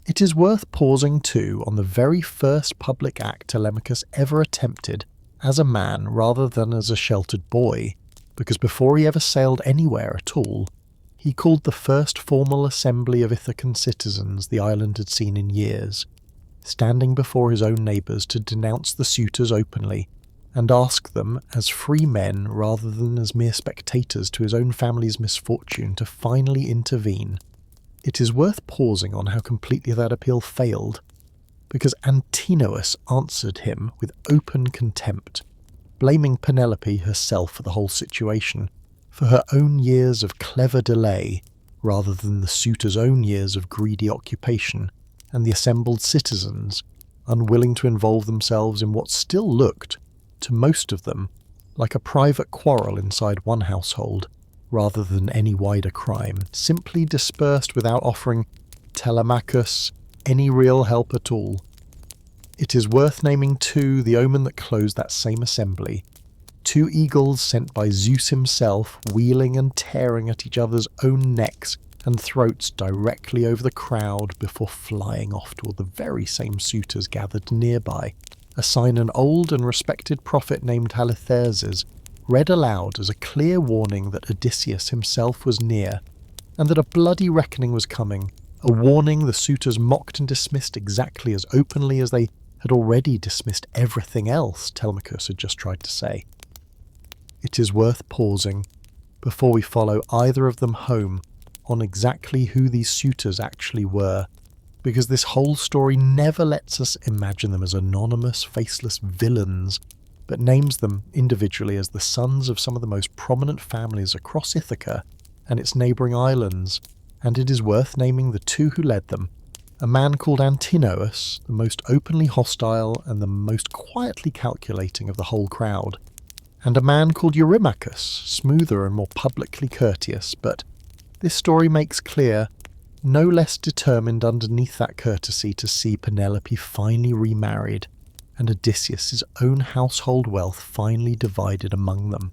It is worth pausing too on the very first public act Telemachus ever attempted as a man rather than as a sheltered boy, because before he ever sailed anywhere at all, he called the first formal assembly of Ithacan citizens the island had seen in years, standing before his own neighbours to denounce the suitors openly and ask them, as free men rather than as mere spectators to his own family's misfortune, to finally intervene. It is worth pausing on how completely that appeal failed, because Antinous answered him with open contempt, blaming Penelope herself for the whole situation, for her own years of clever delay rather than the suitors' own years of greedy occupation, and the assembled citizens, unwilling to involve themselves in what still looked, to most of them, like a private quarrel inside one household, rather than any wider crime, simply dispersed without offering Telemachus any real help at all. It is worth naming too the omen that closed that same assembly. 2 eagles sent by Zeus himself, wheeling and tearing at each other's own necks and throats directly over the crowd before flying off toward the very same suitors gathered nearby, a sign an old and respected prophet named Halitherses read aloud as a clear warning that Odysseus himself was near, and that a bloody reckoning was coming, a warning the suitors mocked and dismissed exactly as openly as they had already dismissed everything else Telemachus had just tried to say. It is worth pausing, before we follow either of them home, on exactly who these suitors actually were, because this whole story never lets us imagine them as anonymous, faceless villains, but names them individually as the sons of some of the most prominent families across Ithaca and its neighbouring islands, and it is worth naming the 2 who led them, a man called Antinous, the most openly hostile and the most quietly calculating of the whole crowd, and a man called Eurymachus, smoother and more publicly courteous, but this story makes clear, no less determined underneath that courtesy to see Penelope finally remarried, and Odysseus' own household wealth finally divided among them.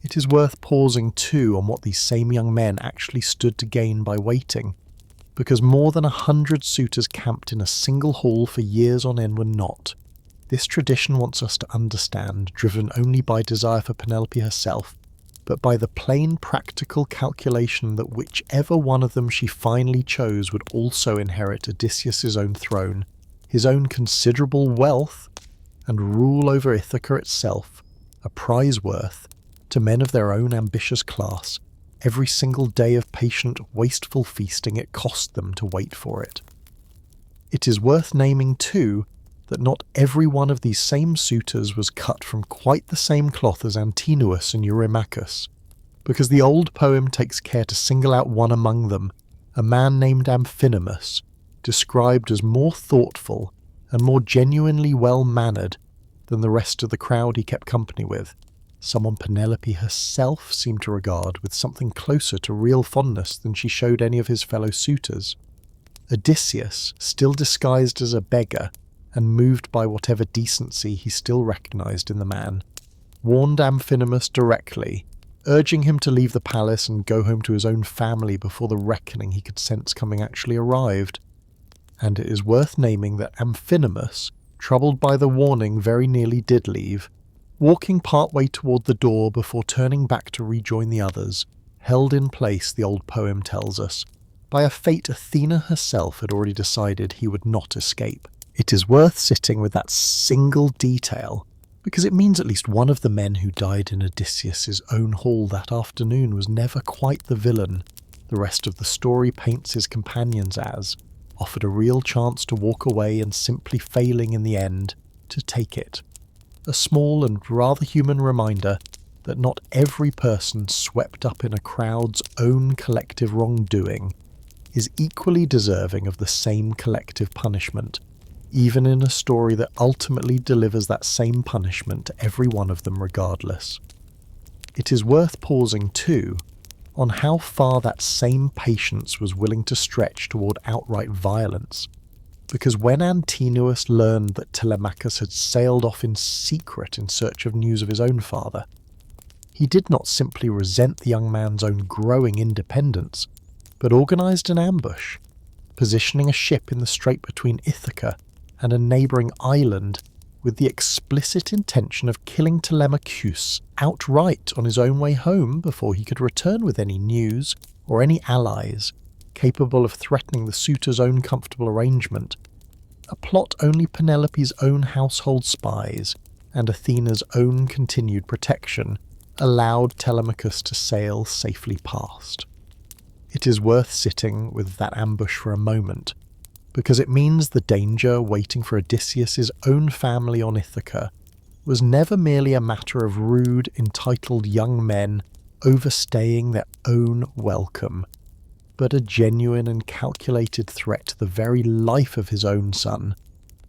It is worth pausing too on what these same young men actually stood to gain by waiting, because more than 100 suitors camped in a single hall for years on end were not. This tradition wants us to understand, driven only by desire for Penelope herself, but by the plain practical calculation that whichever one of them she finally chose would also inherit Odysseus' own throne, his own considerable wealth, and rule over Ithaca itself, a prize worth, to men of their own ambitious class, every single day of patient, wasteful feasting it cost them to wait for it. It is worth naming too that not every one of these same suitors was cut from quite the same cloth as Antinous and Eurymachus, because the old poem takes care to single out one among them, a man named Amphinomus, described as more thoughtful and more genuinely well-mannered than the rest of the crowd he kept company with, someone Penelope herself seemed to regard with something closer to real fondness than she showed any of his fellow suitors. Odysseus, still disguised as a beggar, and moved by whatever decency he still recognised in the man, warned Amphinomus directly, urging him to leave the palace and go home to his own family before the reckoning he could sense coming actually arrived. And it is worth naming that Amphinomus, troubled by the warning, very nearly did leave, walking part-way toward the door before turning back to rejoin the others, held in place, the old poem tells us, by a fate Athena herself had already decided he would not escape. It is worth sitting with that single detail, because it means at least one of the men who died in Odysseus' own hall that afternoon was never quite the villain the rest of the story paints his companions as, offered a real chance to walk away and simply failing in the end to take it. A small and rather human reminder that not every person swept up in a crowd's own collective wrongdoing is equally deserving of the same collective punishment, even in a story that ultimately delivers that same punishment to every one of them regardless. It is worth pausing too on how far that same patience was willing to stretch toward outright violence, because when Antinous learned that Telemachus had sailed off in secret in search of news of his own father, he did not simply resent the young man's own growing independence, but organised an ambush, positioning a ship in the strait between Ithaca and a neighbouring island with the explicit intention of killing Telemachus outright on his own way home before he could return with any news or any allies capable of threatening the suitor's own comfortable arrangement. a plot only Penelope's own household spies and Athena's own continued protection allowed Telemachus to sail safely past. It is worth sitting with that ambush for a moment, because it means the danger waiting for Odysseus' own family on Ithaca was never merely a matter of rude, entitled young men overstaying their own welcome, but a genuine and calculated threat to the very life of his own son.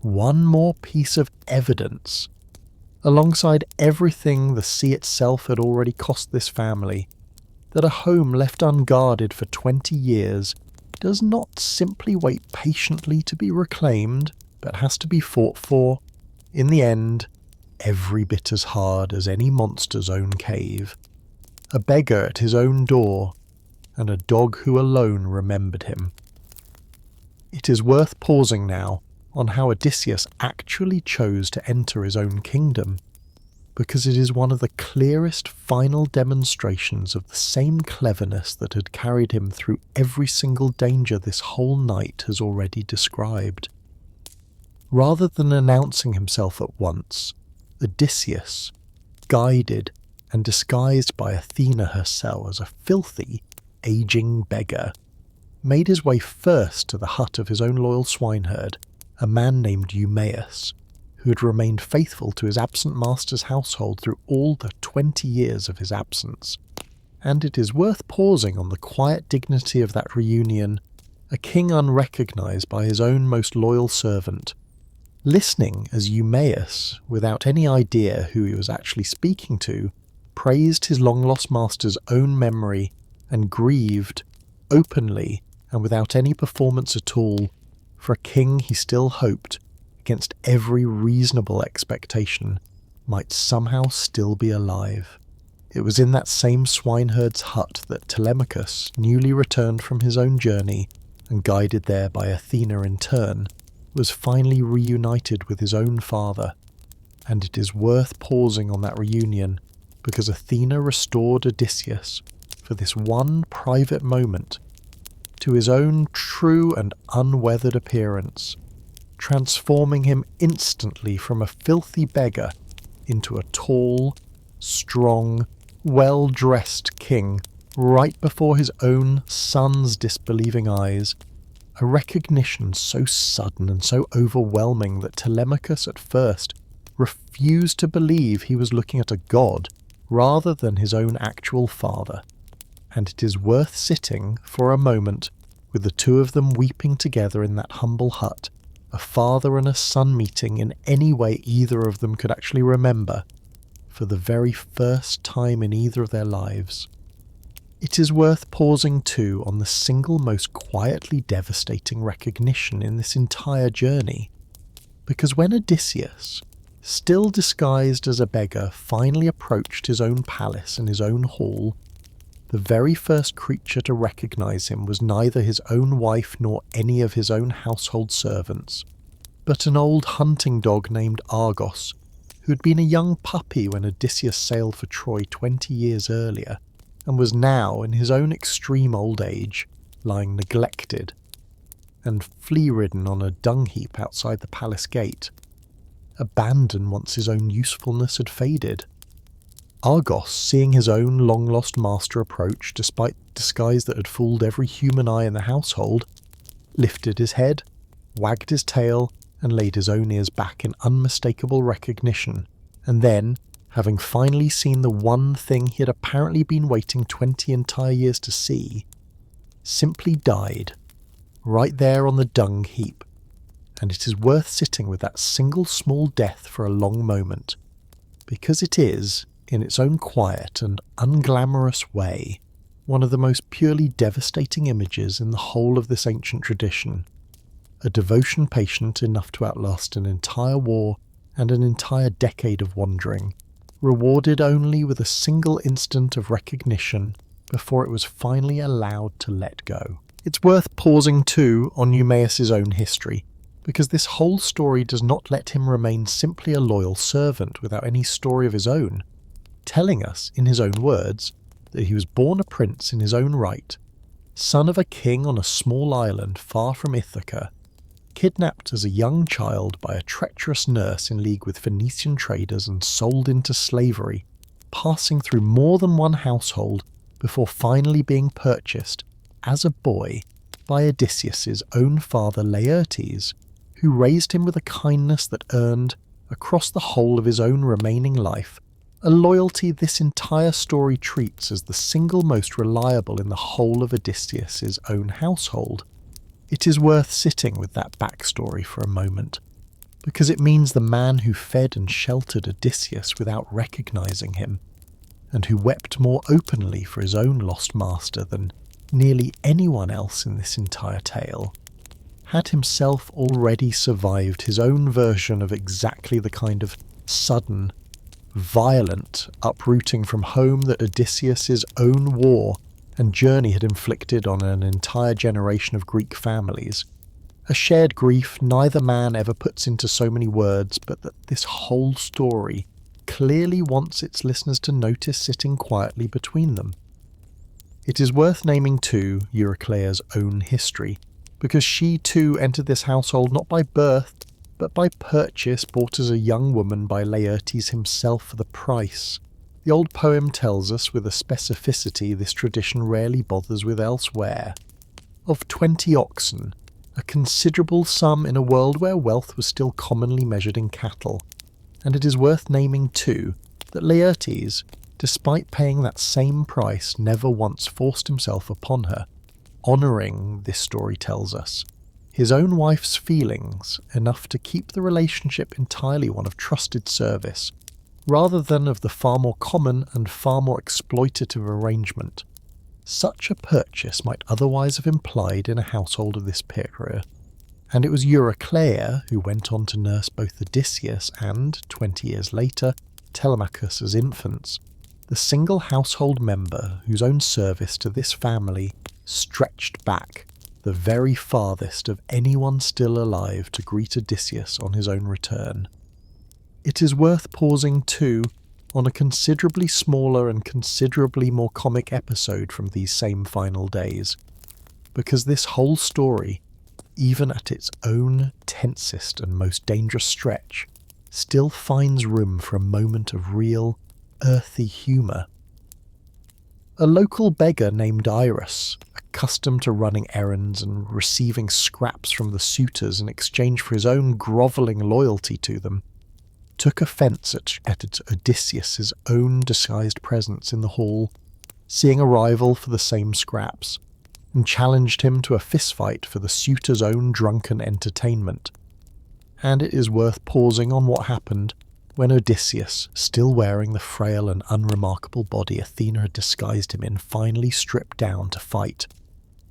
One more piece of evidence, alongside everything the sea itself had already cost this family, that a home left unguarded for 20 years does not simply wait patiently to be reclaimed, but has to be fought for, in the end, every bit as hard as any monster's own cave. A beggar at his own door, and a dog who alone remembered him. It is worth pausing now on how Odysseus actually chose to enter his own kingdom, because it is one of the clearest final demonstrations of the same cleverness that had carried him through every single danger this whole night has already described. Rather than announcing himself at once, Odysseus, guided and disguised by Athena herself as a filthy, aging beggar, made his way first to the hut of his own loyal swineherd, a man named Eumaeus, who had remained faithful to his absent master's household through all the 20 years of his absence. And it is worth pausing on the quiet dignity of that reunion, a king unrecognised by his own most loyal servant, listening as Eumaeus, without any idea who he was actually speaking to, praised his long-lost master's own memory and grieved, openly and without any performance at all, for a king he still hoped, against every reasonable expectation, might somehow still be alive. It was in that same swineherd's hut that Telemachus, newly returned from his own journey, and guided there by Athena in turn, was finally reunited with his own father, and it is worth pausing on that reunion because Athena restored Odysseus, for this one private moment, to his own true and unweathered appearance, transforming him instantly from a filthy beggar into a tall, strong, well-dressed king right before his own son's disbelieving eyes, a recognition so sudden and so overwhelming that Telemachus at first refused to believe he was looking at a god rather than his own actual father. And it is worth sitting for a moment with the two of them weeping together in that humble hut, a father and a son meeting in any way either of them could actually remember, for the very first time in either of their lives. It is worth pausing too on the single most quietly devastating recognition in this entire journey, because when Odysseus, still disguised as a beggar, finally approached his own palace and his own hall, the very first creature to recognise him was neither his own wife nor any of his own household servants, but an old hunting dog named Argos, who had been a young puppy when Odysseus sailed for Troy 20 years earlier, and was now, in his own extreme old age, lying neglected and flea-ridden on a dung heap outside the palace gate, abandoned once his own usefulness had faded. Argos, seeing his own long-lost master approach despite disguise that had fooled every human eye in the household, lifted his head, wagged his tail, and laid his own ears back in unmistakable recognition, and then, having finally seen the one thing he had apparently been waiting 20 entire years to see, simply died, right there on the dung heap. And it is worth sitting with that single small death for a long moment, because it is, in its own quiet and unglamorous way, one of the most purely devastating images in the whole of this ancient tradition. A devotion patient enough to outlast an entire war and an entire decade of wandering, rewarded only with a single instant of recognition before it was finally allowed to let go. It's worth pausing too on Eumaeus' own history, because this whole story does not let him remain simply a loyal servant without any story of his own, telling us, in his own words, that he was born a prince in his own right, son of a king on a small island far from Ithaca, kidnapped as a young child by a treacherous nurse in league with Phoenician traders and sold into slavery, passing through more than one household before finally being purchased, as a boy, by Odysseus's own father Laertes, who raised him with a kindness that earned, across the whole of his own remaining life, a loyalty this entire story treats as the single most reliable in the whole of Odysseus's own household. It is worth sitting with that backstory for a moment, because it means the man who fed and sheltered Odysseus without recognizing him, and who wept more openly for his own lost master than nearly anyone else in this entire tale, had himself already survived his own version of exactly the kind of sudden, violent uprooting from home that Odysseus's own war and journey had inflicted on an entire generation of Greek families. A shared grief neither man ever puts into so many words, but that this whole story clearly wants its listeners to notice sitting quietly between them. It is worth naming too Euryclea's own history, because she too entered this household not by birth, but by purchase, bought as a young woman by Laertes himself for the price. The old poem tells us with a specificity this tradition rarely bothers with elsewhere. Of 20 oxen, a considerable sum in a world where wealth was still commonly measured in cattle. And it is worth naming too that Laertes, despite paying that same price, never once forced himself upon her, honouring, this story tells us, his own wife's feelings enough to keep the relationship entirely one of trusted service, rather than of the far more common and far more exploitative arrangement such a purchase might otherwise have implied in a household of this period. And it was Euryclea who went on to nurse both Odysseus and, 20 years later, Telemachus as infants, the single household member whose own service to this family stretched back the very farthest of anyone still alive to greet Odysseus on his own return. It is worth pausing too on a considerably smaller and considerably more comic episode from these same final days, because this whole story, even at its own tensest and most dangerous stretch, still finds room for a moment of real, earthy humour. A local beggar named Iris, accustomed to running errands and receiving scraps from the suitors in exchange for his own grovelling loyalty to them, took offence at Odysseus's own disguised presence in the hall, seeing a rival for the same scraps, and challenged him to a fistfight for the suitor's own drunken entertainment. And it is worth pausing on what happened when Odysseus, still wearing the frail and unremarkable body Athena had disguised him in, finally stripped down to fight,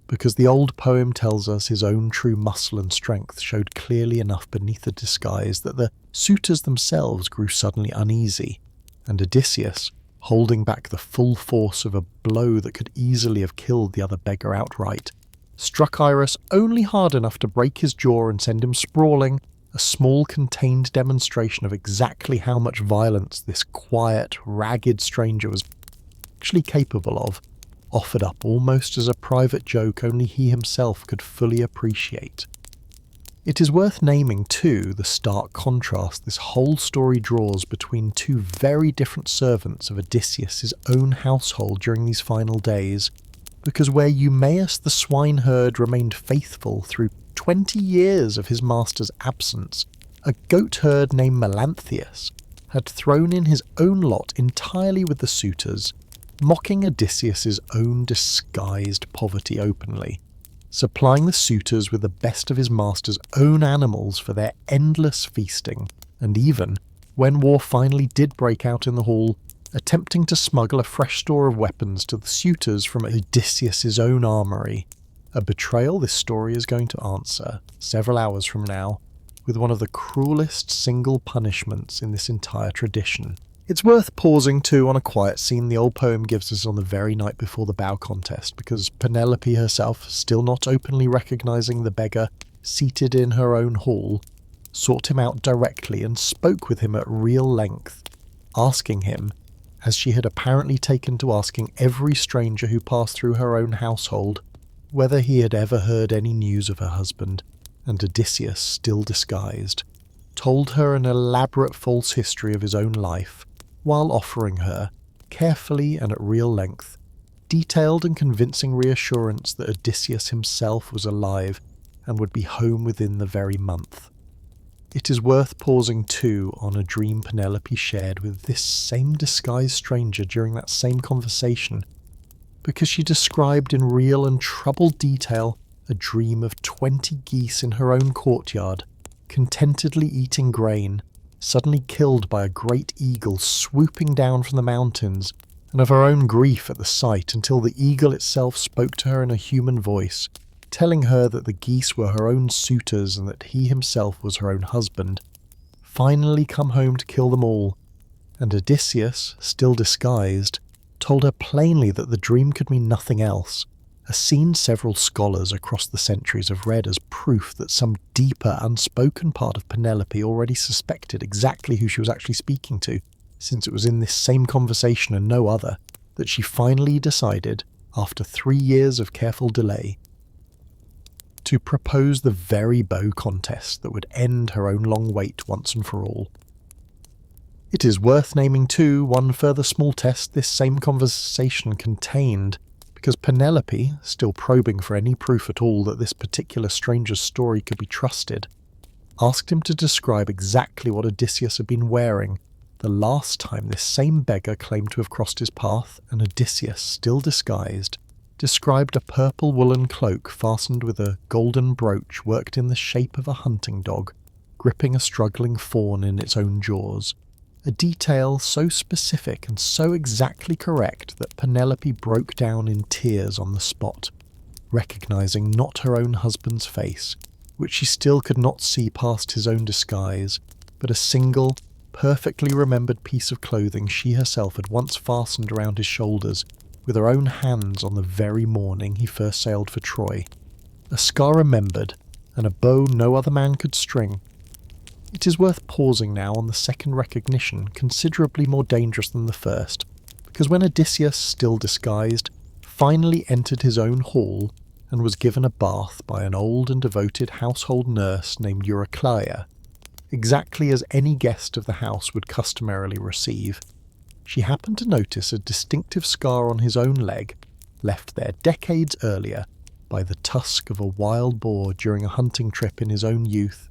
because the old poem tells us his own true muscle and strength showed clearly enough beneath the disguise that the suitors themselves grew suddenly uneasy, and Odysseus, holding back the full force of a blow that could easily have killed the other beggar outright, struck Iris only hard enough to break his jaw and send him sprawling, a small contained demonstration of exactly how much violence this quiet, ragged stranger was actually capable of, offered up almost as a private joke only he himself could fully appreciate. It is worth naming, too, the stark contrast this whole story draws between two very different servants of Odysseus' own household during these final days, because where Eumaeus the swineherd remained faithful through 20 years of his master's absence, a goatherd named Melanthius had thrown in his own lot entirely with the suitors, mocking Odysseus' own disguised poverty openly, supplying the suitors with the best of his master's own animals for their endless feasting, and even, when war finally did break out in the hall, attempting to smuggle a fresh store of weapons to the suitors from Odysseus' own armoury, a betrayal this story is going to answer, several hours from now, with one of the cruelest single punishments in this entire tradition. It's worth pausing too on a quiet scene the old poem gives us on the very night before the bow contest, because Penelope herself, still not openly recognising the beggar seated in her own hall, sought him out directly and spoke with him at real length, asking him, as she had apparently taken to asking every stranger who passed through her own household, whether he had ever heard any news of her husband, and Odysseus, still disguised, told her an elaborate false history of his own life, while offering her, carefully and at real length, detailed and convincing reassurance that Odysseus himself was alive and would be home within the very month. It is worth pausing too on a dream Penelope shared with this same disguised stranger during that same conversation, because she described in real and troubled detail a dream of 20 geese in her own courtyard, contentedly eating grain, suddenly killed by a great eagle swooping down from the mountains, and of her own grief at the sight until the eagle itself spoke to her in a human voice, telling her that the geese were her own suitors and that he himself was her own husband, finally come home to kill them all, and Odysseus, still disguised, told her plainly that the dream could mean nothing else, a scene several scholars across the centuries have read as proof that some deeper, unspoken part of Penelope already suspected exactly who she was actually speaking to, since it was in this same conversation and no other that she finally decided, after 3 years of careful delay, to propose the very bow contest that would end her own long wait once and for all. It is worth naming too one further small test this same conversation contained, because Penelope, still probing for any proof at all that this particular stranger's story could be trusted, asked him to describe exactly what Odysseus had been wearing the last time this same beggar claimed to have crossed his path, and Odysseus, still disguised, described a purple woolen cloak fastened with a golden brooch worked in the shape of a hunting dog, gripping a struggling fawn in its own jaws, a detail so specific and so exactly correct that Penelope broke down in tears on the spot, recognizing not her own husband's face, which she still could not see past his own disguise, but a single, perfectly remembered piece of clothing she herself had once fastened around his shoulders with her own hands on the very morning he first sailed for Troy, a scar remembered, and a bow no other man could string. It is worth pausing now on the second recognition, considerably more dangerous than the first, because when Odysseus, still disguised, finally entered his own hall and was given a bath by an old and devoted household nurse named Eurycleia, exactly as any guest of the house would customarily receive, she happened to notice a distinctive scar on his own leg, left there decades earlier by the tusk of a wild boar during a hunting trip in his own youth,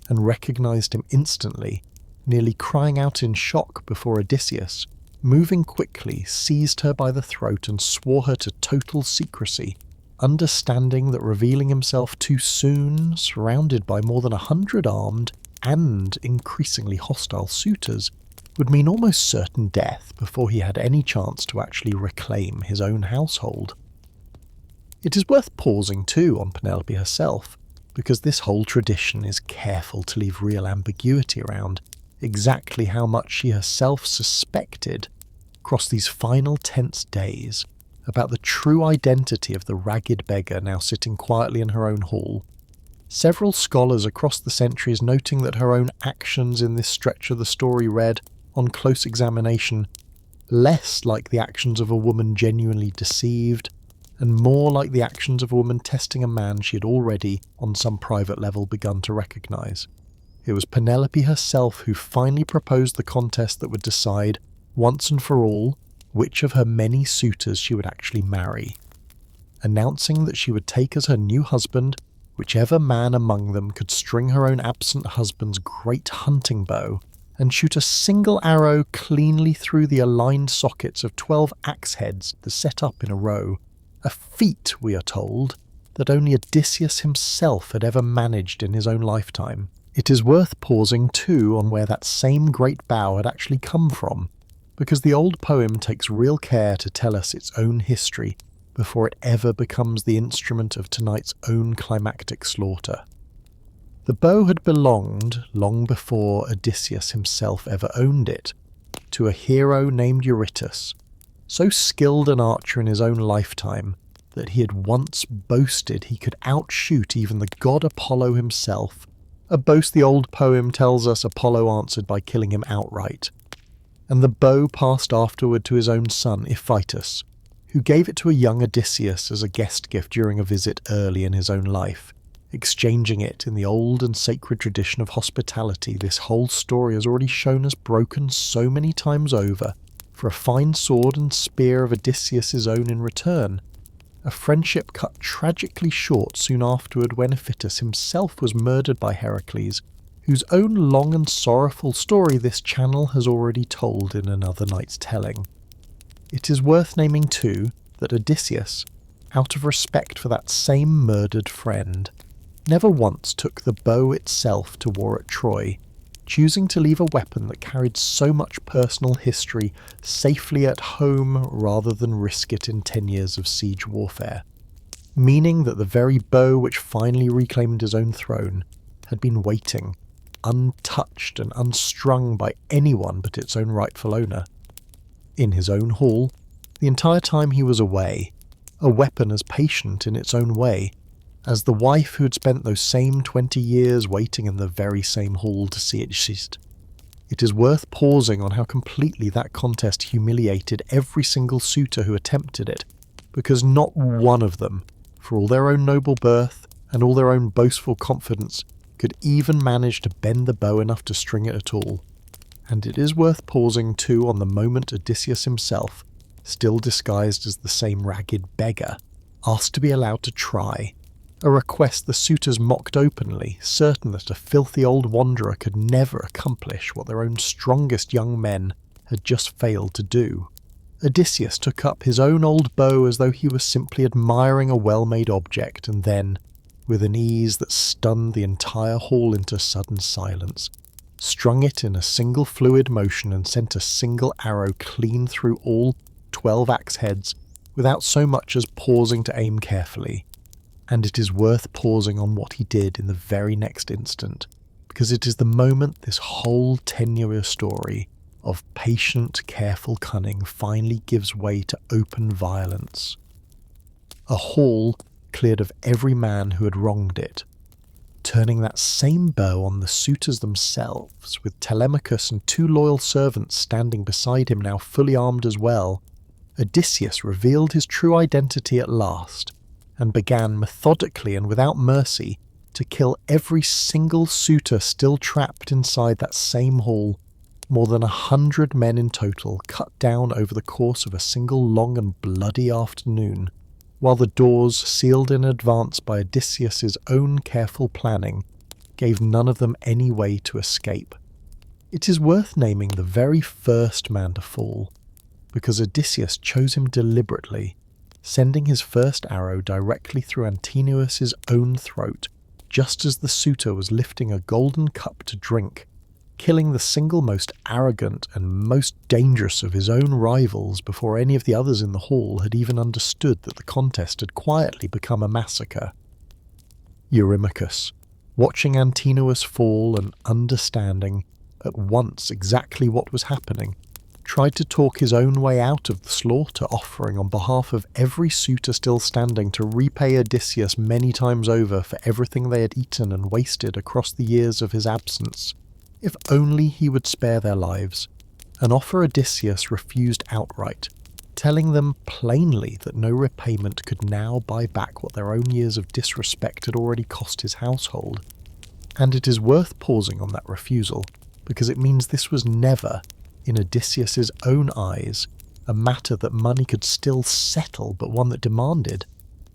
and recognized him instantly, nearly crying out in shock before Odysseus, moving quickly, seized her by the throat and swore her to total secrecy, understanding that revealing himself too soon, surrounded by more than 100 armed and increasingly hostile suitors, would mean almost certain death before he had any chance to actually reclaim his own household. It is worth pausing too on Penelope herself, because this whole tradition is careful to leave real ambiguity around exactly how much she herself suspected across these final tense days about the true identity of the ragged beggar now sitting quietly in her own hall. Several scholars across the centuries noting that her own actions in this stretch of the story read, on close examination, less like the actions of a woman genuinely deceived, and more like the actions of a woman testing a man she had already, on some private level, begun to recognise. It was Penelope herself who finally proposed the contest that would decide, once and for all, which of her many suitors she would actually marry, announcing that she would take as her new husband whichever man among them could string her own absent husband's great hunting bow and shoot a single arrow cleanly through the aligned sockets of 12 axe heads set up in a row, a feat, we are told, that only Odysseus himself had ever managed in his own lifetime. It is worth pausing too on where that same great bow had actually come from, because the old poem takes real care to tell us its own history before it ever becomes the instrument of tonight's own climactic slaughter. The bow had belonged, long before Odysseus himself ever owned it, to a hero named Eurytus, so skilled an archer in his own lifetime that he had once boasted he could outshoot even the god Apollo himself, a boast the old poem tells us Apollo answered by killing him outright. And the bow passed afterward to his own son Iphitus, who gave it to a young Odysseus as a guest gift during a visit early in his own life, exchanging it in the old and sacred tradition of hospitality this whole story has already shown us broken so many times over, for a fine sword and spear of Odysseus' own in return, a friendship cut tragically short soon afterward when Iphitus himself was murdered by Heracles, whose own long and sorrowful story this channel has already told in another night's telling. It is worth naming too that Odysseus, out of respect for that same murdered friend, never once took the bow itself to war at Troy, choosing to leave a weapon that carried so much personal history safely at home rather than risk it in 10 years of siege warfare, meaning that the very bow which finally reclaimed his own throne had been waiting, untouched and unstrung by anyone but its own rightful owner, in his own hall, the entire time he was away, a weapon as patient in its own way as the wife who had spent those same 20 years waiting in the very same hall to see it seized. It is worth pausing on how completely that contest humiliated every single suitor who attempted it, because not one of them, for all their own noble birth and all their own boastful confidence, could even manage to bend the bow enough to string it at all. And it is worth pausing too on the moment Odysseus himself, still disguised as the same ragged beggar, asked to be allowed to try, a request the suitors mocked openly, certain that a filthy old wanderer could never accomplish what their own strongest young men had just failed to do. Odysseus took up his own old bow as though he was simply admiring a well-made object, and then, with an ease that stunned the entire hall into sudden silence, strung it in a single fluid motion and sent a single arrow clean through all 12 axe heads without so much as pausing to aim carefully. And it is worth pausing on what he did in the very next instant, because it is the moment this whole tenuous story of patient, careful cunning finally gives way to open violence. A hall cleared of every man who had wronged it, turning that same bow on the suitors themselves, with Telemachus and 2 loyal servants standing beside him now fully armed as well. Odysseus revealed his true identity at last, and began methodically and without mercy to kill every single suitor still trapped inside that same hall, more than 100 men in total cut down over the course of a single long and bloody afternoon, while the doors, sealed in advance by Odysseus's own careful planning, gave none of them any way to escape. It is worth naming the very first man to fall, because Odysseus chose him deliberately, sending his first arrow directly through Antinous' own throat, just as the suitor was lifting a golden cup to drink, killing the single most arrogant and most dangerous of his own rivals before any of the others in the hall had even understood that the contest had quietly become a massacre. Eurymachus, watching Antinous fall and understanding at once exactly what was happening, tried to talk his own way out of the slaughter, offering on behalf of every suitor still standing to repay Odysseus many times over for everything they had eaten and wasted across the years of his absence, if only he would spare their lives. An offer Odysseus refused outright, telling them plainly that no repayment could now buy back what their own years of disrespect had already cost his household. And it is worth pausing on that refusal, because it means this was never, in Odysseus's own eyes, a matter that money could still settle, but one that demanded,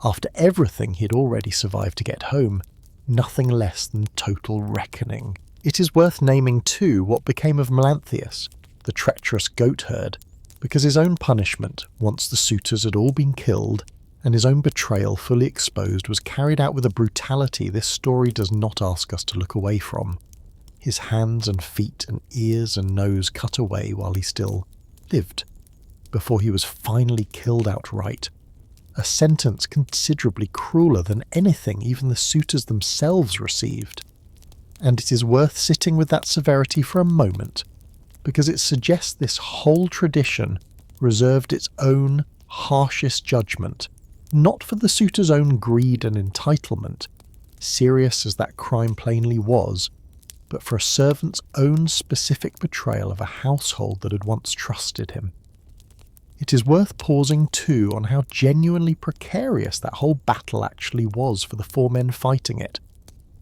after everything he had already survived to get home, nothing less than total reckoning. It is worth naming too what became of Melanthius, the treacherous goatherd, because his own punishment, once the suitors had all been killed, and his own betrayal fully exposed, was carried out with a brutality this story does not ask us to look away from. His hands and feet and ears and nose cut away while he still lived, before he was finally killed outright, a sentence considerably crueler than anything even the suitors themselves received. And it is worth sitting with that severity for a moment, because it suggests this whole tradition reserved its own harshest judgment, not for the suitor's own greed and entitlement, serious as that crime plainly was, but for a servant's own specific betrayal of a household that had once trusted him. It is worth pausing too on how genuinely precarious that whole battle actually was for the 4 men fighting it,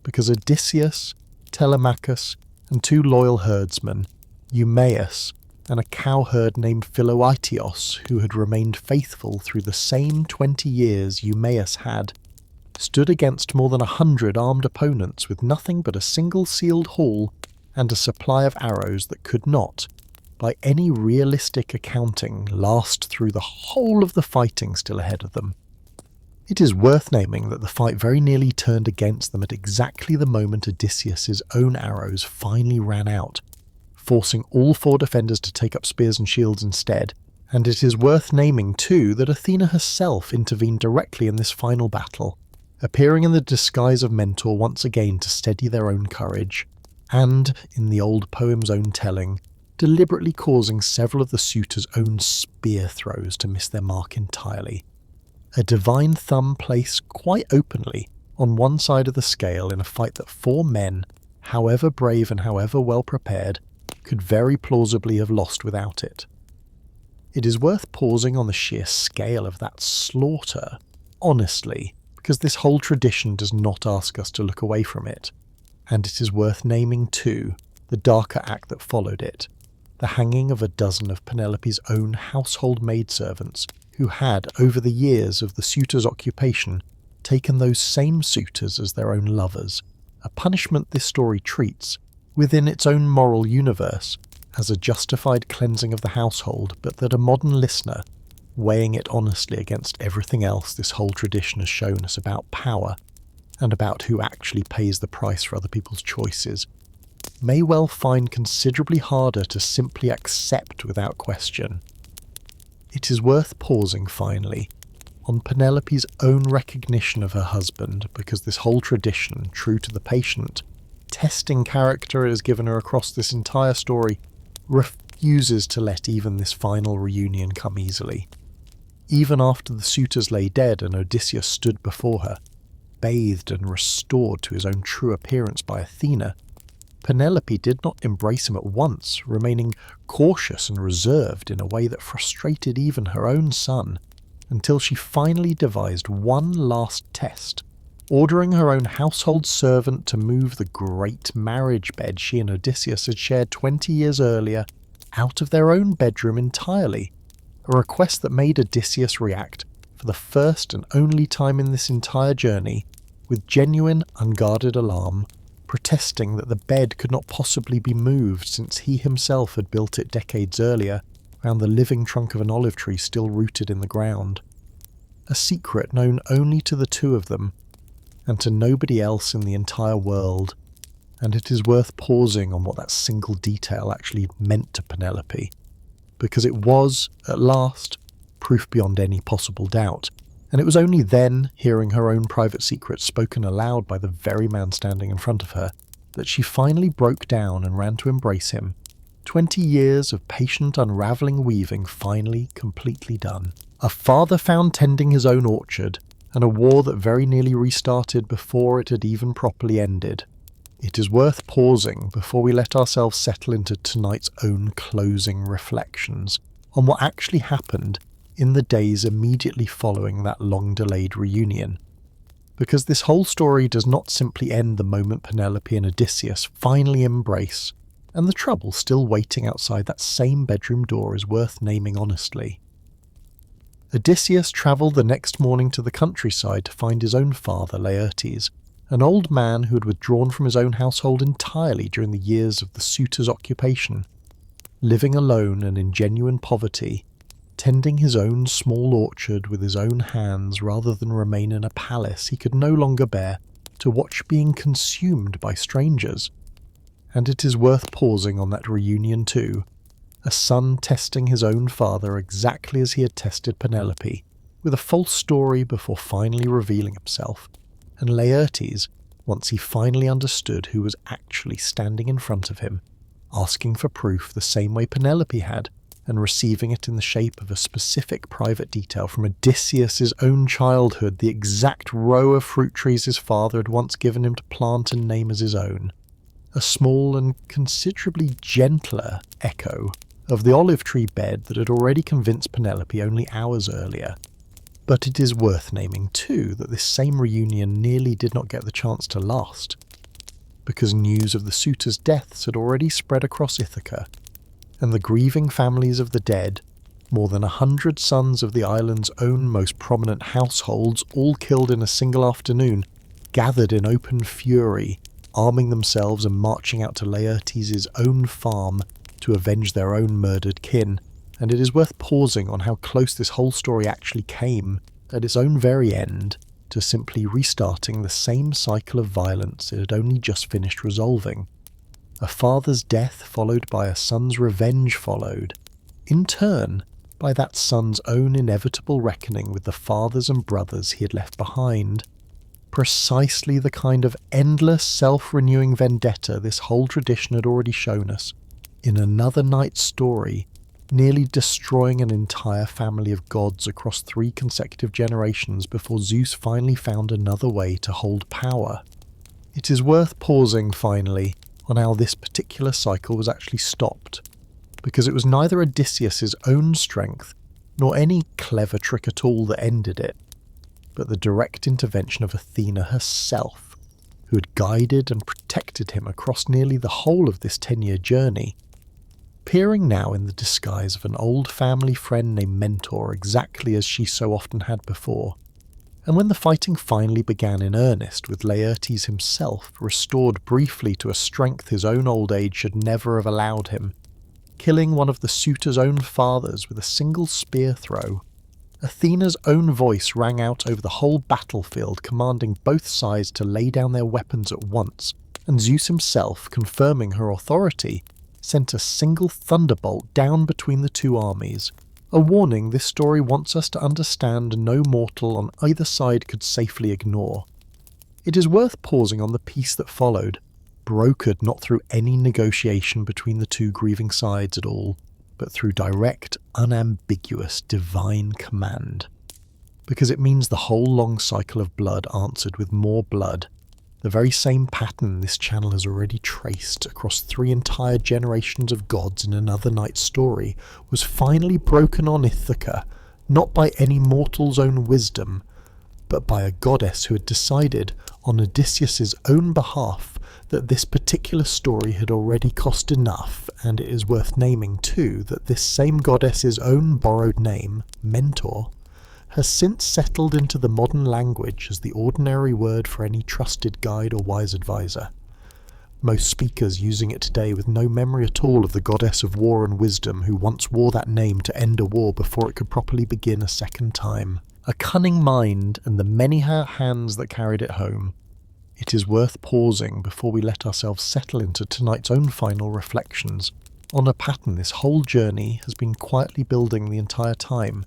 because Odysseus, Telemachus, and 2 loyal herdsmen, Eumaeus and a cowherd named Philoetios, who had remained faithful through the same 20 years Eumaeus had, stood against more than 100 armed opponents with nothing but a single sealed hall and a supply of arrows that could not, by any realistic accounting, last through the whole of the fighting still ahead of them. It is worth naming that the fight very nearly turned against them at exactly the moment Odysseus's own arrows finally ran out, forcing all 4 defenders to take up spears and shields instead, and it is worth naming too that Athena herself intervened directly in this final battle, appearing in the disguise of Mentor once again to steady their own courage, and, in the old poem's own telling, deliberately causing several of the suitors' own spear throws to miss their mark entirely. A divine thumb placed quite openly on one side of the scale in a fight that 4 men, however brave and however well prepared, could very plausibly have lost without it. It is worth pausing on the sheer scale of that slaughter, honestly, because this whole tradition does not ask us to look away from it, and it is worth naming too the darker act that followed it, the hanging of a dozen of Penelope's own household maidservants who had, over the years of the suitors' occupation, taken those same suitors as their own lovers, a punishment this story treats, within its own moral universe, as a justified cleansing of the household, but that a modern listener, weighing it honestly against everything else this whole tradition has shown us about power, and about who actually pays the price for other people's choices, may well find considerably harder to simply accept without question. It is worth pausing, finally, on Penelope's own recognition of her husband, because this whole tradition, true to the patient, testing character it has given her across this entire story, refuses to let even this final reunion come easily. Even after the suitors lay dead and Odysseus stood before her, bathed and restored to his own true appearance by Athena, Penelope did not embrace him at once, remaining cautious and reserved in a way that frustrated even her own son, until she finally devised one last test, ordering her own household servant to move the great marriage bed she and Odysseus had shared 20 years earlier out of their own bedroom entirely, a request that made Odysseus react, for the first and only time in this entire journey, with genuine, unguarded alarm, protesting that the bed could not possibly be moved since he himself had built it decades earlier around the living trunk of an olive tree still rooted in the ground. A secret known only to the 2 of them, and to nobody else in the entire world, and it is worth pausing on what that single detail actually meant to Penelope, because it was, at last, proof beyond any possible doubt, and it was only then, hearing her own private secrets spoken aloud by the very man standing in front of her, that she finally broke down and ran to embrace him. 20 years of patient unravelling weaving finally completely done. A father found tending his own orchard, and a war that very nearly restarted before it had even properly ended. It is worth pausing before we let ourselves settle into tonight's own closing reflections on what actually happened in the days immediately following that long-delayed reunion. Because this whole story does not simply end the moment Penelope and Odysseus finally embrace, and the trouble still waiting outside that same bedroom door is worth naming honestly. Odysseus travelled the next morning to the countryside to find his own father, Laertes, an old man who had withdrawn from his own household entirely during the years of the suitors' occupation, living alone and in genuine poverty, tending his own small orchard with his own hands rather than remain in a palace he could no longer bear to watch being consumed by strangers. And it is worth pausing on that reunion too, a son testing his own father exactly as he had tested Penelope, with a false story before finally revealing himself, and Laertes, once he finally understood who was actually standing in front of him, asking for proof the same way Penelope had, and receiving it in the shape of a specific private detail from Odysseus's own childhood, the exact row of fruit trees his father had once given him to plant and name as his own. A small and considerably gentler echo of the olive tree bed that had already convinced Penelope only hours earlier. But it is worth naming too that this same reunion nearly did not get the chance to last, because news of the suitors' deaths had already spread across Ithaca, and the grieving families of the dead, more than 100 sons of the island's own most prominent households, all killed in a single afternoon, gathered in open fury, arming themselves and marching out to Laertes' own farm to avenge their own murdered kin. And it is worth pausing on how close this whole story actually came, at its own very end, to simply restarting the same cycle of violence it had only just finished resolving. A father's death followed by a son's revenge followed, in turn by that son's own inevitable reckoning with the fathers and brothers he had left behind. Precisely the kind of endless, self-renewing vendetta this whole tradition had already shown us, in another night's story, nearly destroying an entire family of gods across 3 consecutive generations before Zeus finally found another way to hold power. It is worth pausing, finally, on how this particular cycle was actually stopped, because it was neither Odysseus' own strength, nor any clever trick at all that ended it, but the direct intervention of Athena herself, who had guided and protected him across nearly the whole of this 10-year journey, appearing now in the disguise of an old family friend named Mentor, exactly as she so often had before. And when the fighting finally began in earnest, with Laertes himself restored briefly to a strength his own old age should never have allowed him, killing one of the suitors' own fathers with a single spear throw, Athena's own voice rang out over the whole battlefield, commanding both sides to lay down their weapons at once, and Zeus himself, confirming her authority, sent a single thunderbolt down between the 2 armies, a warning this story wants us to understand no mortal on either side could safely ignore. It is worth pausing on the peace that followed, brokered not through any negotiation between the 2 grieving sides at all, but through direct, unambiguous divine command. Because it means the whole long cycle of blood answered with more blood, the very same pattern this channel has already traced across 3 entire generations of gods in another night's story, was finally broken on Ithaca, not by any mortal's own wisdom, but by a goddess who had decided, on Odysseus' own behalf, that this particular story had already cost enough, and it is worth naming too that this same goddess's own borrowed name, Mentor, has since settled into the modern language as the ordinary word for any trusted guide or wise advisor. Most speakers using it today with no memory at all of the goddess of war and wisdom who once wore that name to end a war before it could properly begin a second time. A cunning mind and the many hands that carried it home. It is worth pausing before we let ourselves settle into tonight's own final reflections on a pattern this whole journey has been quietly building the entire time,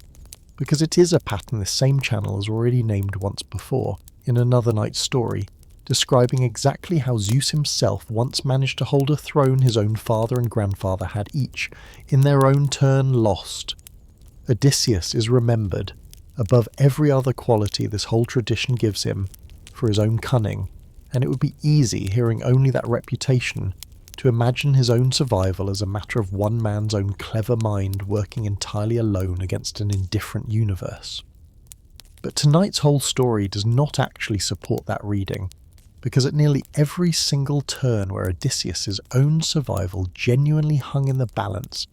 because it is a pattern this same channel has already named once before, in another night's story, describing exactly how Zeus himself once managed to hold a throne his own father and grandfather had each, in their own turn, lost. Odysseus is remembered, above every other quality this whole tradition gives him, for his own cunning, and it would be easy, hearing only that reputation, to imagine his own survival as a matter of one man's own clever mind working entirely alone against an indifferent universe. But tonight's whole story does not actually support that reading, because at nearly every single turn where Odysseus' own survival genuinely hung in the balance,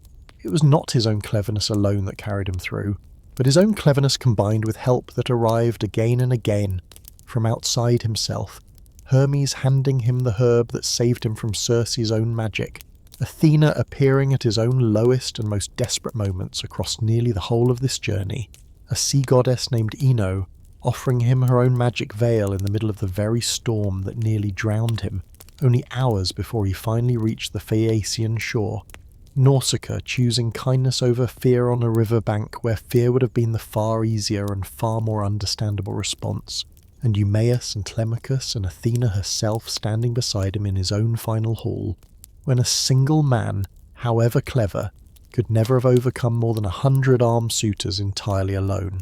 it was not his own cleverness alone that carried him through, but his own cleverness combined with help that arrived again and again from outside himself, Hermes handing him the herb that saved him from Circe's own magic, Athena appearing at his own lowest and most desperate moments across nearly the whole of this journey, a sea goddess named Ino offering him her own magic veil in the middle of the very storm that nearly drowned him, only hours before he finally reached the Phaeacian shore, Nausicaa choosing kindness over fear on a riverbank where fear would have been the far easier and far more understandable response, and Eumaeus and Telemachus and Athena herself standing beside him in his own final hall, when a single man, however clever, could never have overcome more than 100 armed suitors entirely alone.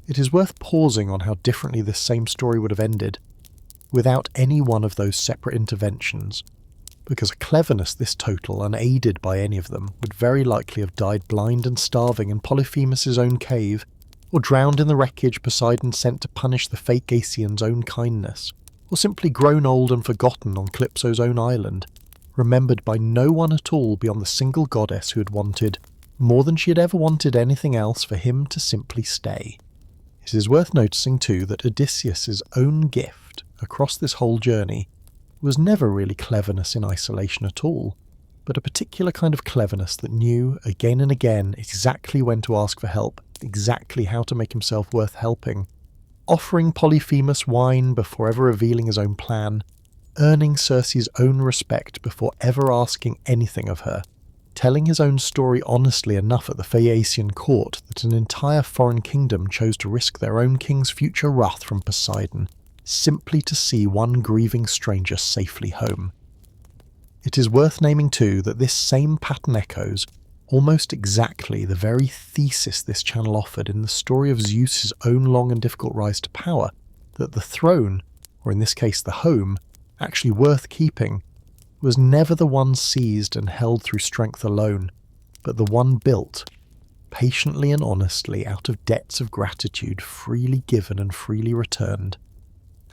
It is worth pausing on how differently this same story would have ended, without any one of those separate interventions, because a cleverness this total, unaided by any of them, would very likely have died blind and starving in Polyphemus' own cave, or drowned in the wreckage Poseidon sent to punish the Phaeacians' own kindness, or simply grown old and forgotten on Calypso's own island, remembered by no one at all beyond the single goddess who had wanted, more than she had ever wanted anything else, for him to simply stay. It is worth noticing too that Odysseus's own gift across this whole journey was never really cleverness in isolation at all, but a particular kind of cleverness that knew, again and again, exactly when to ask for help, exactly how to make himself worth helping, offering Polyphemus wine before ever revealing his own plan, earning Circe's own respect before ever asking anything of her, telling his own story honestly enough at the Phaeacian court that an entire foreign kingdom chose to risk their own king's future wrath from Poseidon, simply to see one grieving stranger safely home. It is worth naming too that this same pattern echoes almost exactly the very thesis this channel offered in the story of Zeus's own long and difficult rise to power, that the throne, or in this case the home, actually worth keeping, was never the one seized and held through strength alone, but the one built, patiently and honestly, out of debts of gratitude freely given and freely returned.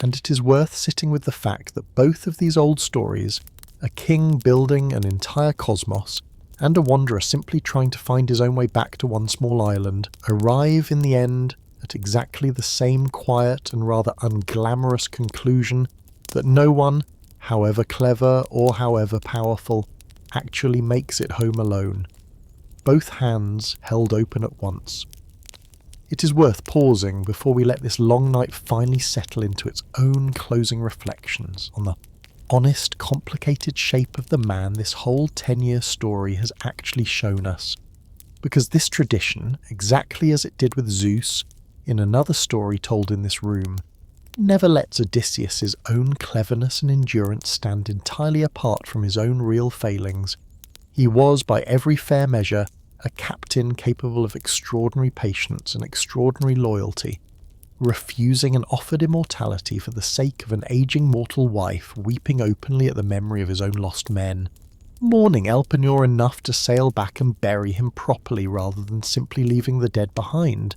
And it is worth sitting with the fact that both of these old stories, a king building an entire cosmos, and a wanderer simply trying to find his own way back to one small island, arrive in the end at exactly the same quiet and rather unglamorous conclusion that no one, however clever or however powerful, actually makes it home alone, both hands held open at once. It is worth pausing before we let this long night finally settle into its own closing reflections on the honest, complicated shape of the man this whole 10-year story has actually shown us. Because this tradition, exactly as it did with Zeus, in another story told in this room, never lets Odysseus's own cleverness and endurance stand entirely apart from his own real failings. He was, by every fair measure, a captain capable of extraordinary patience and extraordinary loyalty, refusing an offered immortality for the sake of an aging mortal wife weeping openly at the memory of his own lost men, mourning Elpenor enough to sail back and bury him properly rather than simply leaving the dead behind.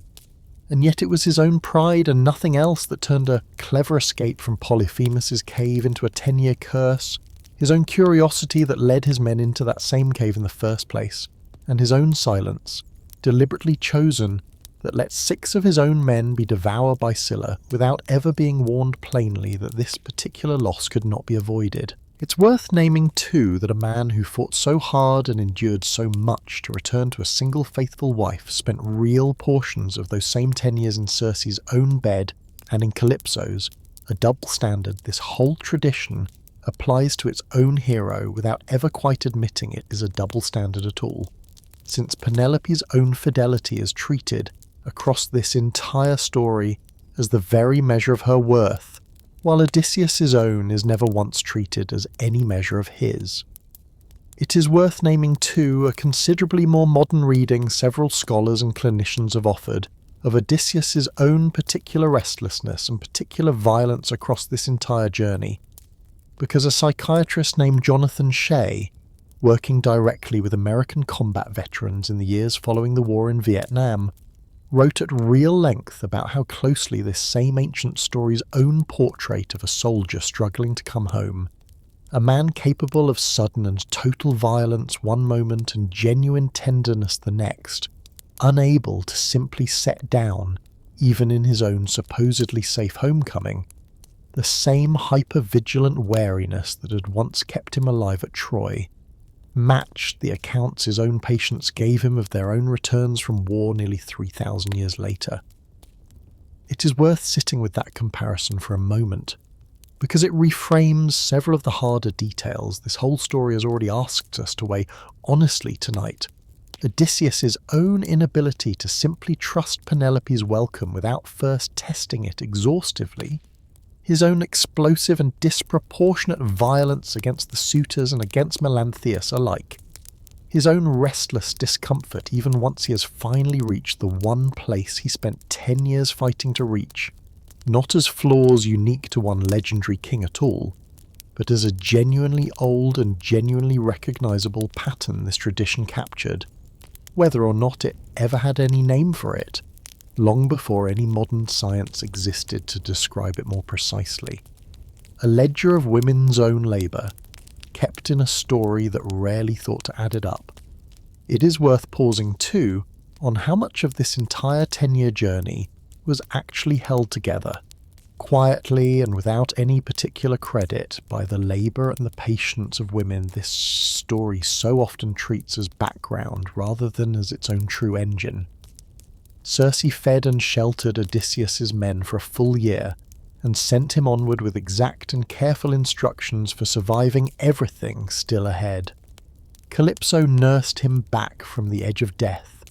And yet it was his own pride and nothing else that turned a clever escape from Polyphemus's cave into a 10-year curse, his own curiosity that led his men into that same cave in the first place, and his own silence, deliberately chosen, that let 6 of his own men be devoured by Scylla without ever being warned plainly that this particular loss could not be avoided. It's worth naming too that a man who fought so hard and endured so much to return to a single faithful wife spent real portions of those same 10 years in Circe's own bed and in Calypso's, a double standard this whole tradition applies to its own hero without ever quite admitting it is a double standard at all, since Penelope's own fidelity is treated across this entire story as the very measure of her worth, while Odysseus's own is never once treated as any measure of his. It is worth naming too a considerably more modern reading several scholars and clinicians have offered of Odysseus's own particular restlessness and particular violence across this entire journey, because a psychiatrist named Jonathan Shea, working directly with American combat veterans in the years following the war in Vietnam, wrote at real length about how closely this same ancient story's own portrait of a soldier struggling to come home, a man capable of sudden and total violence one moment and genuine tenderness the next, unable to simply set down, even in his own supposedly safe homecoming, the same hyper-vigilant wariness that had once kept him alive at Troy, matched the accounts his own patients gave him of their own returns from war nearly 3,000 years later. It is worth sitting with that comparison for a moment, because it reframes several of the harder details this whole story has already asked us to weigh honestly tonight. Odysseus's own inability to simply trust Penelope's welcome without first testing it exhaustively, his own explosive and disproportionate violence against the suitors and against Melanthius alike, his own restless discomfort even once he has finally reached the one place he spent 10 years fighting to reach, not as flaws unique to one legendary king at all, but as a genuinely old and genuinely recognisable pattern this tradition captured, whether or not it ever had any name for it, long before any modern science existed to describe it more precisely. a ledger of women's own labour, kept in a story that rarely thought to add it up. It is worth pausing too on how much of this entire 10-year journey was actually held together, quietly and without any particular credit, by the labour and the patience of women this story so often treats as background rather than as its own true engine. Circe fed and sheltered Odysseus's men for a full year, and sent him onward with exact and careful instructions for surviving everything still ahead. Calypso nursed him back from the edge of death,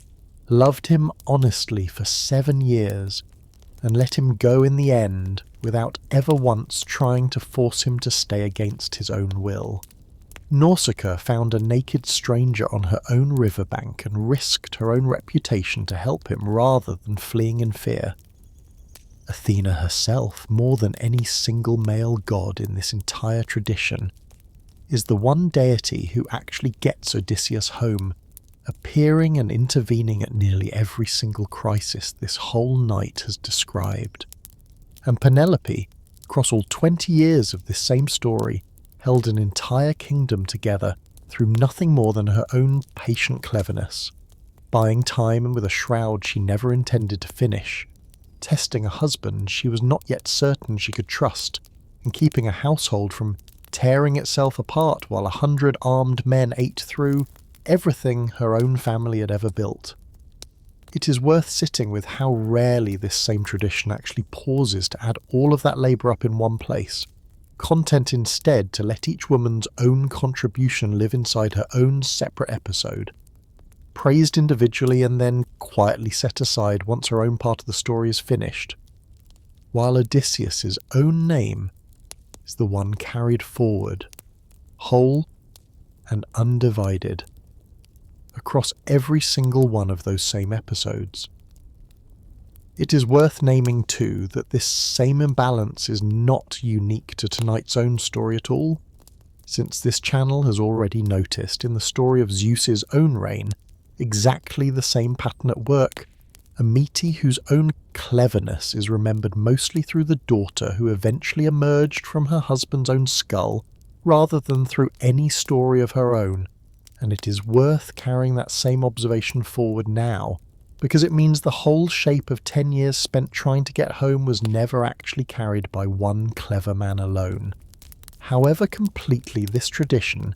loved him honestly for 7 years, and let him go in the end without ever once trying to force him to stay against his own will. Nausicaa found a naked stranger on her own riverbank and risked her own reputation to help him rather than fleeing in fear. Athena herself, more than any single male god in this entire tradition, is the one deity who actually gets Odysseus home, appearing and intervening at nearly every single crisis this whole night has described. And Penelope, across all 20 years of this same story, held an entire kingdom together through nothing more than her own patient cleverness, buying time with a shroud she never intended to finish, testing a husband she was not yet certain she could trust, and keeping a household from tearing itself apart while 100 armed men ate through everything her own family had ever built. It is worth sitting with how rarely this same tradition actually pauses to add all of that labour up in one place, content instead to let each woman's own contribution live inside her own separate episode, praised individually and then quietly set aside once her own part of the story is finished, while Odysseus's own name is the one carried forward, whole and undivided, across every single one of those same episodes. It is worth naming too that this same imbalance is not unique to tonight's own story at all, since this channel has already noticed in the story of Zeus's own reign exactly the same pattern at work, a Metis whose own cleverness is remembered mostly through the daughter who eventually emerged from her husband's own skull, rather than through any story of her own, and it is worth carrying that same observation forward now, because it means the whole shape of 10 years spent trying to get home was never actually carried by one clever man alone. However completely this tradition,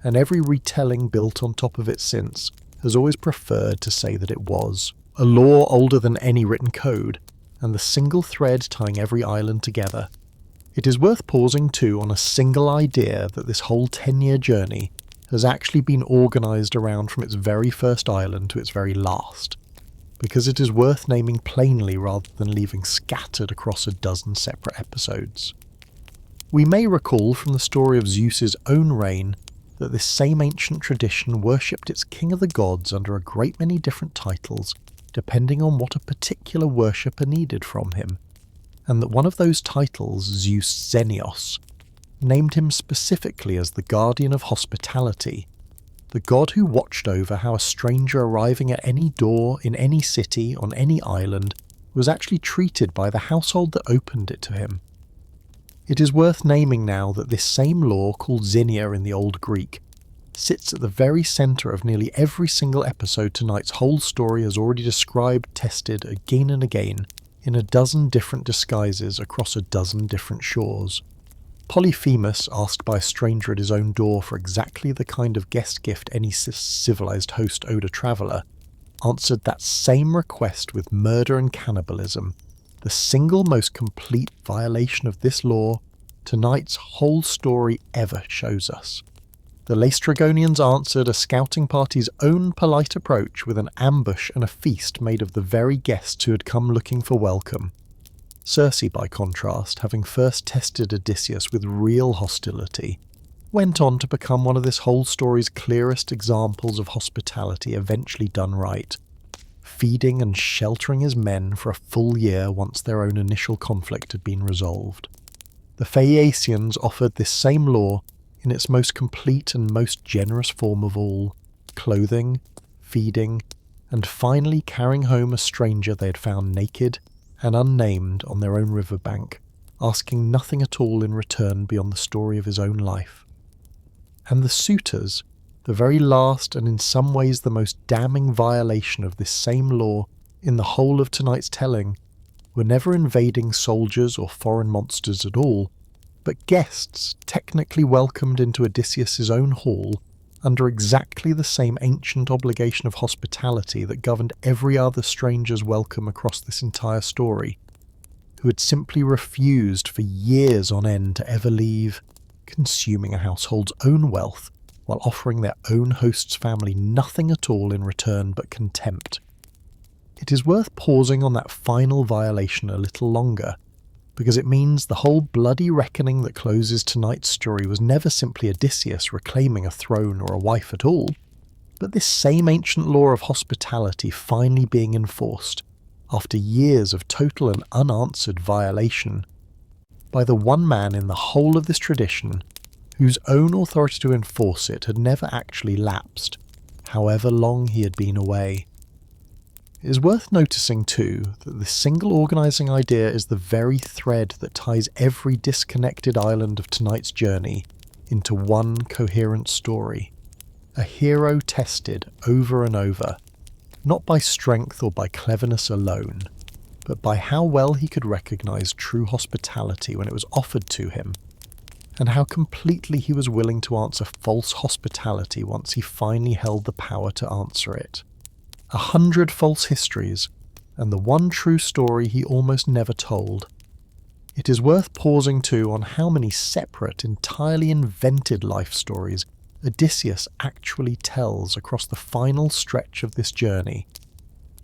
and every retelling built on top of it since, has always preferred to say that it was. A law older than any written code, and the single thread tying every island together. It is worth pausing too on a single idea that this whole 10-year journey has actually been organised around from its very first island to its very last, because it is worth naming plainly rather than leaving scattered across a dozen separate episodes. We may recall from the story of Zeus's own reign that this same ancient tradition worshipped its king of the gods under a great many different titles, depending on what a particular worshipper needed from him, and that one of those titles, Zeus Xenios, named him specifically as the guardian of hospitality, the god who watched over how a stranger arriving at any door, in any city, on any island, was actually treated by the household that opened it to him. It is worth naming now that this same law, called Xenia in the Old Greek, sits at the very centre of nearly every single episode tonight's whole story as already described, tested again and again, in a dozen different disguises across a dozen different shores. Polyphemus, asked by a stranger at his own door for exactly the kind of guest gift any civilized host owed a traveller, answered that same request with murder and cannibalism, the single most complete violation of this law tonight's whole story ever shows us. The Laestrygonians answered a scouting party's own polite approach with an ambush and a feast made of the very guests who had come looking for welcome. Circe, by contrast, having first tested Odysseus with real hostility, went on to become one of this whole story's clearest examples of hospitality eventually done right, feeding and sheltering his men for a full year once their own initial conflict had been resolved. The Phaeacians offered this same law in its most complete and most generous form of all, clothing, feeding, and finally carrying home a stranger they had found naked and unnamed on their own riverbank, asking nothing at all in return beyond the story of his own life. And the suitors, the very last and in some ways the most damning violation of this same law in the whole of tonight's telling, were never invading soldiers or foreign monsters at all, but guests technically welcomed into Odysseus's own hall under exactly the same ancient obligation of hospitality that governed every other stranger's welcome across this entire story, who had simply refused for years on end to ever leave, consuming a household's own wealth while offering their own host's family nothing at all in return but contempt. It is worth pausing on that final violation a little longer, because it means the whole bloody reckoning that closes tonight's story was never simply Odysseus reclaiming a throne or a wife at all, but this same ancient law of hospitality finally being enforced, after years of total and unanswered violation, by the one man in the whole of this tradition whose own authority to enforce it had never actually lapsed, however long he had been away. It is worth noticing too that this single organising idea is the very thread that ties every disconnected island of tonight's journey into one coherent story. A hero tested over and over, not by strength or by cleverness alone, but by how well he could recognise true hospitality when it was offered to him, and how completely he was willing to answer false hospitality once he finally held the power to answer it. 100 false histories, and the one true story he almost never told. It is worth pausing too on how many separate, entirely invented life stories Odysseus actually tells across the final stretch of this journey,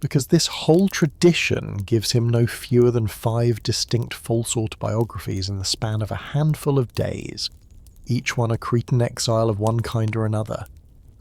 because this whole tradition gives him no fewer than 5 distinct false autobiographies in the span of a handful of days, each one a Cretan exile of one kind or another.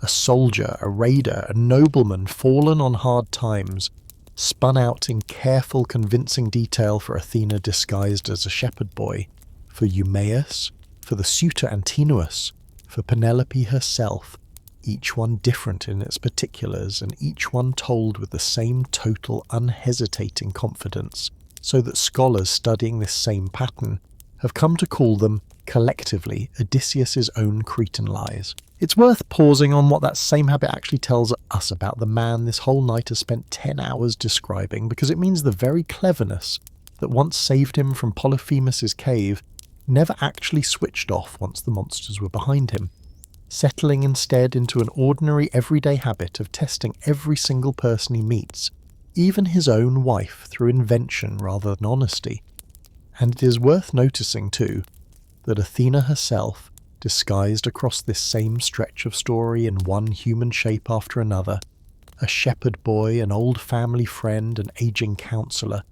A soldier, a raider, a nobleman fallen on hard times, spun out in careful, convincing detail for Athena disguised as a shepherd boy, for Eumaeus, for the suitor Antinous, for Penelope herself, each one different in its particulars and each one told with the same total, unhesitating confidence, so that scholars studying this same pattern have come to call them, collectively, Odysseus's own Cretan lies. It's worth pausing on what that same habit actually tells us about the man this whole night has spent 10 hours describing, because it means the very cleverness that once saved him from Polyphemus's cave never actually switched off once the monsters were behind him, settling instead into an ordinary everyday habit of testing every single person he meets, even his own wife, through invention rather than honesty. And it is worth noticing too that Athena herself, disguised across this same stretch of story in one human shape after another, a shepherd boy, an old family friend, an aging counsellor,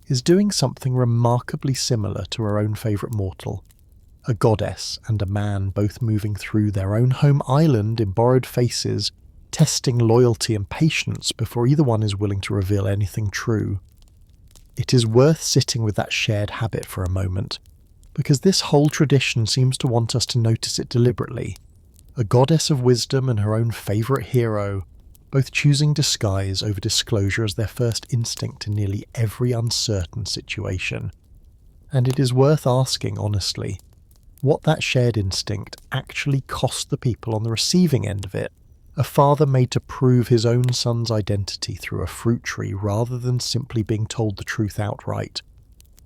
is doing something remarkably similar to her own favourite mortal, a goddess and a man both moving through their own home island in borrowed faces, testing loyalty and patience before either one is willing to reveal anything true. It is worth sitting with that shared habit for a moment, because this whole tradition seems to want us to notice it deliberately. A goddess of wisdom and her own favourite hero, both choosing disguise over disclosure as their first instinct in nearly every uncertain situation. And it is worth asking, honestly, what that shared instinct actually cost the people on the receiving end of it. A father made to prove his own son's identity through a fruit tree rather than simply being told the truth outright.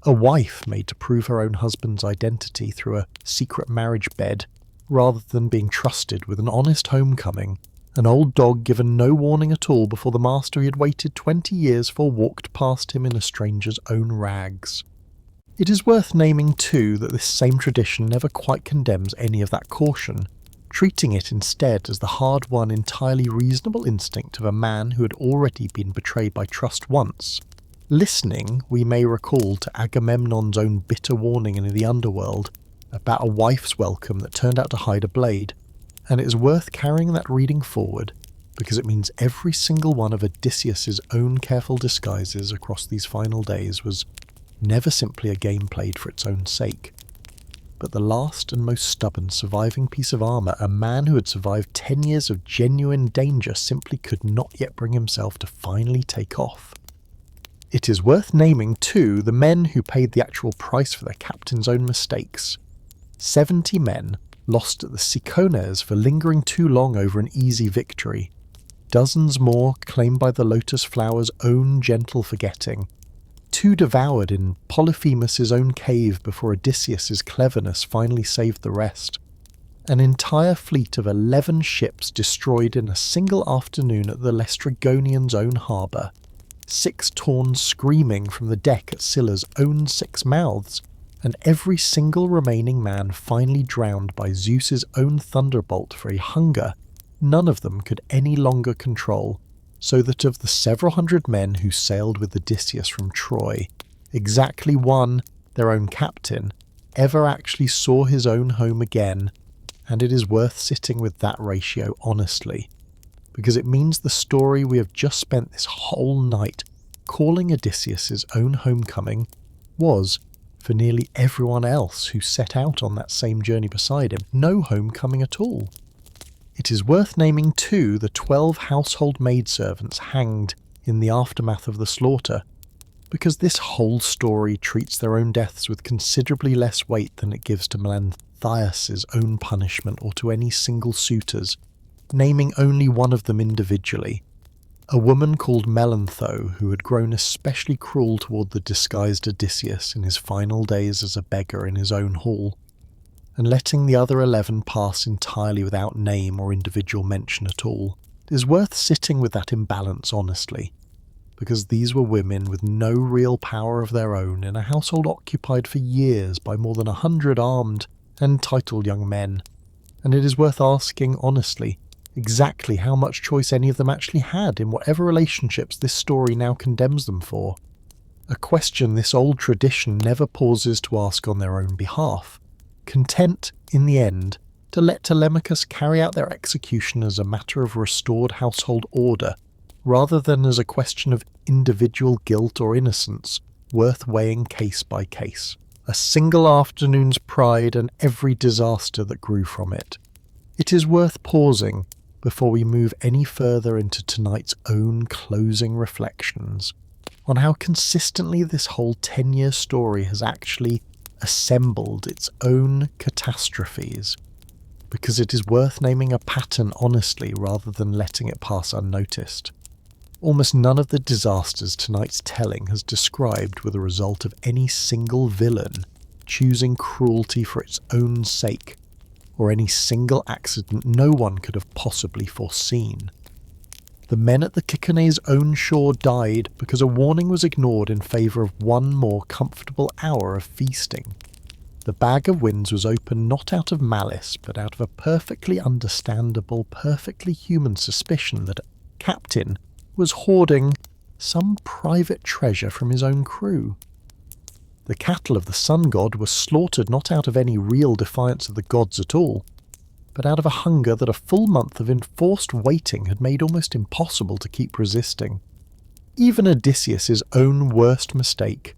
A wife made to prove her own husband's identity through a secret marriage bed rather than being trusted with an honest homecoming. An old dog given no warning at all before the master he had waited 20 years for walked past him in a stranger's own rags. It is worth naming too that this same tradition never quite condemns any of that caution, treating it instead as the hard-won, entirely reasonable instinct of a man who had already been betrayed by trust once. Listening, we may recall, to Agamemnon's own bitter warning in the Underworld about a wife's welcome that turned out to hide a blade, and it is worth carrying that reading forward because it means every single one of Odysseus's own careful disguises across these final days was never simply a game played for its own sake, but the last and most stubborn surviving piece of armour a man who had survived 10 years of genuine danger simply could not yet bring himself to finally take off. It is worth naming, too, the men who paid the actual price for their captain's own mistakes. 70 men lost at the Cicones for lingering too long over an easy victory. Dozens more claimed by the lotus flower's own gentle forgetting. 2 devoured in Polyphemus' own cave before Odysseus' cleverness finally saved the rest. An entire fleet of 11 ships destroyed in a single afternoon at the Laestrygonians' own harbour. 6 torn screaming from the deck at Scylla's own 6 mouths, and every single remaining man finally drowned by Zeus's own thunderbolt for a hunger none of them could any longer control, so that of the several hundred men who sailed with Odysseus from Troy, exactly one, their own captain, ever actually saw his own home again, and it is worth sitting with that ratio honestly, because it means the story we have just spent this whole night calling Odysseus' own homecoming was, for nearly everyone else who set out on that same journey beside him, no homecoming at all. It is worth naming too the 12 household maidservants hanged in the aftermath of the slaughter, because this whole story treats their own deaths with considerably less weight than it gives to Melanthius' own punishment or to any single suitors, naming only one of them individually, a woman called Melantho who had grown especially cruel toward the disguised Odysseus in his final days as a beggar in his own hall, and letting the other 11 pass entirely without name or individual mention at all. It is worth sitting with that imbalance honestly, because these were women with no real power of their own in a household occupied for years by more than 100 armed and titled young men, and it is worth asking honestly exactly how much choice any of them actually had in whatever relationships this story now condemns them for. A question this old tradition never pauses to ask on their own behalf, content, in the end, to let Telemachus carry out their execution as a matter of restored household order, rather than as a question of individual guilt or innocence, worth weighing case by case. A single afternoon's pride and every disaster that grew from it. It is worth pausing before we move any further into tonight's own closing reflections on how consistently this whole 10-year story has actually assembled its own catastrophes, because it is worth naming a pattern honestly rather than letting it pass unnoticed. Almost none of the disasters tonight's telling has described were the result of any single villain choosing cruelty for its own sake, or any single accident no one could have possibly foreseen. The men at the Cicones' own shore died because a warning was ignored in favour of one more comfortable hour of feasting. The bag of winds was opened not out of malice, but out of a perfectly understandable, perfectly human suspicion that a captain was hoarding some private treasure from his own crew. The cattle of the sun god were slaughtered not out of any real defiance of the gods at all, but out of a hunger that a full month of enforced waiting had made almost impossible to keep resisting. Even Odysseus' own worst mistake,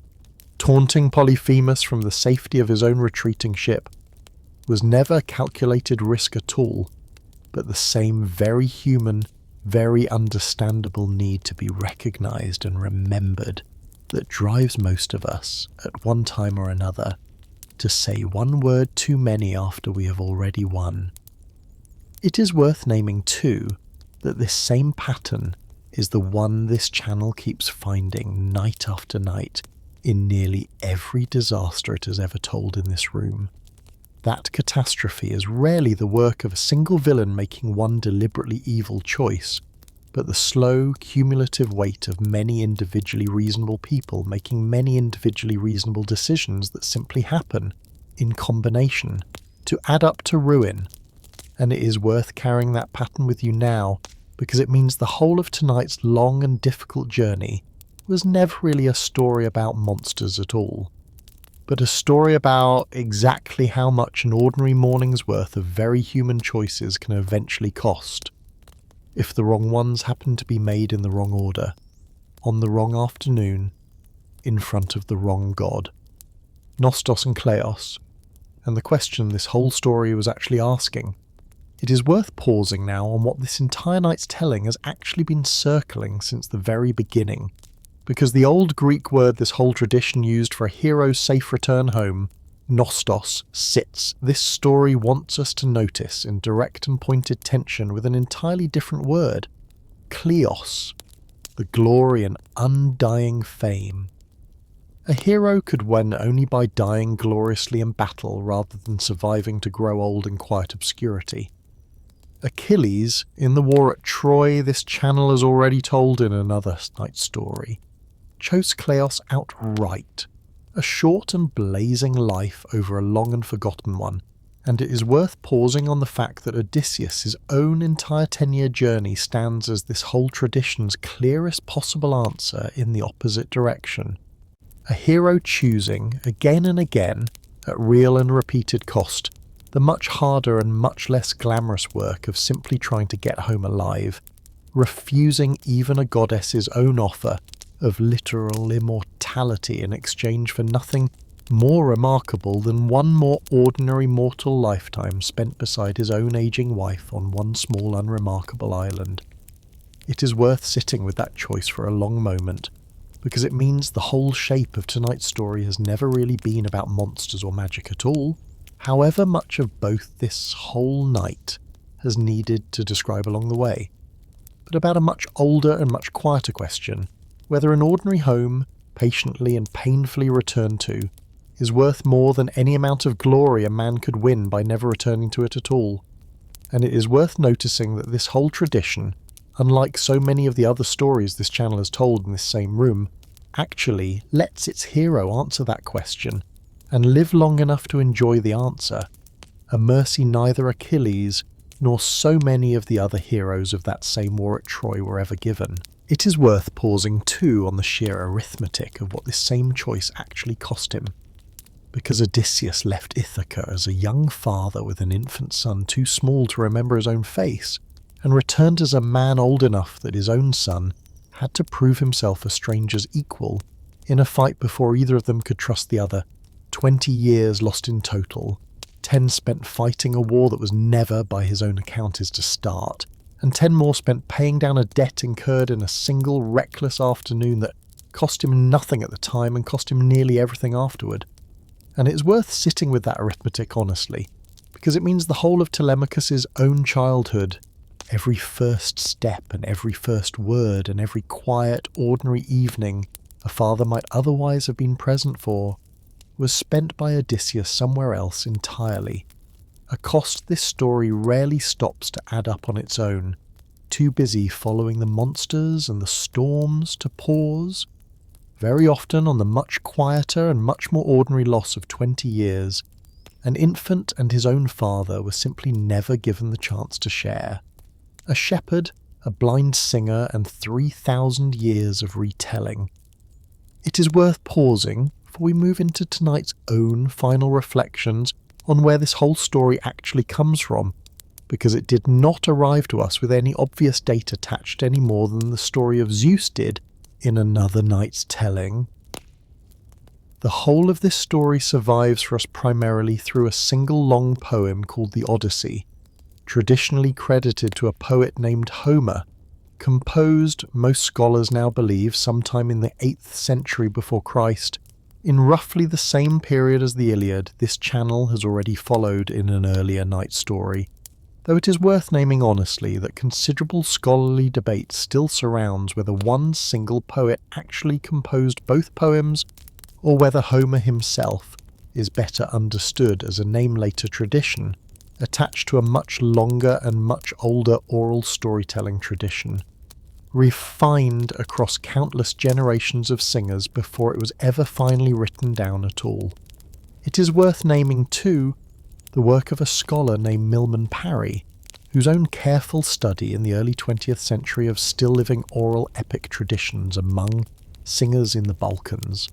taunting Polyphemus from the safety of his own retreating ship, was never calculated risk at all, but the same very human, very understandable need to be recognised and remembered that drives most of us, at one time or another, to say one word too many after we have already won. It is worth naming too that this same pattern is the one this channel keeps finding night after night in nearly every disaster it has ever told in this room. That catastrophe is rarely the work of a single villain making one deliberately evil choice, but the slow, cumulative weight of many individually reasonable people making many individually reasonable decisions that simply happen, in combination, to add up to ruin. And it is worth carrying that pattern with you now, because it means the whole of tonight's long and difficult journey was never really a story about monsters at all, but a story about exactly how much an ordinary morning's worth of very human choices can eventually cost, if the wrong ones happen to be made in the wrong order, on the wrong afternoon, in front of the wrong god. Nostos and Kleos, and the question this whole story was actually asking. It is worth pausing now on what this entire night's telling has actually been circling since the very beginning, because the old Greek word this whole tradition used for a hero's safe return home, nostos, sits, this story wants us to notice in direct and pointed tension with an entirely different word, kleos, the glory and undying fame. A hero could win only by dying gloriously in battle rather than surviving to grow old in quiet obscurity. Achilles, in the war at Troy, this channel is already told in another night story, chose kleos outright, a short and blazing life over a long and forgotten one, and it is worth pausing on the fact that Odysseus' own entire 10-year journey stands as this whole tradition's clearest possible answer in the opposite direction. A hero choosing, again and again, at real and repeated cost, the much harder and much less glamorous work of simply trying to get home alive, refusing even a goddess's own offer of literal immortality in exchange for nothing more remarkable than one more ordinary mortal lifetime spent beside his own aging wife on one small unremarkable island. It is worth sitting with that choice for a long moment, because it means the whole shape of tonight's story has never really been about monsters or magic at all, however much of both this whole night has needed to describe along the way, but about a much older and much quieter question, whether an ordinary home, patiently and painfully returned to, is worth more than any amount of glory a man could win by never returning to it at all. And it is worth noticing that this whole tradition, unlike so many of the other stories this channel has told in this same room, actually lets its hero answer that question, and live long enough to enjoy the answer, a mercy neither Achilles nor so many of the other heroes of that same war at Troy were ever given. It is worth pausing too on the sheer arithmetic of what this same choice actually cost him. Because Odysseus left Ithaca as a young father with an infant son too small to remember his own face, and returned as a man old enough that his own son had to prove himself a stranger's equal in a fight before either of them could trust the other. 20 years lost in total, 10 spent fighting a war that was never, by his own account, is to start, and 10 more spent paying down a debt incurred in a single reckless afternoon that cost him nothing at the time and cost him nearly everything afterward. And it is worth sitting with that arithmetic honestly, because it means the whole of Telemachus' own childhood, every first step and every first word and every quiet, ordinary evening a father might otherwise have been present for, was spent by Odysseus somewhere else entirely, a cost this story rarely stops to add up on its own, too busy following the monsters and the storms to pause. Very often on the much quieter and much more ordinary loss of 20 years, an infant and his own father were simply never given the chance to share. A shepherd, a blind singer, and 3,000 years of retelling. It is worth pausing before we move into tonight's own final reflections on where this whole story actually comes from, because it did not arrive to us with any obvious date attached any more than the story of Zeus did in another night's telling. The whole of this story survives for us primarily through a single long poem called the Odyssey, traditionally credited to a poet named Homer, composed, most scholars now believe, sometime in the 8th century before Christ. In roughly the same period as the Iliad, this channel has already followed in an earlier night story, though it is worth naming honestly that considerable scholarly debate still surrounds whether one single poet actually composed both poems, or whether Homer himself is better understood as a name-later tradition, attached to a much longer and much older oral storytelling tradition, refined across countless generations of singers before it was ever finally written down at all. It is worth naming, too, the work of a scholar named Milman Parry, whose own careful study in the early 20th century of still-living oral epic traditions among singers in the Balkans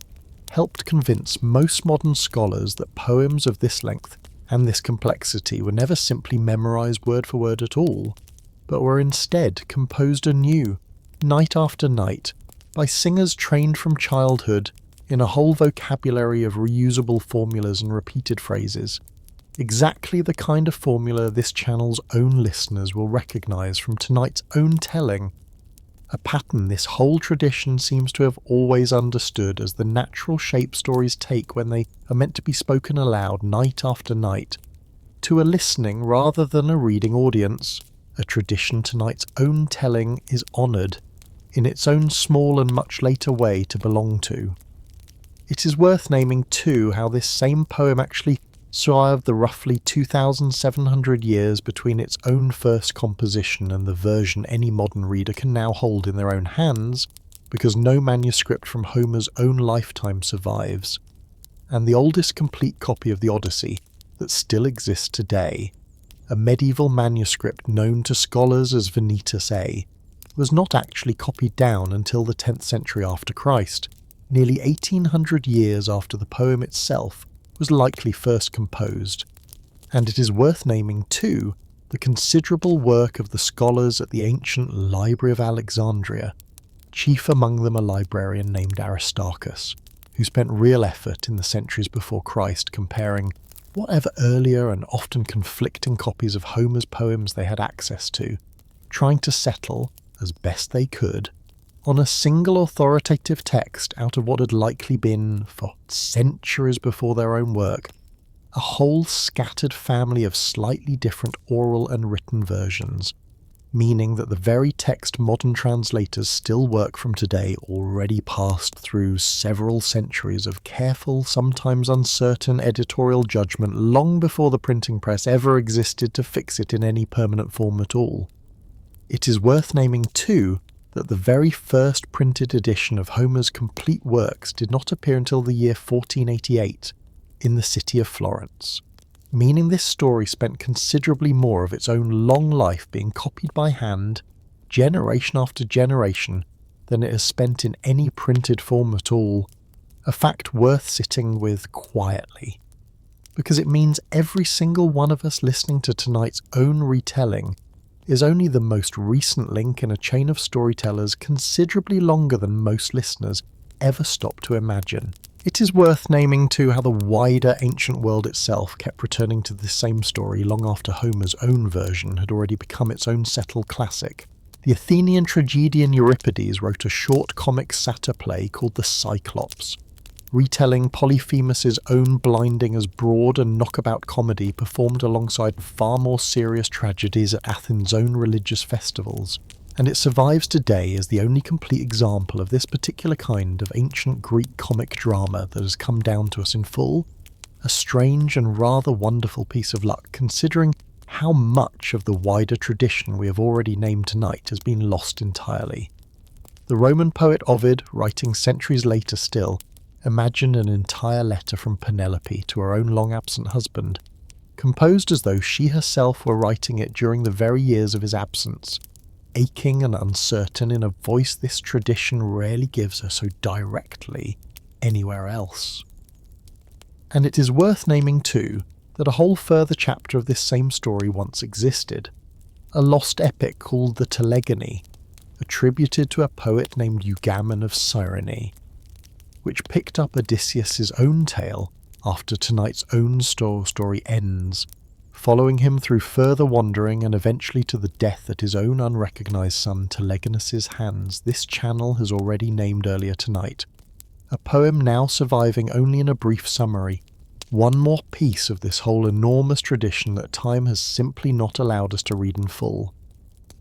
helped convince most modern scholars that poems of this length and this complexity were never simply memorized word for word at all, but were instead composed anew, night after night, by singers trained from childhood in a whole vocabulary of reusable formulas and repeated phrases, exactly the kind of formula this channel's own listeners will recognise from tonight's own telling, a pattern this whole tradition seems to have always understood as the natural shape stories take when they are meant to be spoken aloud night after night, to a listening rather than a reading audience. A tradition tonight's own telling is honoured, in its own small and much later way to belong to. It is worth naming too how this same poem actually survived the roughly 2,700 years between its own first composition and the version any modern reader can now hold in their own hands, because no manuscript from Homer's own lifetime survives, and the oldest complete copy of the Odyssey that still exists today, a medieval manuscript known to scholars as Venetus A, was not actually copied down until the 10th century after Christ, nearly 1800 years after the poem itself was likely first composed. And it is worth naming too the considerable work of the scholars at the ancient Library of Alexandria, chief among them a librarian named Aristarchus, who spent real effort in the centuries before Christ comparing whatever earlier and often conflicting copies of Homer's poems they had access to, trying to settle, as best they could, on a single authoritative text out of what had likely been, for centuries before their own work, a whole scattered family of slightly different oral and written versions, meaning that the very text modern translators still work from today already passed through several centuries of careful, sometimes uncertain editorial judgment long before the printing press ever existed to fix it in any permanent form at all. It is worth naming too that the very first printed edition of Homer's complete works did not appear until the year 1488 in the city of Florence, meaning this story spent considerably more of its own long life being copied by hand, generation after generation, than it has spent in any printed form at all, a fact worth sitting with quietly, because it means every single one of us listening to tonight's own retelling is only the most recent link in a chain of storytellers considerably longer than most listeners ever stop to imagine. It is worth naming too how the wider ancient world itself kept returning to this same story long after Homer's own version had already become its own settled classic. The Athenian tragedian Euripides wrote a short comic satyr play called The Cyclops, retelling Polyphemus's own blinding as broad and knockabout comedy performed alongside far more serious tragedies at Athens' own religious festivals, and it survives today as the only complete example of this particular kind of ancient Greek comic drama that has come down to us in full, a strange and rather wonderful piece of luck considering how much of the wider tradition we have already named tonight has been lost entirely. The Roman poet Ovid, writing centuries later still, imagined an entire letter from Penelope to her own long-absent husband, composed as though she herself were writing it during the very years of his absence, aching and uncertain in a voice this tradition rarely gives her so directly anywhere else. And it is worth naming too that a whole further chapter of this same story once existed, a lost epic called the Telegony, attributed to a poet named Eugamon of Cyrene, which picked up Odysseus' own tale after tonight's own story ends, following him through further wandering and eventually to the death at his own unrecognised son Telegonus' hands this channel has already named earlier tonight, a poem now surviving only in a brief summary, one more piece of this whole enormous tradition that time has simply not allowed us to read in full.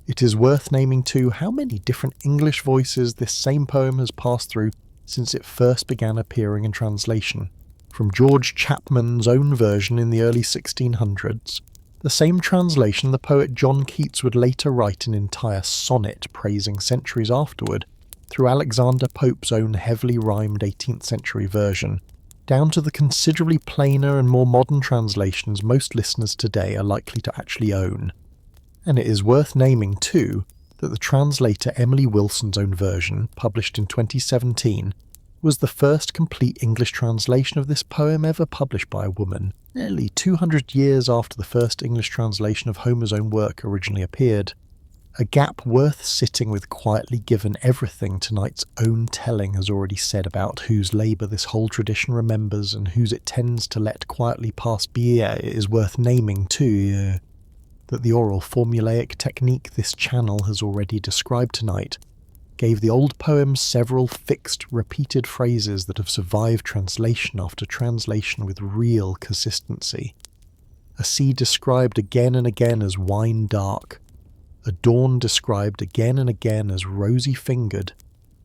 It is worth naming too how many different English voices this same poem has passed through since it first began appearing in translation, from George Chapman's own version in the early 1600s, the same translation the poet John Keats would later write an entire sonnet praising centuries afterward, through Alexander Pope's own heavily rhymed 18th century version, down to the considerably plainer and more modern translations most listeners today are likely to actually own. And it is worth naming too that the translator Emily Wilson's own version, published in 2017, was the first complete English translation of this poem ever published by a woman, nearly 200 years after the first English translation of Homer's own work originally appeared. A gap worth sitting with quietly given everything tonight's own telling has already said about whose labour this whole tradition remembers and whose it tends to let quietly pass by. It is worth naming too that the oral formulaic technique this channel has already described tonight gave the old poem several fixed, repeated phrases that have survived translation after translation with real consistency. A sea described again and again as wine dark, a dawn described again and again as rosy-fingered,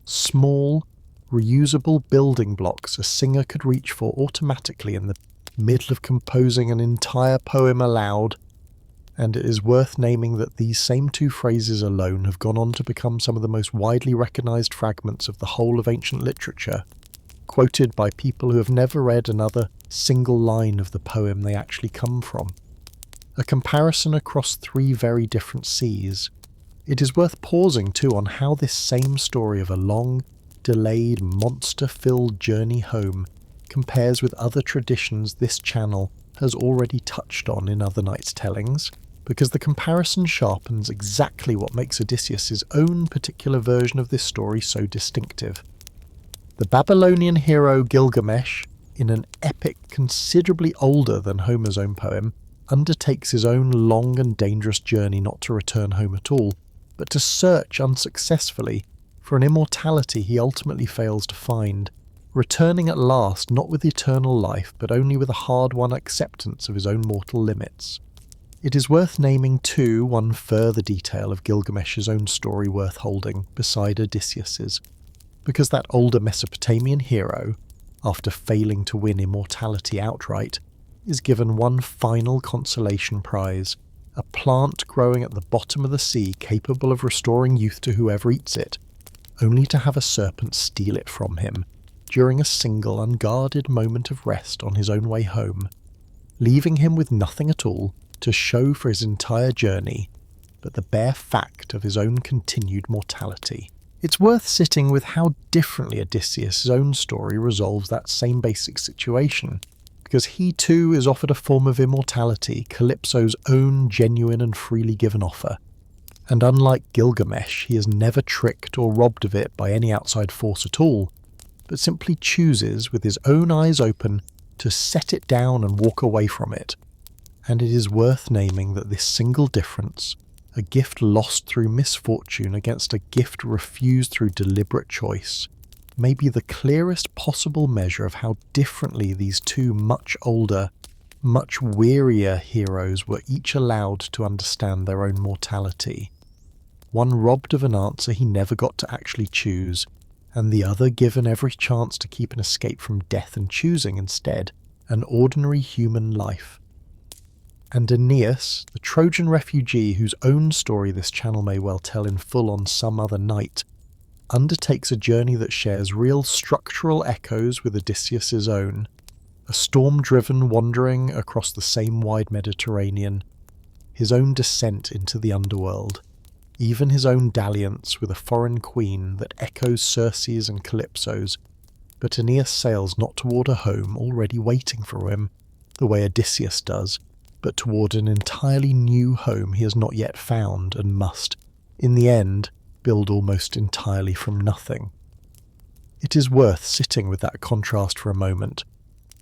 small, reusable building blocks a singer could reach for automatically in the middle of composing an entire poem aloud, and it is worth naming that these same two phrases alone have gone on to become some of the most widely recognised fragments of the whole of ancient literature, quoted by people who have never read another single line of the poem they actually come from. A comparison across three very different seas. It is worth pausing too on how this same story of a long, delayed, monster-filled journey home compares with other traditions this channel has already touched on in other nights' tellings, because the comparison sharpens exactly what makes Odysseus' own particular version of this story so distinctive. The Babylonian hero Gilgamesh, in an epic considerably older than Homer's own poem, undertakes his own long and dangerous journey not to return home at all, but to search unsuccessfully for an immortality he ultimately fails to find, returning at last not with eternal life but only with a hard-won acceptance of his own mortal limits. It is worth naming too one further detail of Gilgamesh's own story worth holding beside Odysseus's, because that older Mesopotamian hero, after failing to win immortality outright, is given one final consolation prize, a plant growing at the bottom of the sea capable of restoring youth to whoever eats it, only to have a serpent steal it from him during a single unguarded moment of rest on his own way home, leaving him with nothing at all to show for his entire journey but the bare fact of his own continued mortality. It's worth sitting with how differently Odysseus' own story resolves that same basic situation, because he too is offered a form of immortality, Calypso's own genuine and freely given offer. And unlike Gilgamesh, he is never tricked or robbed of it by any outside force at all, but simply chooses, with his own eyes open, to set it down and walk away from it. And it is worth naming that this single difference, a gift lost through misfortune against a gift refused through deliberate choice, may be the clearest possible measure of how differently these two much older, much wearier heroes were each allowed to understand their own mortality. One robbed of an answer he never got to actually choose, and the other given every chance to keep an escape from death and choosing instead an ordinary human life. And Aeneas, the Trojan refugee whose own story this channel may well tell in full on some other night, undertakes a journey that shares real structural echoes with Odysseus' own, a storm-driven wandering across the same wide Mediterranean, his own descent into the underworld, even his own dalliance with a foreign queen that echoes Circe's and Calypso's, but Aeneas sails not toward a home already waiting for him, the way Odysseus does, but toward an entirely new home he has not yet found and must, in the end, build almost entirely from nothing. It is worth sitting with that contrast for a moment,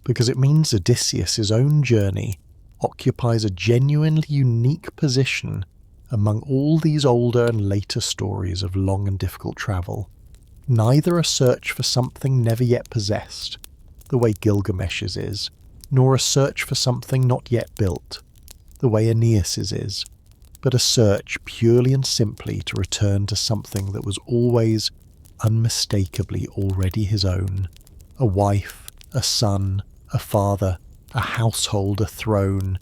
because it means Odysseus' own journey occupies a genuinely unique position among all these older and later stories of long and difficult travel. Neither a search for something never yet possessed, the way Gilgamesh's is, nor a search for something not yet built, the way Aeneas's is, but a search purely and simply to return to something that was always, unmistakably already his own. A wife, a son, a father, a household, a throne,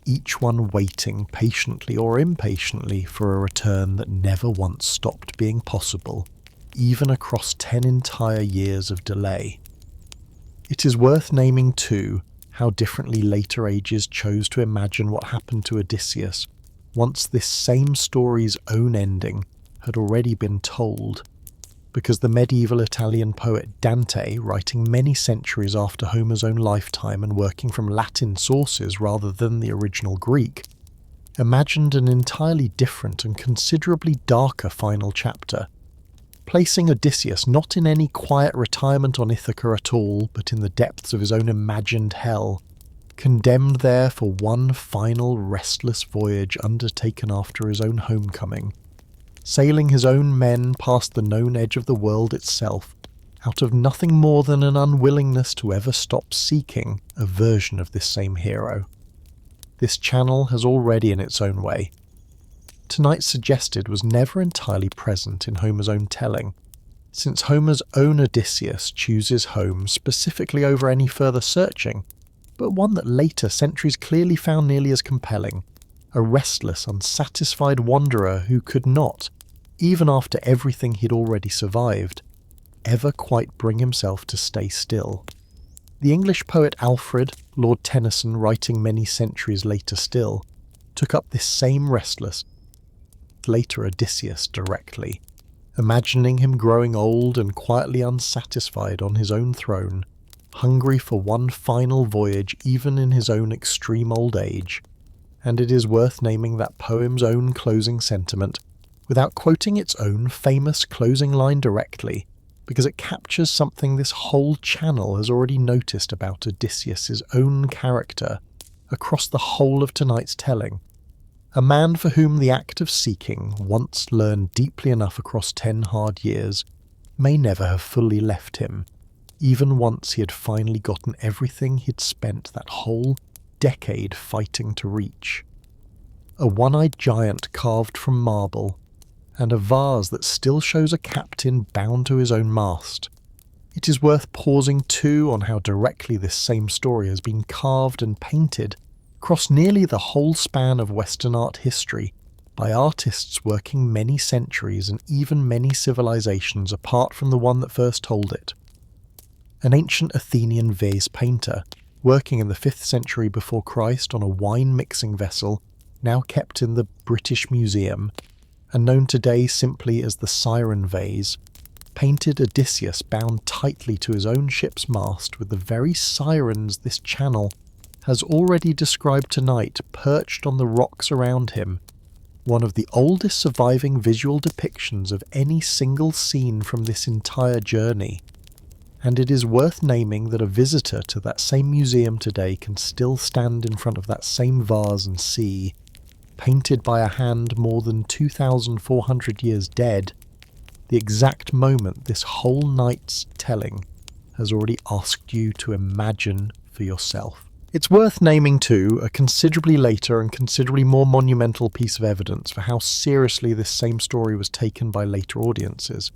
each one waiting patiently or impatiently for a return that never once stopped being possible, even across 10 entire years of delay. It is worth naming too how differently later ages chose to imagine what happened to Odysseus once this same story's own ending had already been told, because the medieval Italian poet Dante, writing many centuries after Homer's own lifetime and working from Latin sources rather than the original Greek, imagined an entirely different and considerably darker final chapter, placing Odysseus not in any quiet retirement on Ithaca at all, but in the depths of his own imagined hell, condemned there for one final restless voyage undertaken after his own homecoming, sailing his own men past the known edge of the world itself, out of nothing more than an unwillingness to ever stop seeking a version of this same hero. This channel has already in its own way. Tonight's suggested was never entirely present in Homer's own telling, since Homer's own Odysseus chooses home specifically over any further searching, but one that later centuries clearly found nearly as compelling, a restless, unsatisfied wanderer who could not, even after everything he'd already survived, ever quite bring himself to stay still. The English poet Alfred, Lord Tennyson writing many centuries later still, took up this same restless, later Odysseus directly, imagining him growing old and quietly unsatisfied on his own throne, hungry for one final voyage even in his own extreme old age. And it is worth naming that poem's own closing sentiment, without quoting its own famous closing line directly, because it captures something this whole channel has already noticed about Odysseus' own character across the whole of tonight's telling. A man for whom the act of seeking, once learned deeply enough across 10 hard years, may never have fully left him, even once he had finally gotten everything he'd spent that whole decade fighting to reach. A one-eyed giant carved from marble, and a vase that still shows a captain bound to his own mast. It is worth pausing too on how directly this same story has been carved and painted across nearly the whole span of Western art history by artists working many centuries and even many civilizations apart from the one that first told it. An ancient Athenian vase painter, working in the 5th century before Christ on a wine-mixing vessel now kept in the British Museum, and known today simply as the Siren vase, painted Odysseus bound tightly to his own ship's mast with the very sirens this channel has already described tonight perched on the rocks around him, one of the oldest surviving visual depictions of any single scene from this entire journey. And it is worth naming that a visitor to that same museum today can still stand in front of that same vase and see, painted by a hand more than 2,400 years dead, the exact moment this whole night's telling has already asked you to imagine for yourself. It's worth naming too a considerably later and considerably more monumental piece of evidence for how seriously this same story was taken by later audiences.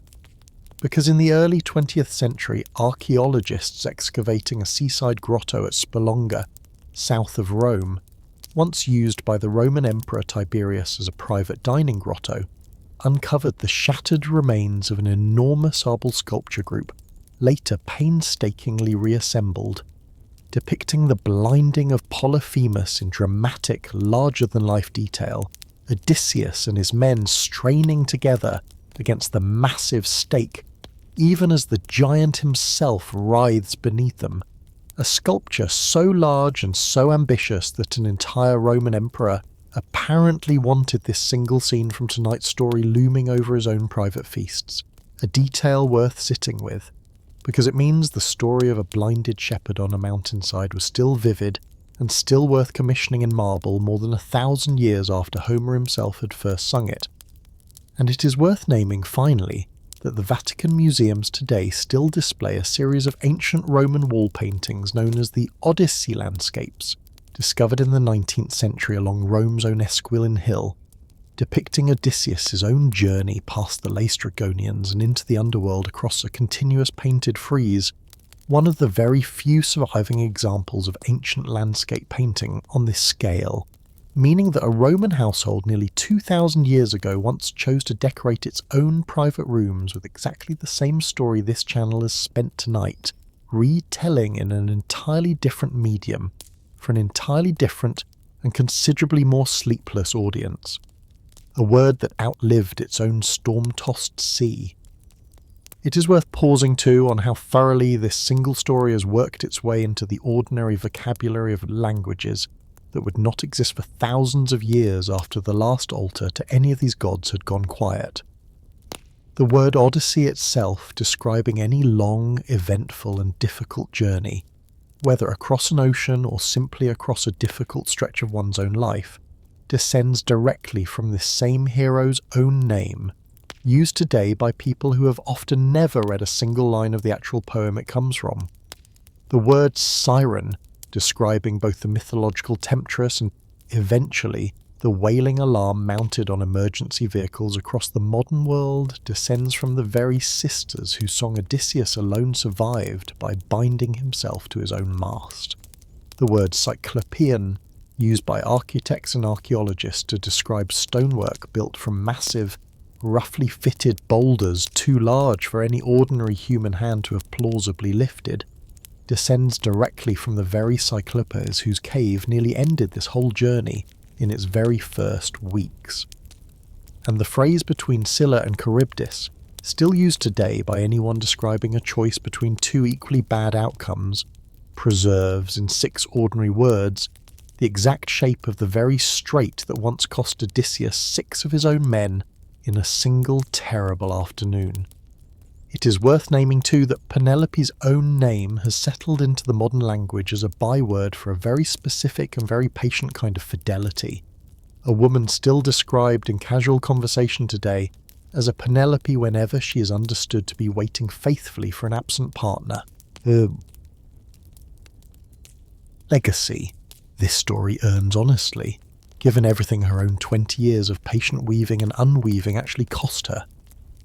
Because in the early 20th century, archaeologists excavating a seaside grotto at Spelonga, south of Rome, once used by the Roman Emperor Tiberius as a private dining grotto, uncovered the shattered remains of an enormous marble sculpture group, later painstakingly reassembled, depicting the blinding of Polyphemus in dramatic, larger-than-life detail, Odysseus and his men straining together against the massive stake, even as the giant himself writhes beneath them, a sculpture so large and so ambitious that an entire Roman emperor apparently wanted this single scene from tonight's story looming over his own private feasts, a detail worth sitting with, because it means the story of a blinded shepherd on a mountainside was still vivid and still worth commissioning in marble more than 1,000 years after Homer himself had first sung it. And it is worth naming, finally, that the Vatican museums today still display a series of ancient Roman wall paintings known as the Odyssey landscapes, discovered in the 19th century along Rome's own Esquiline Hill, depicting Odysseus' own journey past the Laestrygonians and into the Underworld across a continuous painted frieze, one of the very few surviving examples of ancient landscape painting on this scale, meaning that a Roman household nearly 2,000 years ago once chose to decorate its own private rooms with exactly the same story this channel has spent tonight, retelling in an entirely different medium, for an entirely different and considerably more sleepless audience. A word that outlived its own storm-tossed sea. It is worth pausing too on how thoroughly this single story has worked its way into the ordinary vocabulary of languages that would not exist for thousands of years after the last altar to any of these gods had gone quiet. The word Odyssey itself describing any long, eventful and difficult journey, whether across an ocean or simply across a difficult stretch of one's own life, descends directly from this same hero's own name, used today by people who have often never read a single line of the actual poem it comes from. The word siren, describing both the mythological temptress and, eventually, the wailing alarm mounted on emergency vehicles across the modern world, descends from the very sisters whose song Odysseus alone survived by binding himself to his own mast. The word Cyclopean, used by architects and archaeologists to describe stonework built from massive, roughly fitted boulders too large for any ordinary human hand to have plausibly lifted, descends directly from the very Cyclopes whose cave nearly ended this whole journey in its very first weeks. And the phrase between Scylla and Charybdis, still used today by anyone describing a choice between two equally bad outcomes, preserves in 6 ordinary words the exact shape of the very strait that once cost Odysseus 6 of his own men in a single terrible afternoon. It is worth naming too that Penelope's own name has settled into the modern language as a byword for a very specific and very patient kind of fidelity, a woman still described in casual conversation today as a Penelope whenever she is understood to be waiting faithfully for an absent partner. Legacy this story earns honestly, given everything her own 20 years of patient weaving and unweaving actually cost her.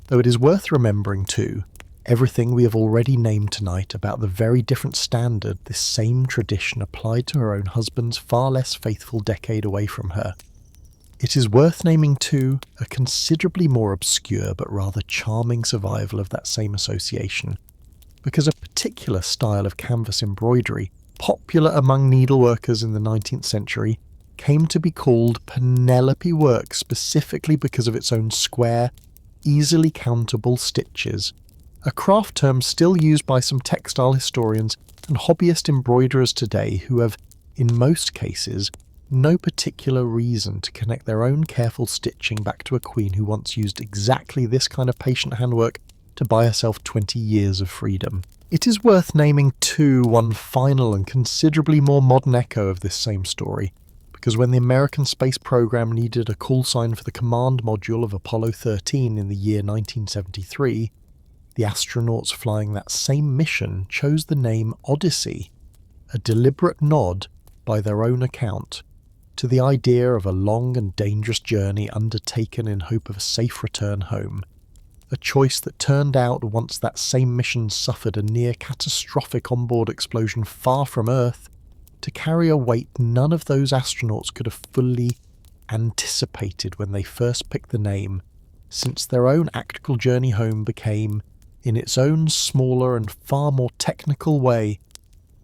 Though it is worth remembering too, everything we have already named tonight about the very different standard this same tradition applied to her own husband's far less faithful decade away from her. It is worth naming too a considerably more obscure but rather charming survival of that same association, because a particular style of canvas embroidery, popular among needleworkers in the 19th century, came to be called Penelope work specifically because of its own square, easily countable stitches, a craft term still used by some textile historians and hobbyist embroiderers today who have, in most cases, no particular reason to connect their own careful stitching back to a queen who once used exactly this kind of patient handwork to buy herself 20 years of freedom. It is worth naming too one final and considerably more modern echo of this same story, because when the American space program needed a call sign for the command module of Apollo 13 in the year 1973, the astronauts flying that same mission chose the name Odyssey, a deliberate nod, by their own account, to the idea of a long and dangerous journey undertaken in hope of a safe return home, a choice that turned out once that same mission suffered a near catastrophic onboard explosion far from Earth, to carry a weight none of those astronauts could have fully anticipated when they first picked the name, since their own actual journey home became, in its own smaller and far more technical way,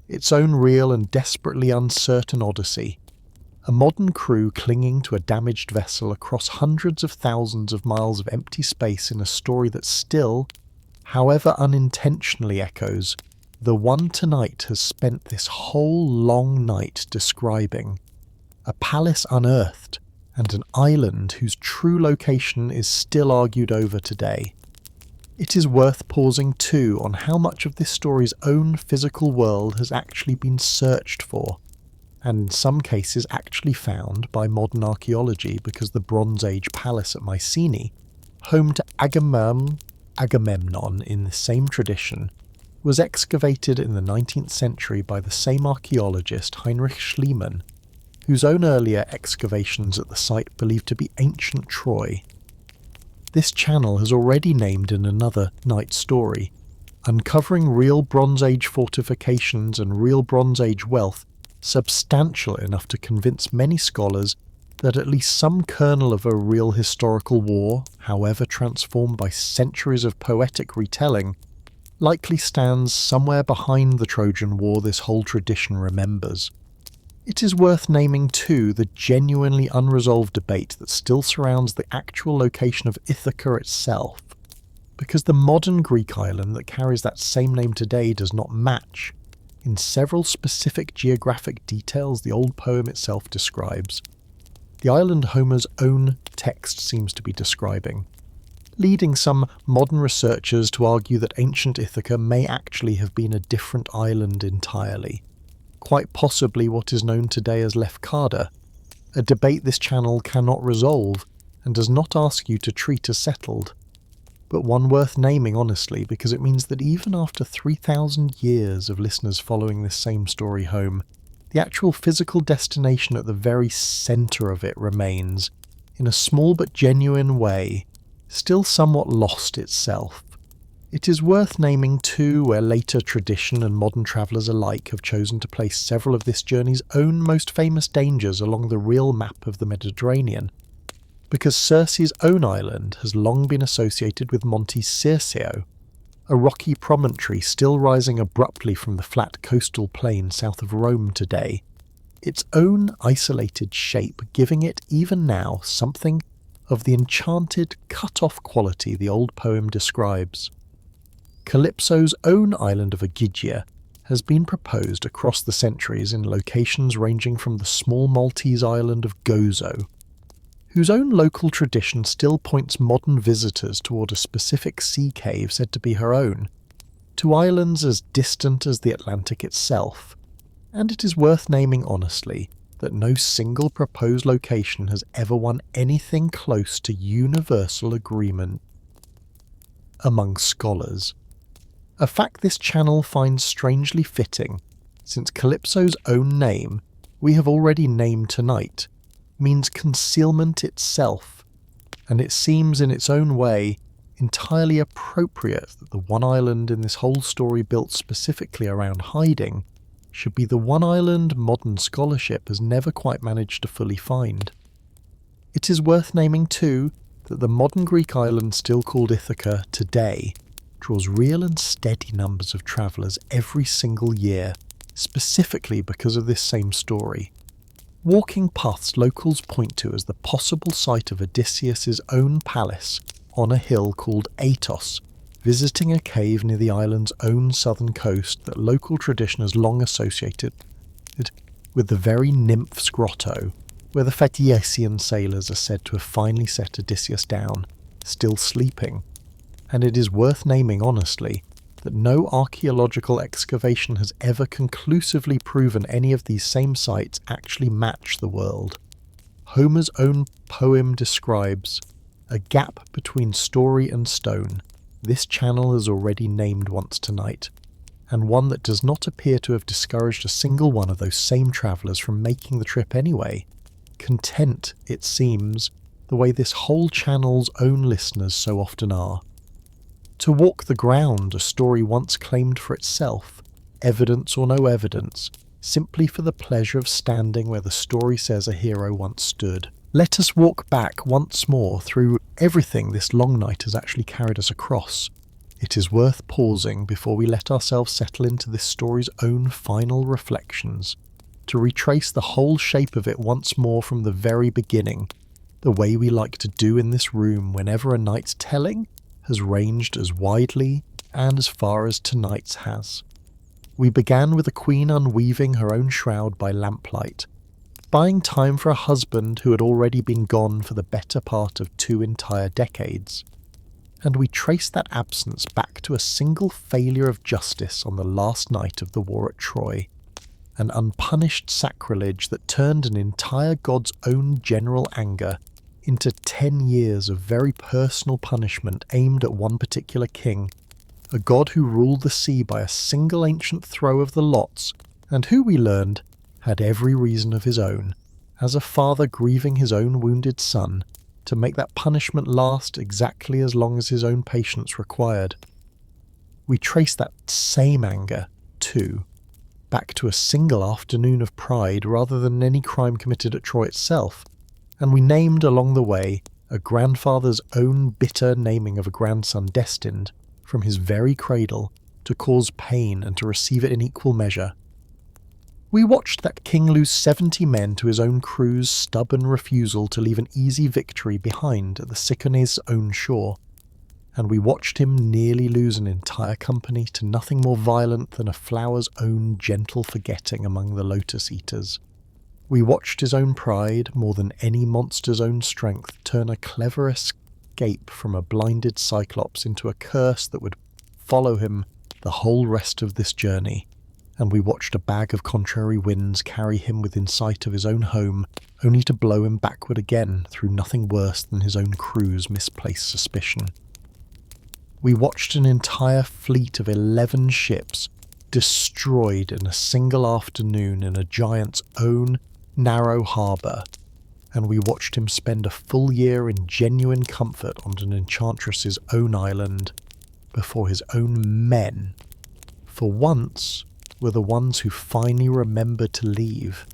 its own real and desperately uncertain odyssey, a modern crew clinging to a damaged vessel across hundreds of thousands of miles of empty space in a story that still, however unintentionally, echoes the one tonight has spent this whole long night describing: a palace unearthed and an island whose true location is still argued over today. It is worth pausing too on how much of this story's own physical world has actually been searched for, and in some cases actually found by modern archaeology, because the Bronze Age palace at Mycenae, home to Agamemnon in the same tradition, was excavated in the 19th century by the same archaeologist Heinrich Schliemann, whose own earlier excavations at the site believed to be ancient Troy. This channel has already named in another night story, uncovering real Bronze Age fortifications and real Bronze Age wealth substantial enough to convince many scholars that at least some kernel of a real historical war, however transformed by centuries of poetic retelling, likely stands somewhere behind the Trojan War this whole tradition remembers. It is worth naming too the genuinely unresolved debate that still surrounds the actual location of Ithaca itself, because the modern Greek island that carries that same name today does not match, in several specific geographic details the old poem itself describes, the island Homer's own text seems to be describing, leading some modern researchers to argue that ancient Ithaca may actually have been a different island entirely, quite possibly what is known today as Lefkada, a debate this channel cannot resolve and does not ask you to treat as settled, but one worth naming honestly because it means that even after 3,000 years of listeners following this same story home, the actual physical destination at the very centre of it remains, in a small but genuine way, still somewhat lost itself. It is worth naming too where later tradition and modern travellers alike have chosen to place several of this journey's own most famous dangers along the real map of the Mediterranean, because Circe's own island has long been associated with Monte Circeo, a rocky promontory still rising abruptly from the flat coastal plain south of Rome today, its own isolated shape giving it even now something of the enchanted, cut-off quality the old poem describes. Calypso's own island of Ogygia has been proposed across the centuries in locations ranging from the small Maltese island of Gozo, whose own local tradition still points modern visitors toward a specific sea cave said to be her own, to islands as distant as the Atlantic itself, and it is worth naming honestly that no single proposed location has ever won anything close to universal agreement among scholars. A fact this channel finds strangely fitting, since Calypso's own name, we have already named tonight, means concealment itself, and it seems in its own way entirely appropriate that the one island in this whole story built specifically around hiding should be the one island modern scholarship has never quite managed to fully find. It is worth naming too that the modern Greek island still called Ithaca today draws real and steady numbers of travellers every single year, specifically because of this same story. Walking paths locals point to as the possible site of Odysseus's own palace on a hill called Athos, visiting a cave near the island's own southern coast that local tradition has long associated with the very nymph's grotto, where the Phaeacian sailors are said to have finally set Odysseus down, still sleeping. And it is worth naming honestly that no archaeological excavation has ever conclusively proven any of these same sites actually match the world. Homer's own poem describes a gap between story and stone. This channel is already named once tonight, and one that does not appear to have discouraged a single one of those same travellers from making the trip anyway, content, it seems, the way this whole channel's own listeners so often are. To walk the ground a story once claimed for itself, evidence or no evidence, simply for the pleasure of standing where the story says a hero once stood. Let us walk back once more through everything this long night has actually carried us across. It is worth pausing before we let ourselves settle into this story's own final reflections, to retrace the whole shape of it once more from the very beginning, the way we like to do in this room whenever a night's telling has ranged as widely and as far as tonight's has. We began with a queen unweaving her own shroud by lamplight, buying time for a husband who had already been gone for the better part of 2 entire decades, and we traced that absence back to a single failure of justice on the last night of the war at Troy, an unpunished sacrilege that turned an entire god's own general anger into 10 years of very personal punishment aimed at one particular king, a god who ruled the sea by a single ancient throw of the lots, and who, we learned, had every reason of his own, as a father grieving his own wounded son, to make that punishment last exactly as long as his own patience required. We trace that same anger, too, back to a single afternoon of pride rather than any crime committed at Troy itself, and we named along the way a grandfather's own bitter naming of a grandson destined, from his very cradle, to cause pain and to receive it in equal measure. We watched that king lose 70 men to his own crew's stubborn refusal to leave an easy victory behind at the Cicone's own shore, and we watched him nearly lose an entire company to nothing more violent than a flower's own gentle forgetting among the lotus eaters. We watched his own pride, more than any monster's own strength, turn a clever escape from a blinded Cyclops into a curse that would follow him the whole rest of this journey. and we watched a bag of contrary winds carry him within sight of his own home, only to blow him backward again through nothing worse than his own crew's misplaced suspicion. We watched an entire fleet of 11 ships destroyed in a single afternoon in a giant's own narrow harbour, and we watched him spend a full year in genuine comfort on an enchantress's own island before his own men, for once, were the ones who finally remembered to leave,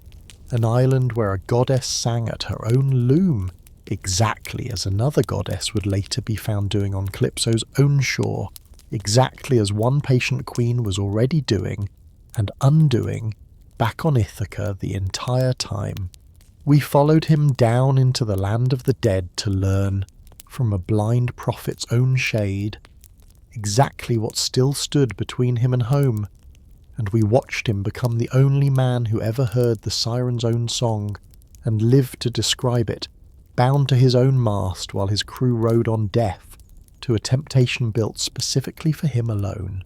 an island where a goddess sang at her own loom, exactly as another goddess would later be found doing on Calypso's own shore, exactly as one patient queen was already doing and undoing back on Ithaca the entire time. We followed him down into the land of the dead to learn, from a blind prophet's own shade, exactly what still stood between him and home, and we watched him become the only man who ever heard the Sirens' own song and lived to describe it, bound to his own mast while his crew rode on death to a temptation built specifically for him alone.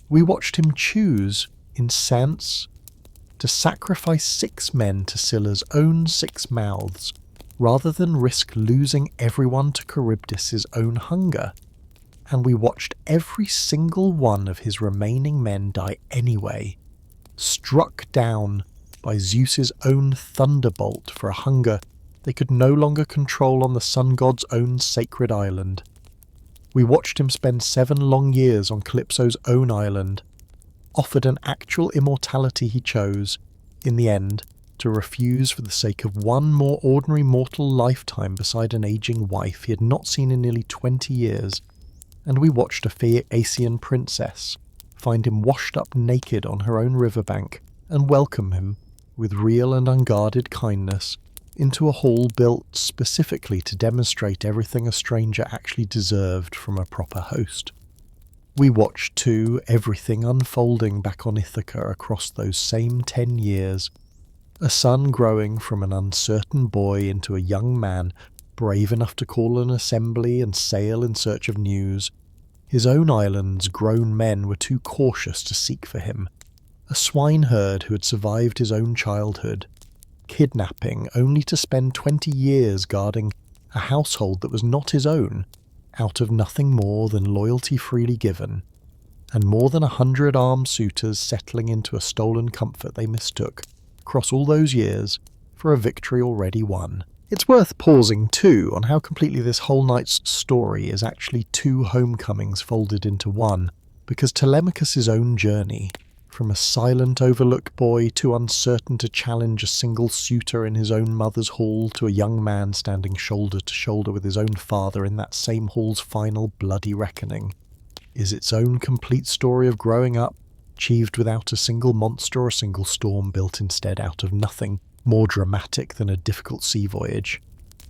We watched him choose, in sense, to sacrifice 6 men to Scylla's own 6 mouths, rather than risk losing everyone to Charybdis' own hunger, and we watched every single one of his remaining men die anyway, struck down by Zeus's own thunderbolt for a hunger they could no longer control on the sun god's own sacred island. We watched him spend 7 long years on Calypso's own island, offered an actual immortality he chose, in the end, to refuse for the sake of one more ordinary mortal lifetime beside an aging wife he had not seen in nearly 20 years, and we watched a Phaeacian princess find him washed up naked on her own riverbank and welcome him, with real and unguarded kindness, into a hall built specifically to demonstrate everything a stranger actually deserved from a proper host. We watched, too, everything unfolding back on Ithaca across those same 10 years, a son growing from an uncertain boy into a young man brave enough to call an assembly and sail in search of news. His own island's grown men were too cautious to seek for him, a swineherd who had survived his own childhood, kidnapping only to spend 20 years guarding a household that was not his own, out of nothing more than loyalty freely given, and more than 100 armed suitors settling into a stolen comfort they mistook, across all those years, for a victory already won. It's worth pausing, too, on how completely this whole night's story is actually 2 homecomings folded into one, because Telemachus' own journey, from a silent, overlooked boy too uncertain to challenge a single suitor in his own mother's hall to a young man standing shoulder to shoulder with his own father in that same hall's final bloody reckoning, is its own complete story of growing up, achieved without a single monster or a single storm, built instead out of nothing more dramatic than a difficult sea voyage,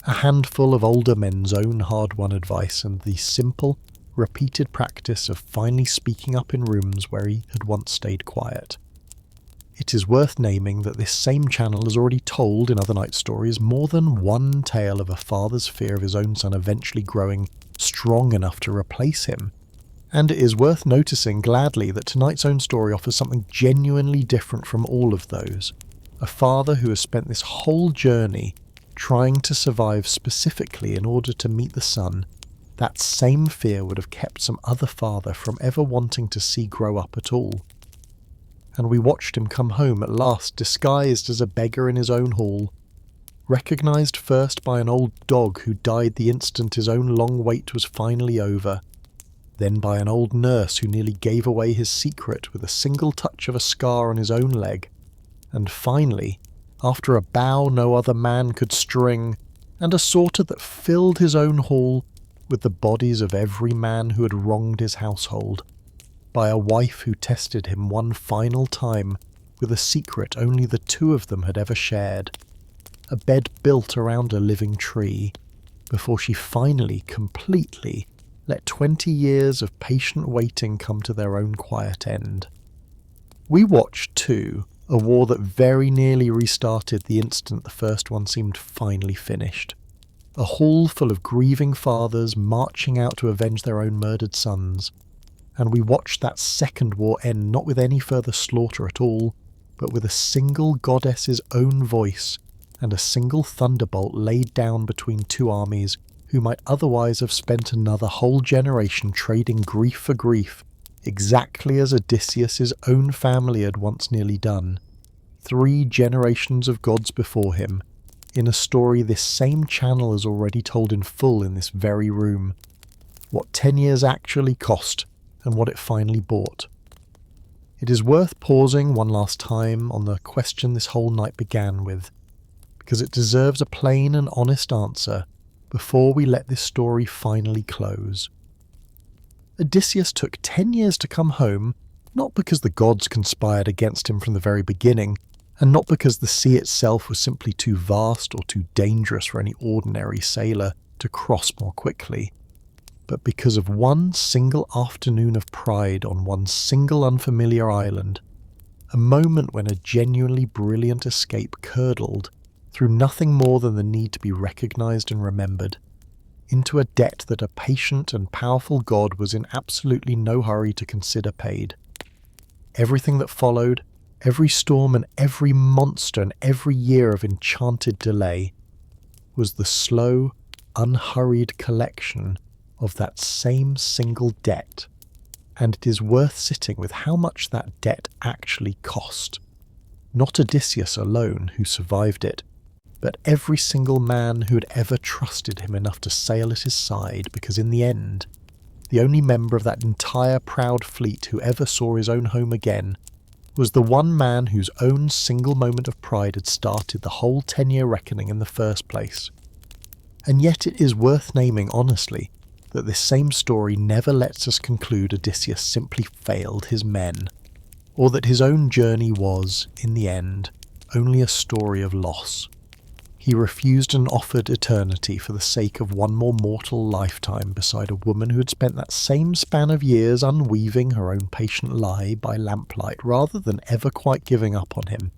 a handful of older men's own hard-won advice and the simple, repeated practice of finally speaking up in rooms where he had once stayed quiet. It is worth naming that this same channel has already told in other night stories more than one tale of a father's fear of his own son eventually growing strong enough to replace him, and it is worth noticing gladly that tonight's own story offers something genuinely different from all of those. A father who has spent this whole journey trying to survive specifically in order to meet the son. That same fear would have kept some other father from ever wanting to see grow up at all. And we watched him come home at last, disguised as a beggar in his own hall, recognised first by an old dog who died the instant his own long wait was finally over, then by an old nurse who nearly gave away his secret with a single touch of a scar on his own leg, and finally, after a bow no other man could string, and a sorter that filled his own hall with the bodies of every man who had wronged his household, by a wife who tested him one final time with a secret only the 2 of them had ever shared, a bed built around a living tree, before she finally, completely, let 20 years of patient waiting come to their own quiet end. We watched, too, a war that very nearly restarted the instant the first one seemed finally finished. A hall full of grieving fathers marching out to avenge their own murdered sons, and we watch that second war end not with any further slaughter at all, but with a single goddess's own voice and a single thunderbolt laid down between two armies who might otherwise have spent another whole generation trading grief for grief, exactly as Odysseus' own family had once nearly done. 3 generations of gods before him, in a story this same channel has already told in full in this very room. What 10 years actually cost, and what it finally bought. It is worth pausing one last time on the question this whole night began with, because it deserves a plain and honest answer before we let this story finally close. Odysseus took 10 years to come home, not because the gods conspired against him from the very beginning, and not because the sea itself was simply too vast or too dangerous for any ordinary sailor to cross more quickly, but because of one single afternoon of pride on one single unfamiliar island, a moment when a genuinely brilliant escape curdled, through nothing more than the need to be recognized and remembered, into a debt that a patient and powerful god was in absolutely no hurry to consider paid. Everything that followed, every storm and every monster and every year of enchanted delay, was the slow, unhurried collection of that same single debt, and it is worth sitting with how much that debt actually cost. Not Odysseus alone, who survived it, but every single man who had ever trusted him enough to sail at his side, because in the end, the only member of that entire proud fleet who ever saw his own home again was the one man whose own single moment of pride had started the whole 10-year reckoning in the first place. And yet it is worth naming honestly that this same story never lets us conclude Odysseus simply failed his men, or that his own journey was, in the end, only a story of loss. He refused and offered eternity for the sake of one more mortal lifetime beside a woman who had spent that same span of years unweaving her own patient lie by lamplight rather than ever quite giving up on him.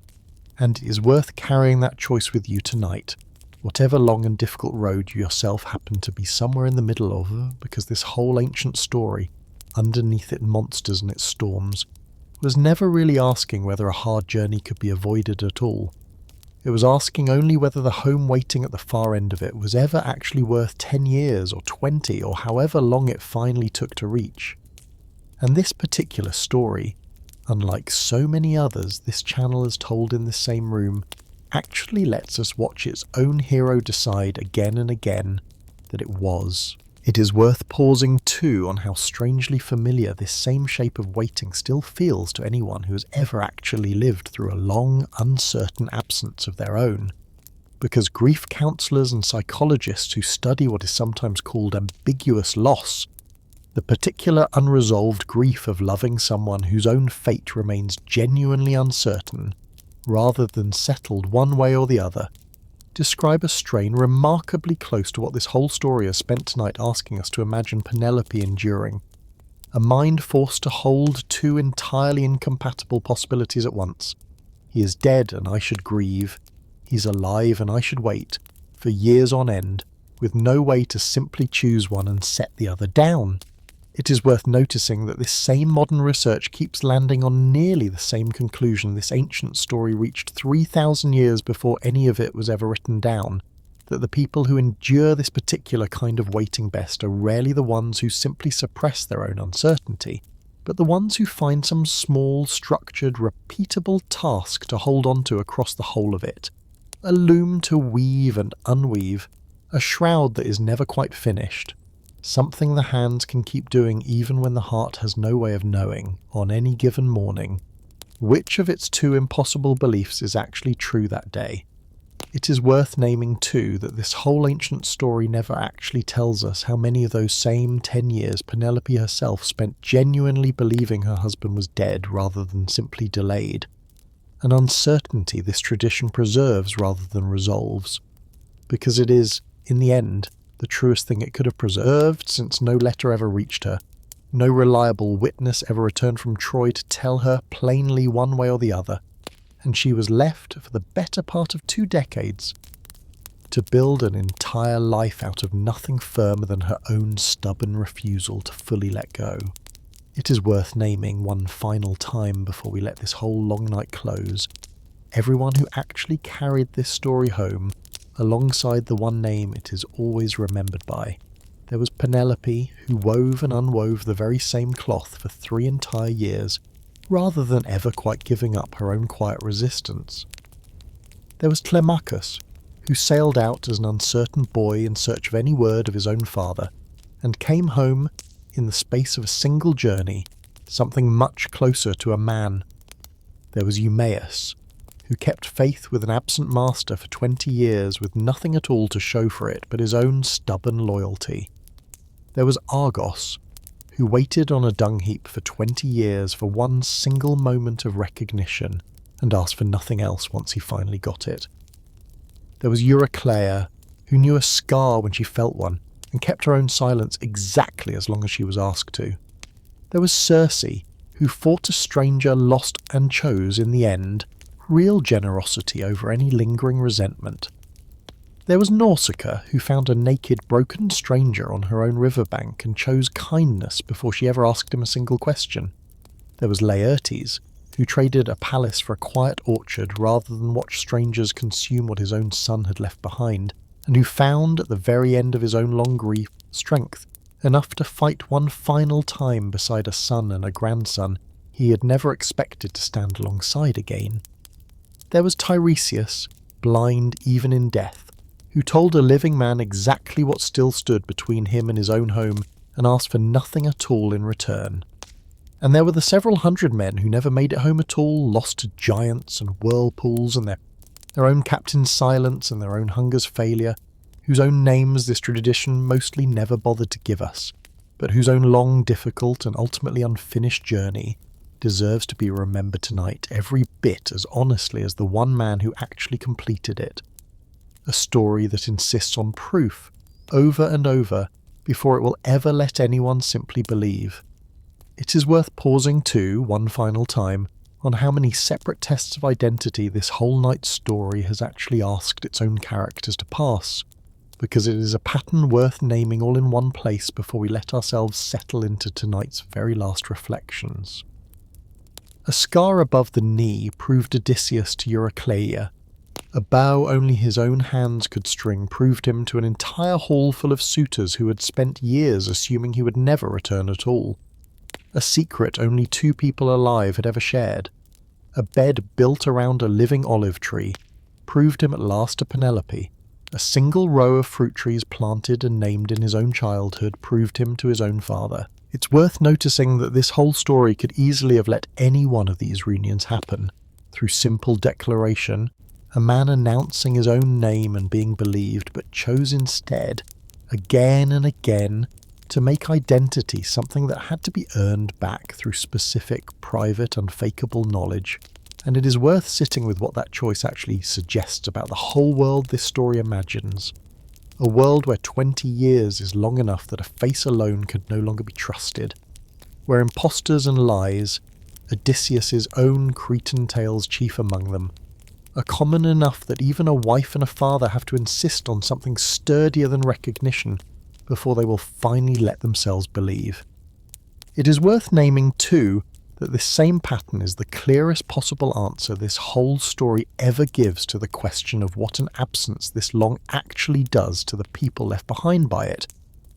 And it is worth carrying that choice with you tonight, whatever long and difficult road you yourself happen to be somewhere in the middle of, because this whole ancient story, underneath its monsters and its storms, was never really asking whether a hard journey could be avoided at all. It was asking only whether the home waiting at the far end of it was ever actually worth 10 years or 20 or however long it finally took to reach. And this particular story, unlike so many others this channel has told in the same room, actually lets us watch its own hero decide again and again that it was. It is worth pausing too on how strangely familiar this same shape of waiting still feels to anyone who has ever actually lived through a long, uncertain absence of their own. Because grief counsellors and psychologists who study what is sometimes called ambiguous loss, the particular unresolved grief of loving someone whose own fate remains genuinely uncertain, rather than settled one way or the other, describe a strain remarkably close to what this whole story has spent tonight asking us to imagine Penelope enduring. A mind forced to hold 2 entirely incompatible possibilities at once. He is dead and I should grieve. He's alive and I should wait, for years on end, with no way to simply choose one and set the other down. It is worth noticing that this same modern research keeps landing on nearly the same conclusion this ancient story reached 3,000 years before any of it was ever written down, that the people who endure this particular kind of waiting best are rarely the ones who simply suppress their own uncertainty, but the ones who find some small, structured, repeatable task to hold on to across the whole of it, a loom to weave and unweave, a shroud that is never quite finished. Something the hands can keep doing even when the heart has no way of knowing, on any given morning, which of its 2 impossible beliefs is actually true that day. It is worth naming too that this whole ancient story never actually tells us how many of those same 10 years Penelope herself spent genuinely believing her husband was dead rather than simply delayed, an uncertainty this tradition preserves rather than resolves, because it is, in the end, the truest thing it could have preserved, since no letter ever reached her, no reliable witness ever returned from Troy to tell her plainly one way or the other, and she was left, for the better part of 2 decades, to build an entire life out of nothing firmer than her own stubborn refusal to fully let go. It is worth naming one final time before we let this whole long night close. Everyone who actually carried this story home, alongside the one name it is always remembered by. There was Penelope, who wove and unwove the very same cloth for 3 entire years, rather than ever quite giving up her own quiet resistance. There was Telemachus, who sailed out as an uncertain boy in search of any word of his own father, and came home, in the space of a single journey, something much closer to a man. There was Eumaeus, who kept faith with an absent master for 20 years with nothing at all to show for it but his own stubborn loyalty. There was Argos, who waited on a dung heap for 20 years for one single moment of recognition and asked for nothing else once he finally got it. There was Eurycleia, who knew a scar when she felt one and kept her own silence exactly as long as she was asked to. There was Circe, who fought a stranger, lost and chose in the end real generosity over any lingering resentment. There was Nausicaa, who found a naked, broken stranger on her own riverbank and chose kindness before she ever asked him a single question. There was Laertes, who traded a palace for a quiet orchard rather than watch strangers consume what his own son had left behind, and who found, at the very end of his own long grief, strength enough to fight one final time beside a son and a grandson he had never expected to stand alongside again. There was Tiresias, blind even in death, who told a living man exactly what still stood between him and his own home and asked for nothing at all in return. And there were the several hundred men who never made it home at all, lost to giants and whirlpools and their own captain's silence and their own hunger's failure, whose own names this tradition mostly never bothered to give us, but whose own long, difficult and ultimately unfinished journey deserves to be remembered tonight every bit as honestly as the one man who actually completed it. A story that insists on proof, over and over, before it will ever let anyone simply believe. It is worth pausing too, one final time, on how many separate tests of identity this whole night's story has actually asked its own characters to pass, because it is a pattern worth naming all in one place before we let ourselves settle into tonight's very last reflections. A scar above the knee proved Odysseus to Eurycleia. A bow only his own hands could string proved him to an entire hall full of suitors who had spent years assuming he would never return at all. A secret only 2 people alive had ever shared. A bed built around a living olive tree proved him at last to Penelope. A single row of fruit trees planted and named in his own childhood proved him to his own father. It's worth noticing that this whole story could easily have let any one of these reunions happen. Through simple declaration, a man announcing his own name and being believed, but chose instead, again and again, to make identity something that had to be earned back through specific, private, unfakeable knowledge. And it is worth sitting with what that choice actually suggests about the whole world this story imagines. A world where 20 years is long enough that a face alone could no longer be trusted. Where impostors and lies, Odysseus's own Cretan tales chief among them, are common enough that even a wife and a father have to insist on something sturdier than recognition before they will finally let themselves believe. It is worth naming, too, that this same pattern is the clearest possible answer this whole story ever gives to the question of what an absence this long actually does to the people left behind by it,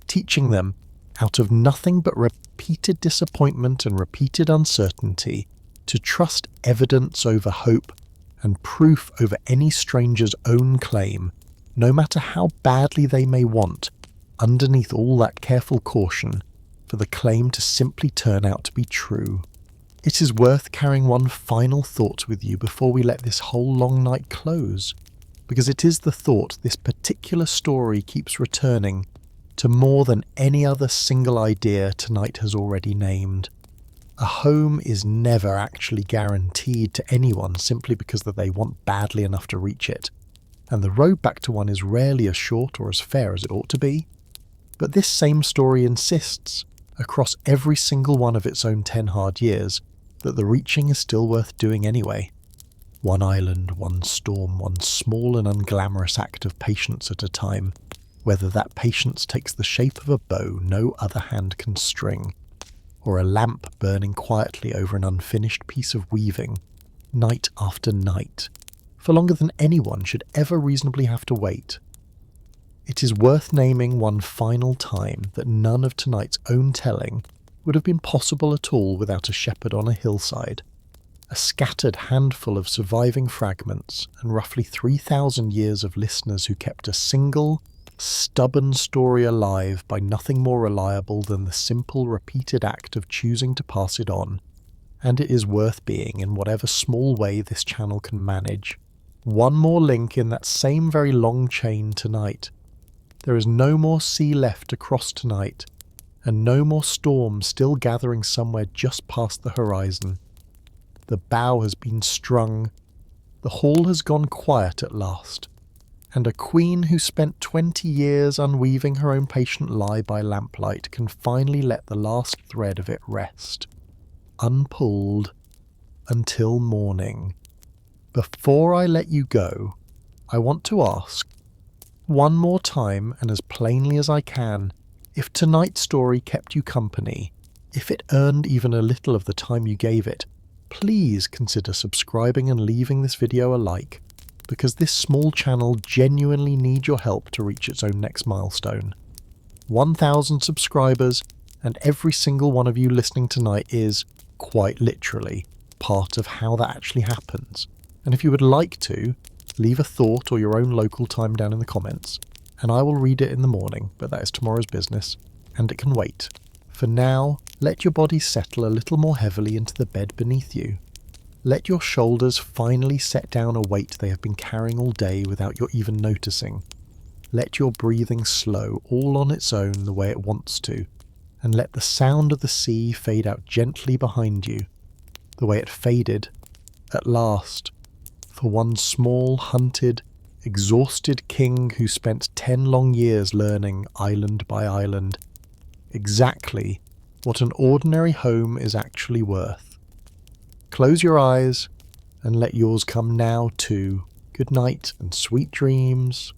teaching them, out of nothing but repeated disappointment and repeated uncertainty, to trust evidence over hope and proof over any stranger's own claim, no matter how badly they may want, underneath all that careful caution, for the claim to simply turn out to be true. It is worth carrying one final thought with you before we let this whole long night close, because it is the thought this particular story keeps returning to more than any other single idea tonight has already named. A home is never actually guaranteed to anyone simply because that they want badly enough to reach it, and the road back to one is rarely as short or as fair as it ought to be. But this same story insists, across every single one of its own 10 hard years, that the reaching is still worth doing anyway. One island, one storm, one small and unglamorous act of patience at a time, whether that patience takes the shape of a bow no other hand can string. or a lamp burning quietly over an unfinished piece of weaving, night after night, for longer than anyone should ever reasonably have to wait. It is worth naming one final time that none of tonight's own telling would have been possible at all without a shepherd on a hillside, a scattered handful of surviving fragments, and roughly 3,000 years of listeners who kept a single, stubborn story alive by nothing more reliable than the simple repeated act of choosing to pass it on. And it is worth being in whatever small way this channel can manage. One more link in that same very long chain tonight. There is no more sea left to cross tonight, and no more storm still gathering somewhere just past the horizon. The bow has been strung, the hall has gone quiet at last, and a queen who spent 20 years unweaving her own patient lie by lamplight can finally let the last thread of it rest, unpulled, until morning. Before I let you go, I want to ask, one more time and as plainly as I can, if tonight's story kept you company, if it earned even a little of the time you gave it, please consider subscribing and leaving this video a like, because this small channel genuinely needs your help to reach its own next milestone. 1,000 subscribers, and every single one of you listening tonight is, quite literally, part of how that actually happens. And if you would like to, leave a thought or your own local time down in the comments, and I will read it in the morning, but that is tomorrow's business, and it can wait. For now, let your body settle a little more heavily into the bed beneath you. Let your shoulders finally set down a weight they have been carrying all day without your even noticing. Let your breathing slow all on its own the way it wants to, and let the sound of the sea fade out gently behind you, the way it faded, at last, for one small, hunted, exhausted king who spent 10 long years learning, island by island, exactly what an ordinary home is actually worth. Close your eyes and let yours come now too. Good night and sweet dreams.